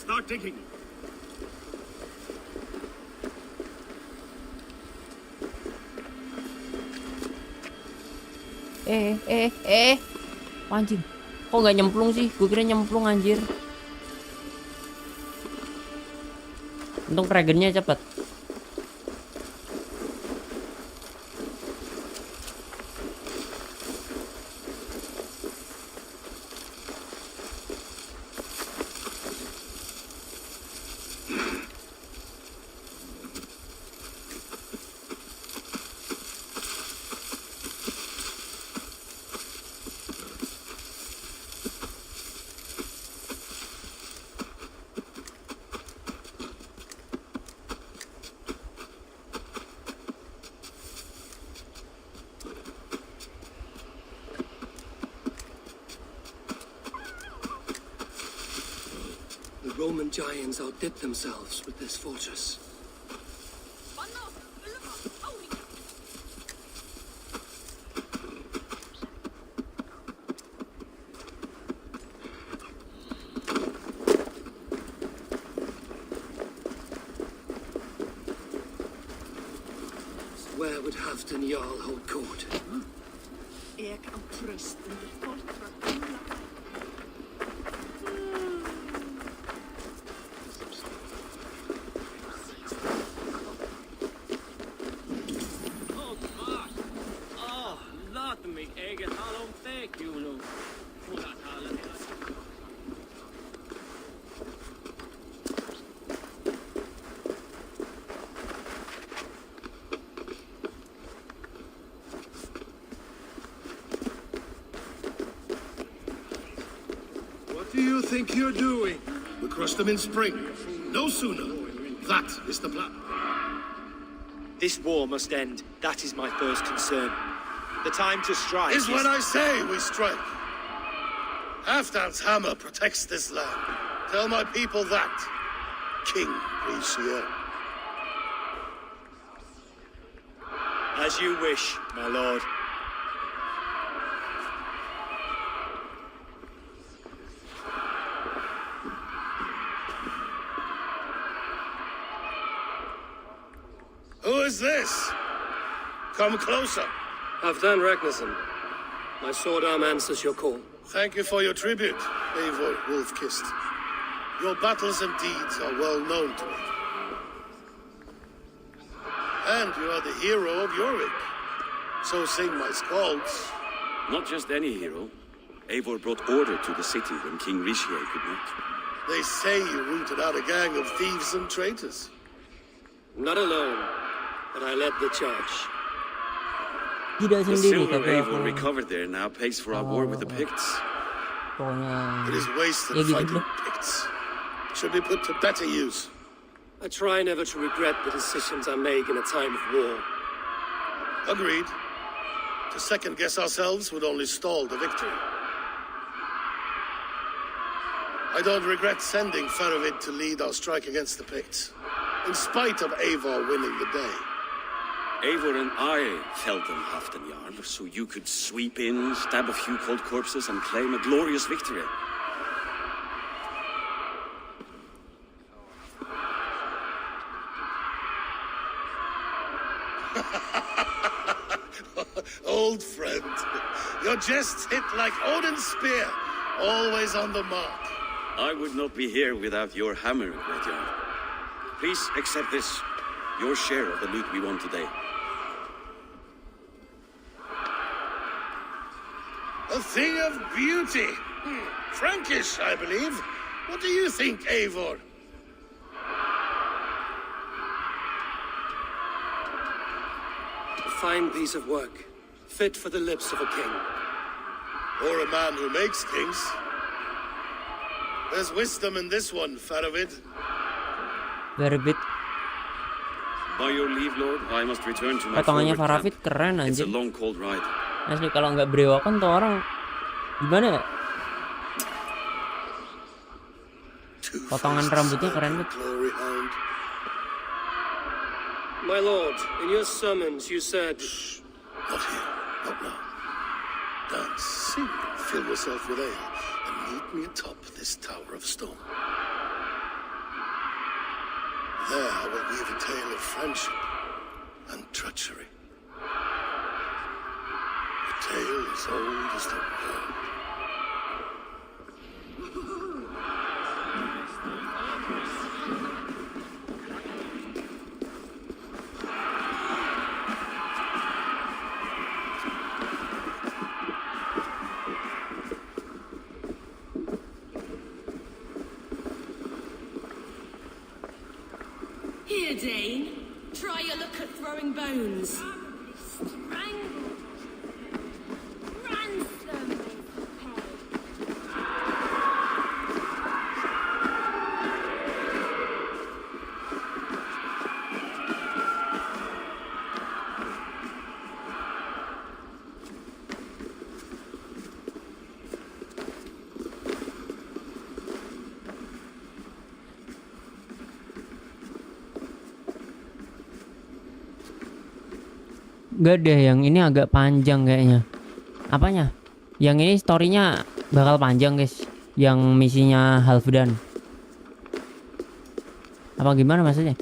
Anjing, kok nggak nyemplung sih? Gue kira nyemplung anjir. Untung dragonnya cepet. The Roman giants outdid themselves with this fortress. Where would Halfdan Jarl hold court? What do you think you're doing? We crush them in spring. No sooner. That is the plan. This war must end. That is my first concern. The time to strike Is when I say we strike. Halfdan's hammer protects this land. Tell my people that. King Brescia. As you wish, my lord. Who is this? Come closer. Halfdan Ragnarsson. My sword arm answers your call. Thank you for your tribute, Eivor Wolf-Kissed. Your battles and deeds are well known to me. And you are the hero of Yorick. So sing my skalds. Not just any hero. Eivor brought order to the city when King Rishie could not. They say you rooted out a gang of thieves and traitors. Not alone, but I led the charge. Tidak The sendiri silver tapi Eivor aku. recovered there now pays for our war with the Picts. Pokoknya. It is wasted Ya gitu fighting deh. Picts. Should be put to better use. I try never to regret the decisions I make in a time of war. Agreed. To second-guess ourselves would only stall the victory. I don't regret sending Faravid to lead our strike against the Picts, in spite of Eivor winning the day. Eivor and I felled them Halfdan Jarl, so you could sweep in, stab a few cold corpses, and claim a glorious victory. Old friend, your jests hit like Odin's spear, always on the mark. I would not be here without your hammer, Great Jarl. Please accept this, your share of the loot we won today. A thing of beauty. Frankish, I believe. What do you think, Eivor? A fine piece of work, fit for the lips of a king. Or a man who makes kings. There's wisdom in this one, Faravid. Very bit. By your leave, Lord, I must return to my Potongannya forward Faravid camp. keren It's a anjir. long, cold ride. Asli kalau nggak berewokan tuh orang gimana ya? Potongan rambutnya keren banget. Glory hound. My lord, in your summons you said... Not here, not now. Dance, sing, and fill yourself with ale, and meet me atop this tower of stone. There I will weave a tale of friendship and treachery. A tale as old as the world. Here, Dane. Try your luck at throwing bones. Strangle. Ransom is paid. Gak deh, yang ini agak panjang kayaknya. Apanya? Yang ini storynya bakal panjang guys. Yang misinya Halfdan. Apa gimana maksudnya?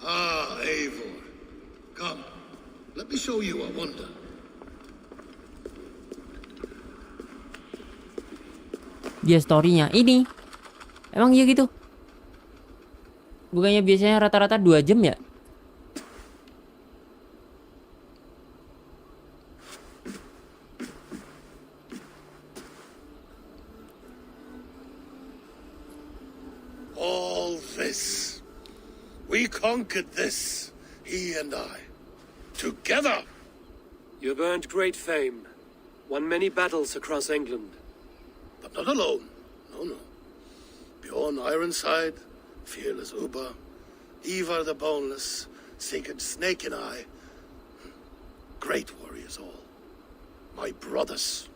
Ah, Eivor. Come, let me show you a wonder. Dia storynya ini. Emang iya gitu? Bukannya biasanya rata-rata 2 jam ya? All this. We conquered this, he and I. Together! You've earned great fame, won many battles across England. But not alone. No, no. Bjorn Ironside, fearless Uber, Ivar the Boneless, Sigurd Snake and I. Great warriors all. My brothers.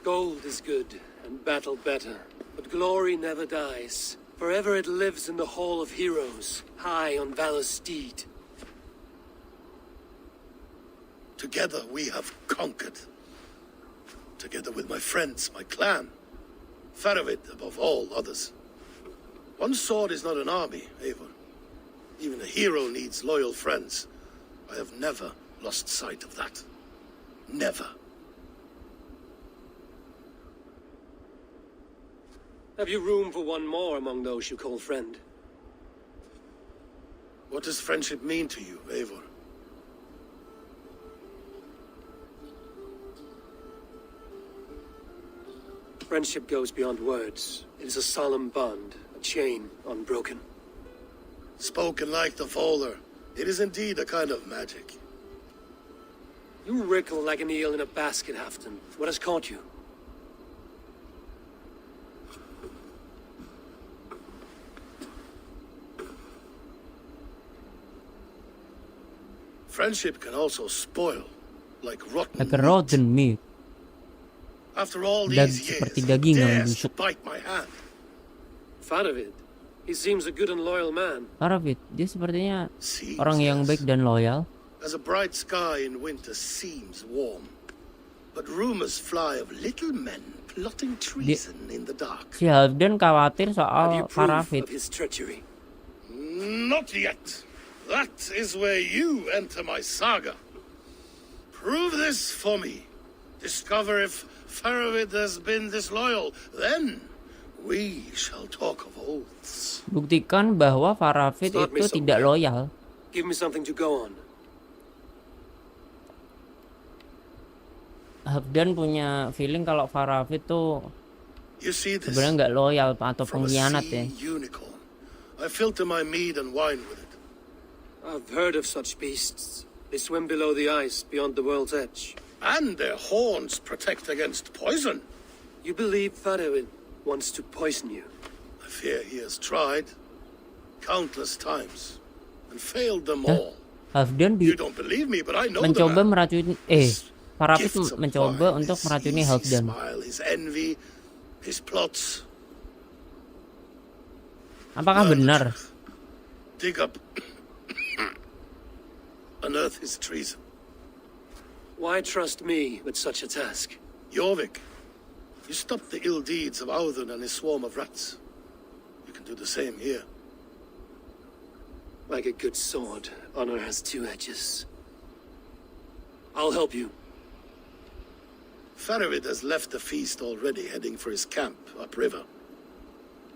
Gold is good, and battle better, but glory never dies. Forever it lives in the Hall of Heroes, high on valor's steed. Together we have conquered. Together with my friends, my clan. Faravid above all others. One sword is not an army, Eivor. Even a hero needs loyal friends. I have never lost sight of that. Never. Have you room for one more among those you call friend? What does friendship mean to you, Eivor? Friendship goes beyond words. It is a solemn bond, a chain unbroken. Spoken like the Volar, it is indeed a kind of magic. You wrinkle like an eel in a basket, Halfdan. What has caught you? Friendship can also spoil, like rotten Like a rotten meat. After all these years, Seperti daging yang dares to busuk. bite my hand. Faravid. He seems a good and loyal man. Faravid, dia sepertinya Seems, orang yang yes. baik dan loyal. As a bright sky in winter seems warm, but rumors fly of little men plotting treason in the dark. Si Halfdan khawatir Have you soal proof Faravid. of his treachery? Not yet. That is where you enter my saga. Prove this for me. Discover if Faravid has been disloyal. Then we shall talk of oaths. Buktikan bahwa Faravid Start me itu tidak somewhere. loyal. Give me something to go on. Halfdan punya feeling kalau Faravid tuh You see this sebenarnya nggak loyal atau from a pengkhianat ya. sea unicorn. I filter my mead and wine with it. I've heard of such beasts. They swim below the ice, beyond the world's edge. And their horns protect against poison. You believe Faravid wants to poison you? I fear he has tried countless times and failed them all. Halfdan You don't believe me, but I know the mencoba man. meracuni Faravid Gifts of mencoba wine, untuk his meracuni easy Halfdan. smile, his envy, his plots. Apakah benar? Dig up, unearth his treason. Why trust me with such a task? Jorvik, you stopped the ill deeds of Audun and his swarm of rats. You can do the same here. Like a good sword, honor has two edges. I'll help you. Faravid has left the feast already, heading for his camp upriver.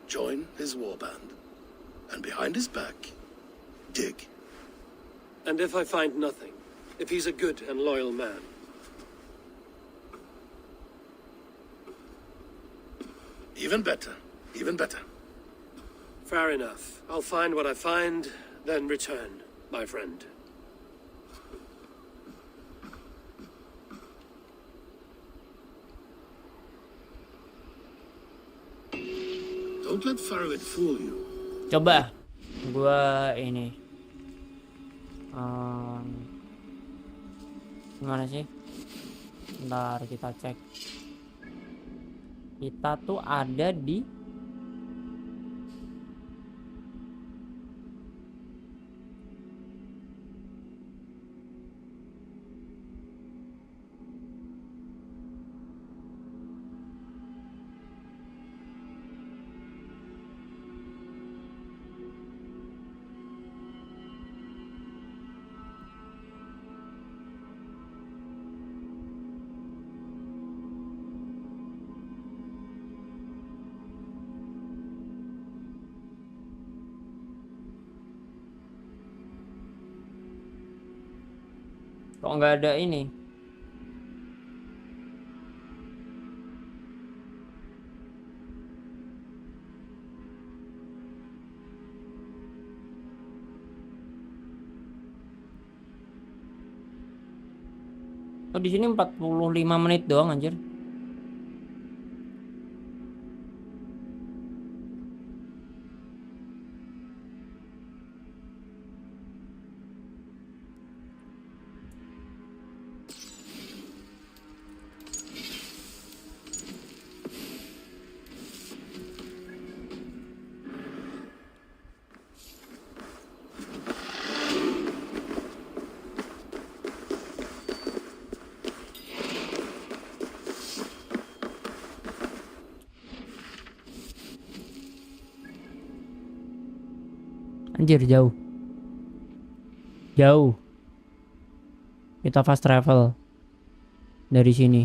Join his warband, and behind his back, dig. And if I find nothing, if he's a good and loyal man, Even better, even better. fair enough. I'll find what I find, then return, my friend. Don't let Faravid fool you. Coba gua ini gimana sih? Ntar kita cek. Kita tuh ada di kok nggak ada ini. Oh, di sini 45 menit doang anjir. Anjir, jauh. Jauh. Kita fast travel dari sini.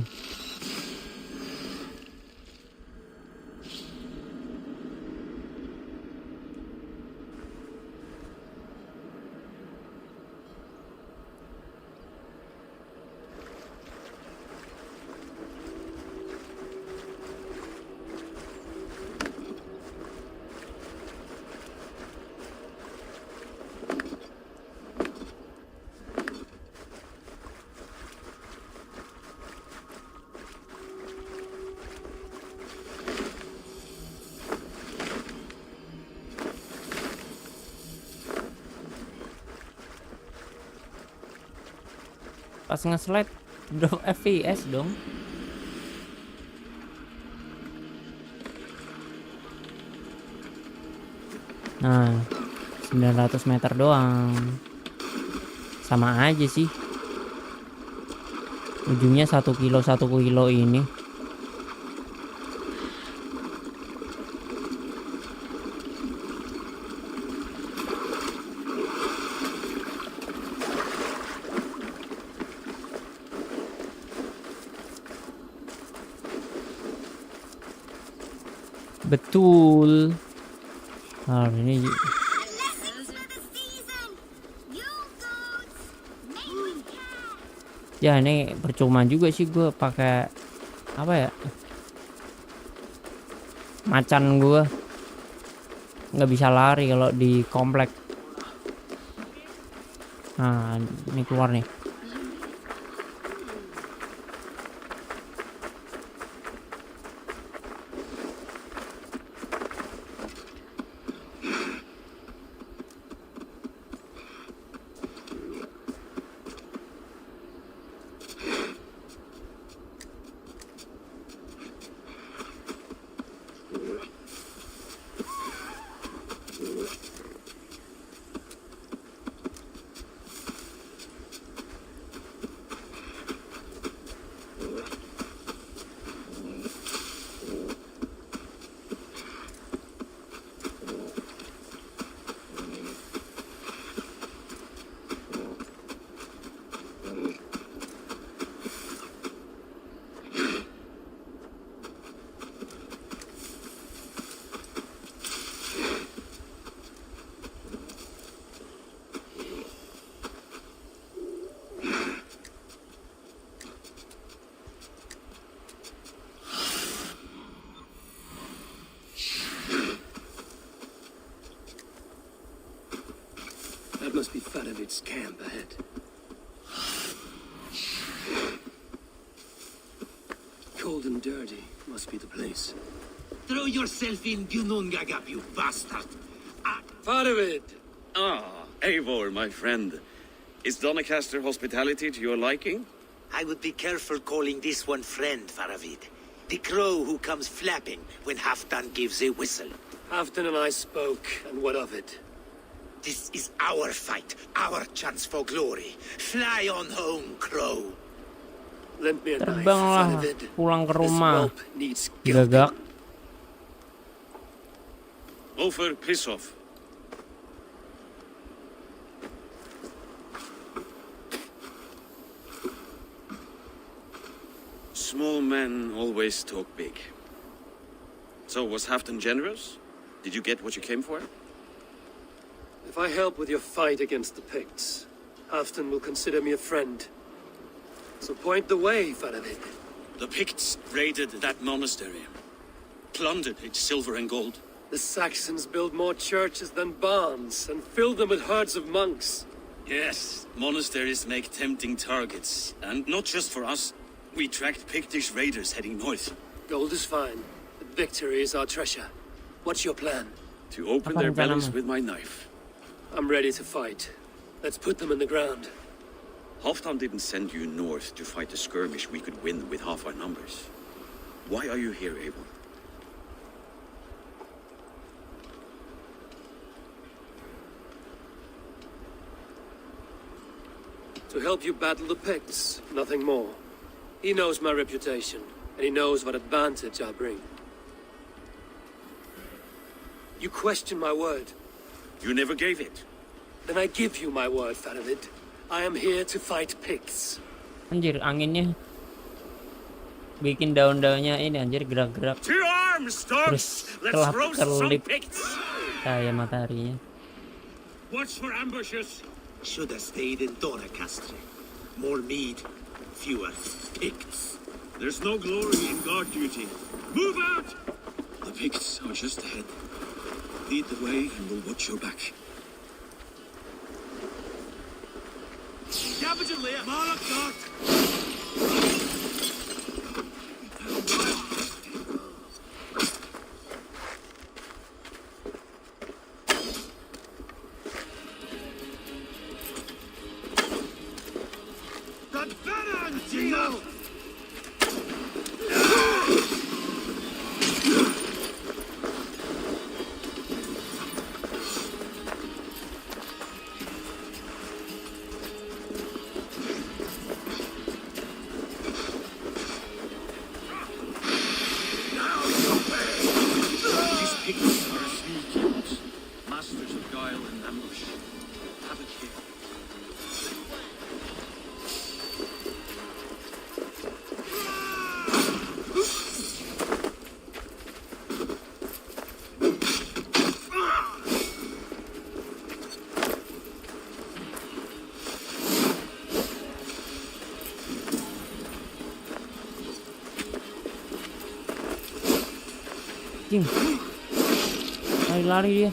Pas nge-slide drop FPS dong. Nah, 900 meter doang. Sama aja sih. Ujungnya 1 kilo ini. Betul. Nah, ini ya ini percuma juga sih gue pakai apa ya, macan gue nggak bisa lari kalau di komplek. Nah, ini keluar nih. That must be Faravid's camp ahead. Cold and dirty must be the place. Throw yourself in Gunungagap, you bastard! Faravid! Ah, Eivor, my friend. Is Doncaster hospitality to your liking? I would be careful calling this one friend, Faravid. The crow who comes flapping when Halfdan gives a whistle. Halfdan and I spoke, and what of it? This is our fight, our chance for glory. Fly on home, crow. Lend me a knife, Terbanglah Faravid. pulang ke This rumah. whelp needs Gagak. Ofer, piss off. Small men always talk big. So, was Halfdan generous? Did you get what you came for? If I help with your fight against the Picts, Halfdan will consider me a friend. So point the way, Faravid. The Picts raided that monastery, plundered its silver and gold. The Saxons build more churches than barns, and fill them with herds of monks. Yes, monasteries make tempting targets, and not just for us. We tracked Pictish raiders heading north. Gold is fine, but victory is our treasure. What's your plan? To open their bellies with my knife. I'm ready to fight. Let's put them in the ground. Halfdan didn't send you north to fight a skirmish we could win with half our numbers. Why are you here, Eivor? To help you battle the Picts, nothing more. He knows my reputation, and he knows what advantage I'll bring. You question my word. You never gave it. Then I give you my word, Faravid. I am here to fight pigs. Anjir, anginnya bikin daun-daunnya ini anjir gerak-gerak. To arms, Terus dogs! Let's roast some kelip pigs! cahaya mataharinya. Watch for ambushes. Should have stayed in Doncaster. More mead, fewer pigs. There's no glory in guard duty. Move out! The pigs are just ahead. Lead the way and we'll watch your back. Cabbage and layer, Marlock dog! Lari-lari dia.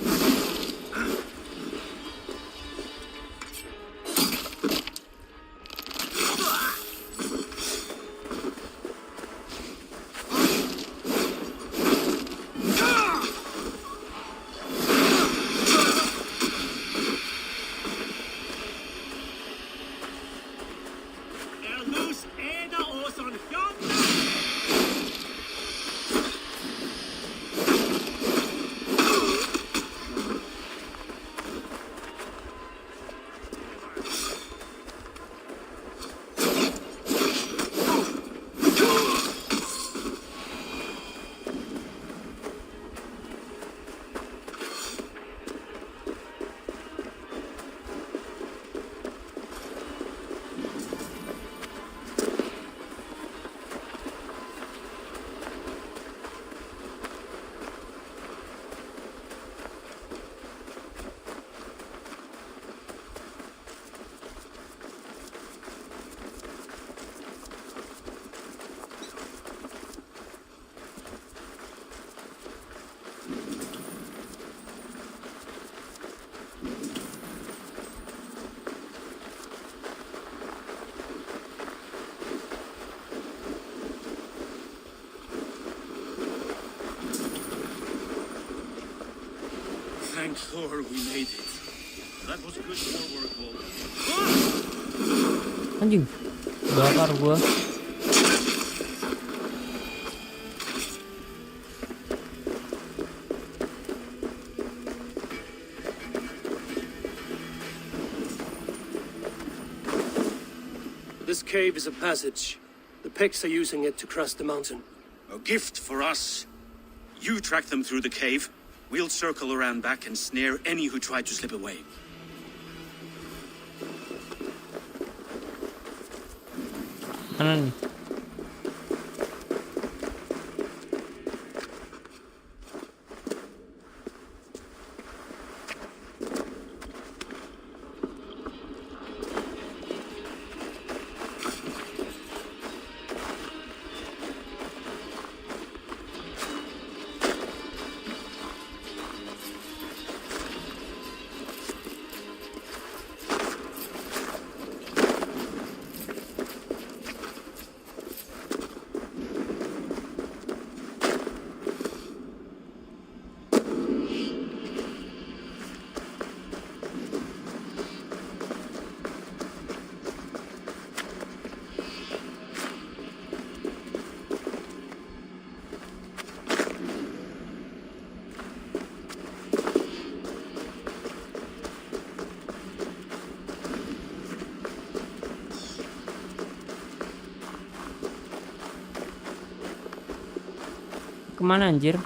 Thank Thor we made it. That was good war work, all. Anjing, bakar gua. This cave is a passage. The pigs are using it to cross the mountain. A gift for us. You track them through the cave. We'll circle around back and snare any who try to slip away. Mana nih? Kemana anjir?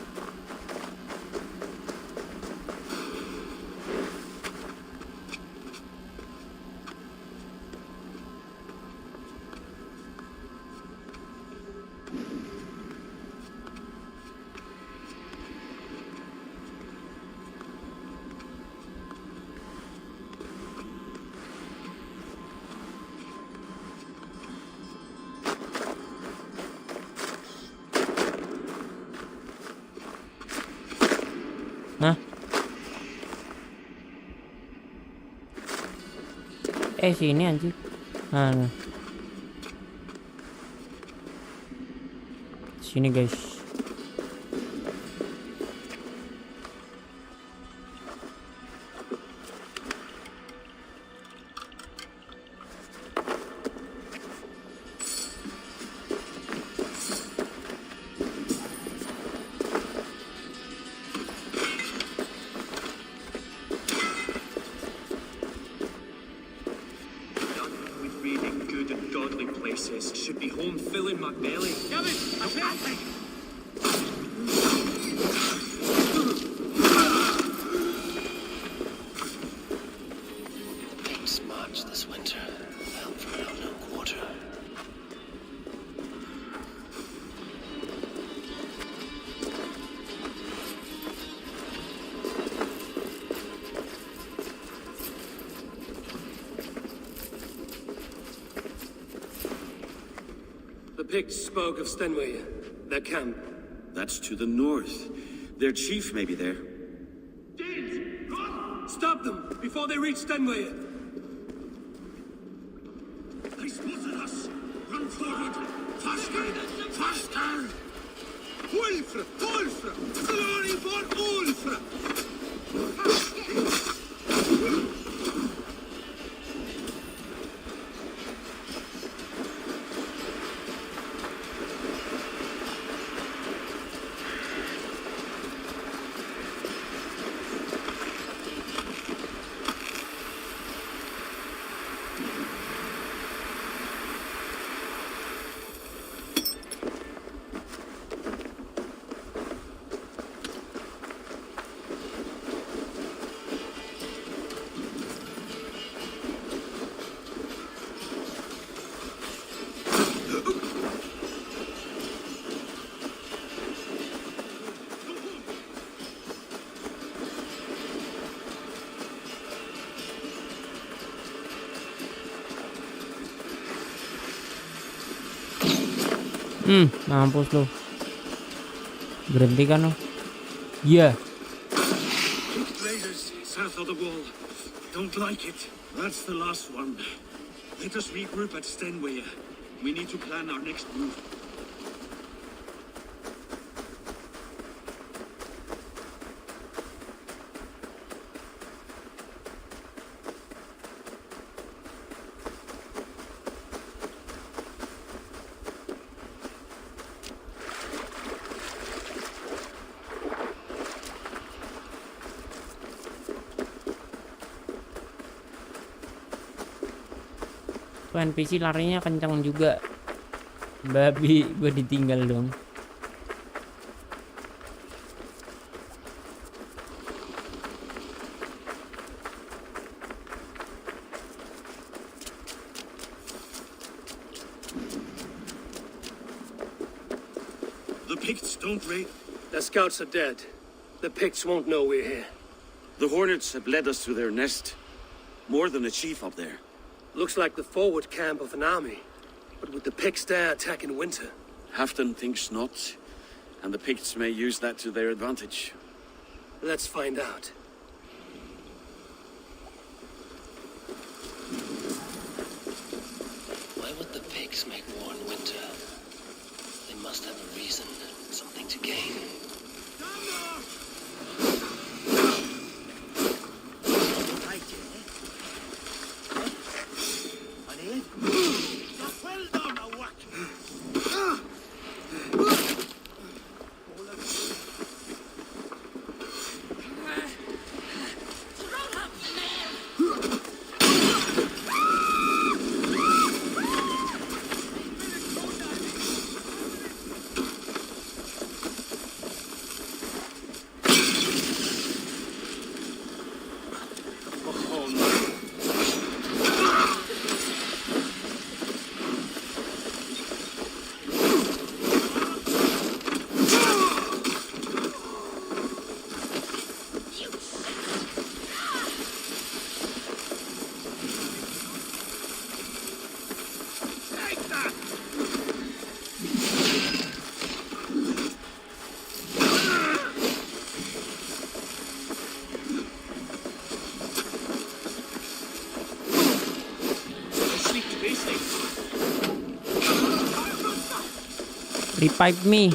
Sini anjir. Nah. Sini guys. Should be home filling my belly. Gavin, I can't. Picts march this winter, bound for an unknown quarter. The Picts spoke of Stenway, their camp. That's to the north. Their chief may be there. James, run! Stop them before they reach Stenway. They spotted us! Run forward! Faster! Faster! Ulfra! Ulfra! Glory for Ulfra! Mampus lu. Berhenti kan lo? Iya. Raiders south of the wall. Don't like it. That's the last one. Let us regroup at Stenway. We need to plan our next move. Tuh NPC larinya kencang juga. Babi, gue ditinggal dong. The Picts don't raid. Their scouts are dead. The Picts won't know we're here. The Hornets have led us to their nest. More than a chief up there. Looks like the forward camp of an army. But would the Picts dare attack in winter? Halfton thinks not. And the Picts may use that to their advantage. Let's find out. Why would the Picts make war in winter? They must have a reason, something to gain. Revive me.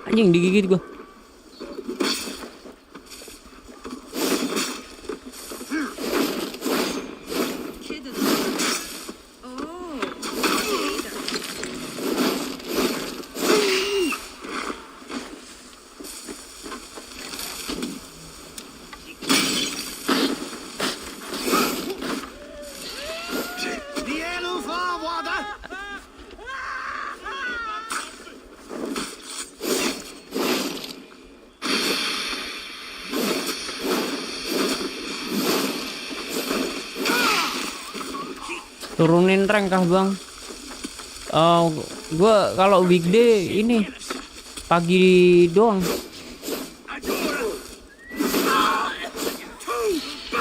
Anjing digigit gua. Turunin rank kah bang? Gua kalau weekday ini pagi doang.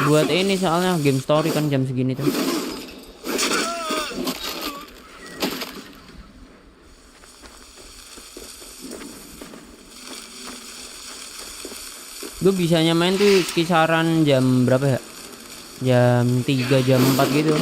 Buat ini soalnya game story kan jam segini tuh. Gue bisanya main tuh kisaran jam berapa ya? Jam 3, jam 4 gitu.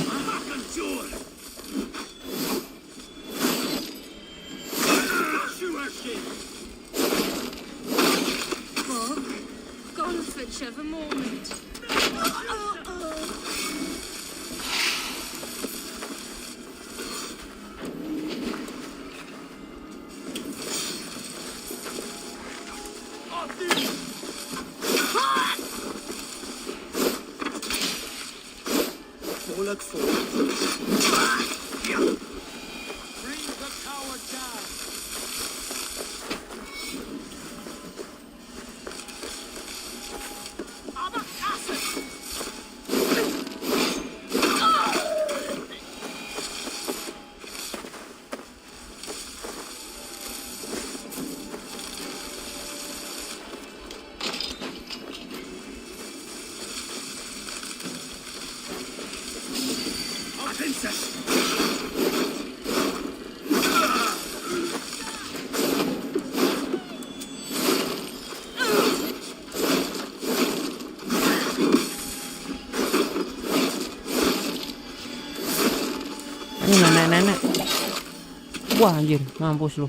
Ini nenek-nenek. Wah anjir, mampus lu.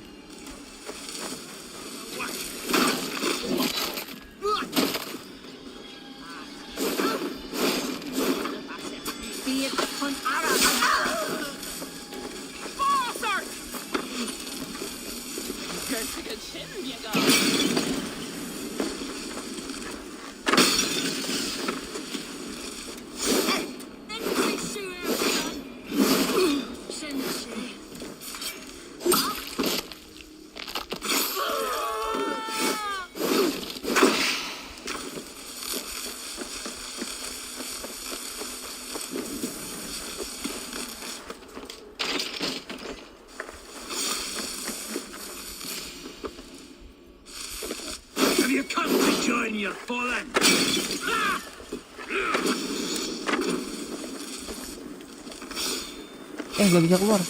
Gak bisa keluar.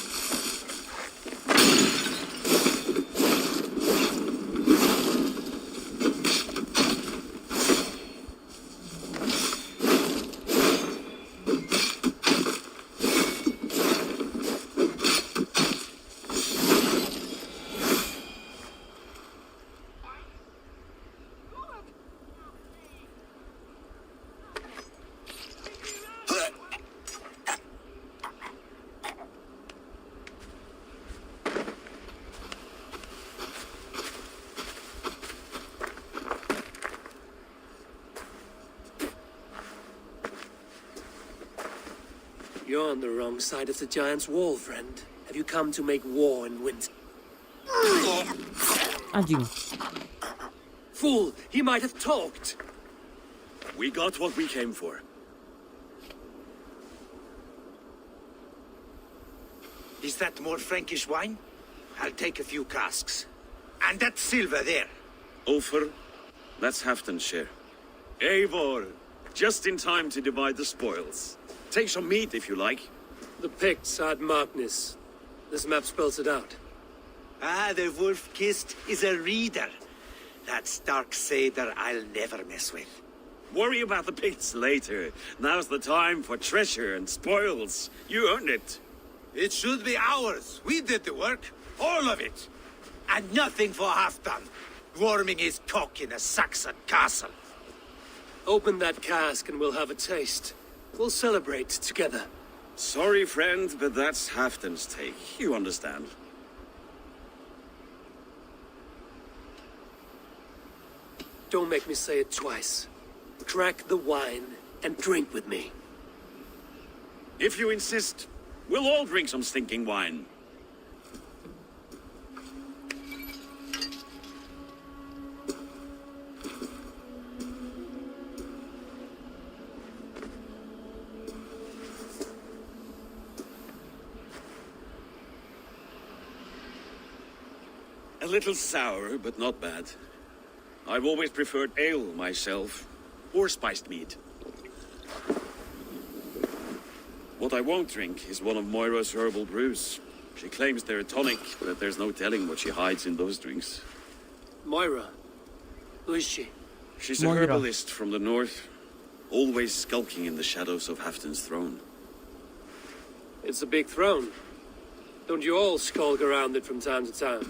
You're on the wrong side of the giant's wall, friend. Have you come to make war and win? Anjing. Fool, he might have talked. We got what we came for. Is that more Frankish wine? I'll take a few casks. And that silver there. Ulfr, let's Halfdan's share. Eivor, just in time to divide the spoils. Take some meat if you like. The Picts had Magnus. This map spells it out. Ah, the wolf-kissed is a reader. That stark satyr I'll never mess with. Worry about the Picts later. Now's the time for treasure and spoils. You earned it. It should be ours. We did the work. All of it. And nothing for Halfdan, warming his cock in a Saxon castle. Open that cask and we'll have a taste. We'll celebrate together. Sorry, friend, but that's Halfdan's take. You understand. Don't make me say it twice. Crack the wine and drink with me. If you insist, we'll all drink some stinking wine. A little sour, but not bad. I've always preferred ale myself, or spiced meat. What I won't drink is one of Moira's herbal brews. She claims they're a tonic, but there's no telling what she hides in those drinks. Moira? Who is she? She's a herbalist from the north, always skulking in the shadows of Halfdan's throne. It's a big throne. Don't you all skulk around it from time to time?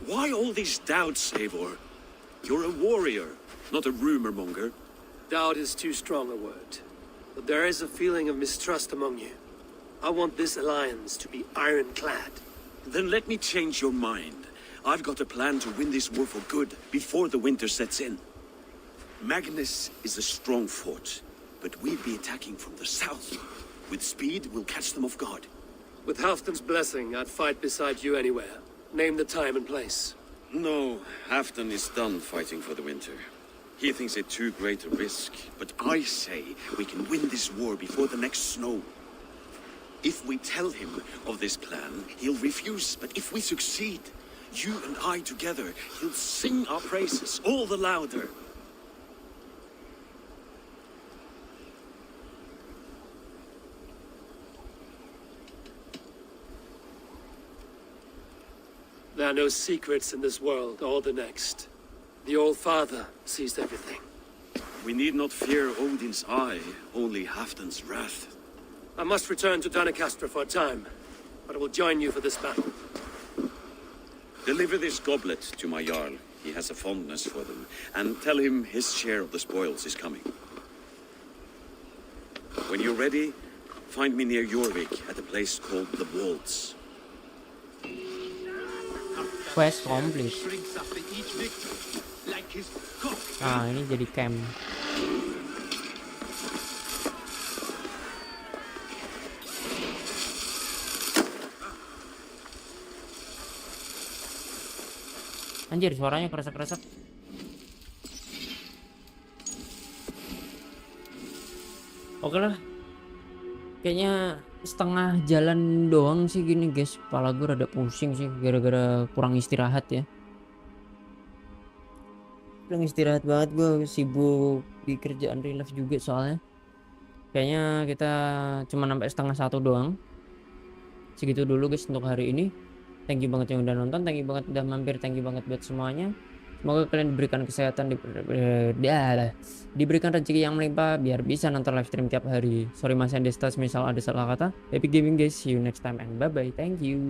Why all these doubts, Eivor? You're a warrior, not a rumor monger. Doubt is too strong a word. But there is a feeling of mistrust among you. I want this alliance to be ironclad. Then let me change your mind. I've got a plan to win this war for good, before the winter sets in. Magnus is a strong fort, but we'll be attacking from the south. With speed, we'll catch them off guard. With Halfdan's blessing, I'd fight beside you anywhere. Name the time and place. No, Halfdan is done fighting for the winter. He thinks it too great a risk, but I say we can win this war before the next snow. If we tell him of this plan, he'll refuse, but if we succeed, you and I together, he'll sing our praises all the louder. There are no secrets in this world or the next. The Old Father sees everything. We need not fear Odin's eye, only Halfdan's wrath. I must return to Doncaster for a time, but I will join you for this battle. Deliver this goblet to my Jarl. He has a fondness for them. And tell him his share of the spoils is coming. When you're ready, find me near Jorvik at a place called the Walls. Quest complete. Ah, ini jadi camp. Anjir, suaranya keresek-keresek. Oke lah. Kayaknya setengah jalan doang sih gini guys. Kepala gue rada pusing sih gara-gara kurang istirahat ya. Kurang istirahat banget, gue sibuk di kerjaan real life juga soalnya. Kayaknya kita cuma sampai setengah satu doang. Segitu dulu guys untuk hari ini. Thank you banget yang udah nonton, thank you banget udah mampir, thank you banget buat semuanya. Semoga kalian diberikan kesehatan, diberikan rezeki yang melimpah biar bisa nonton live stream tiap hari. Sorry Mas Andestas misal ada salah kata. Happy gaming guys, see you next time and bye bye, thank you.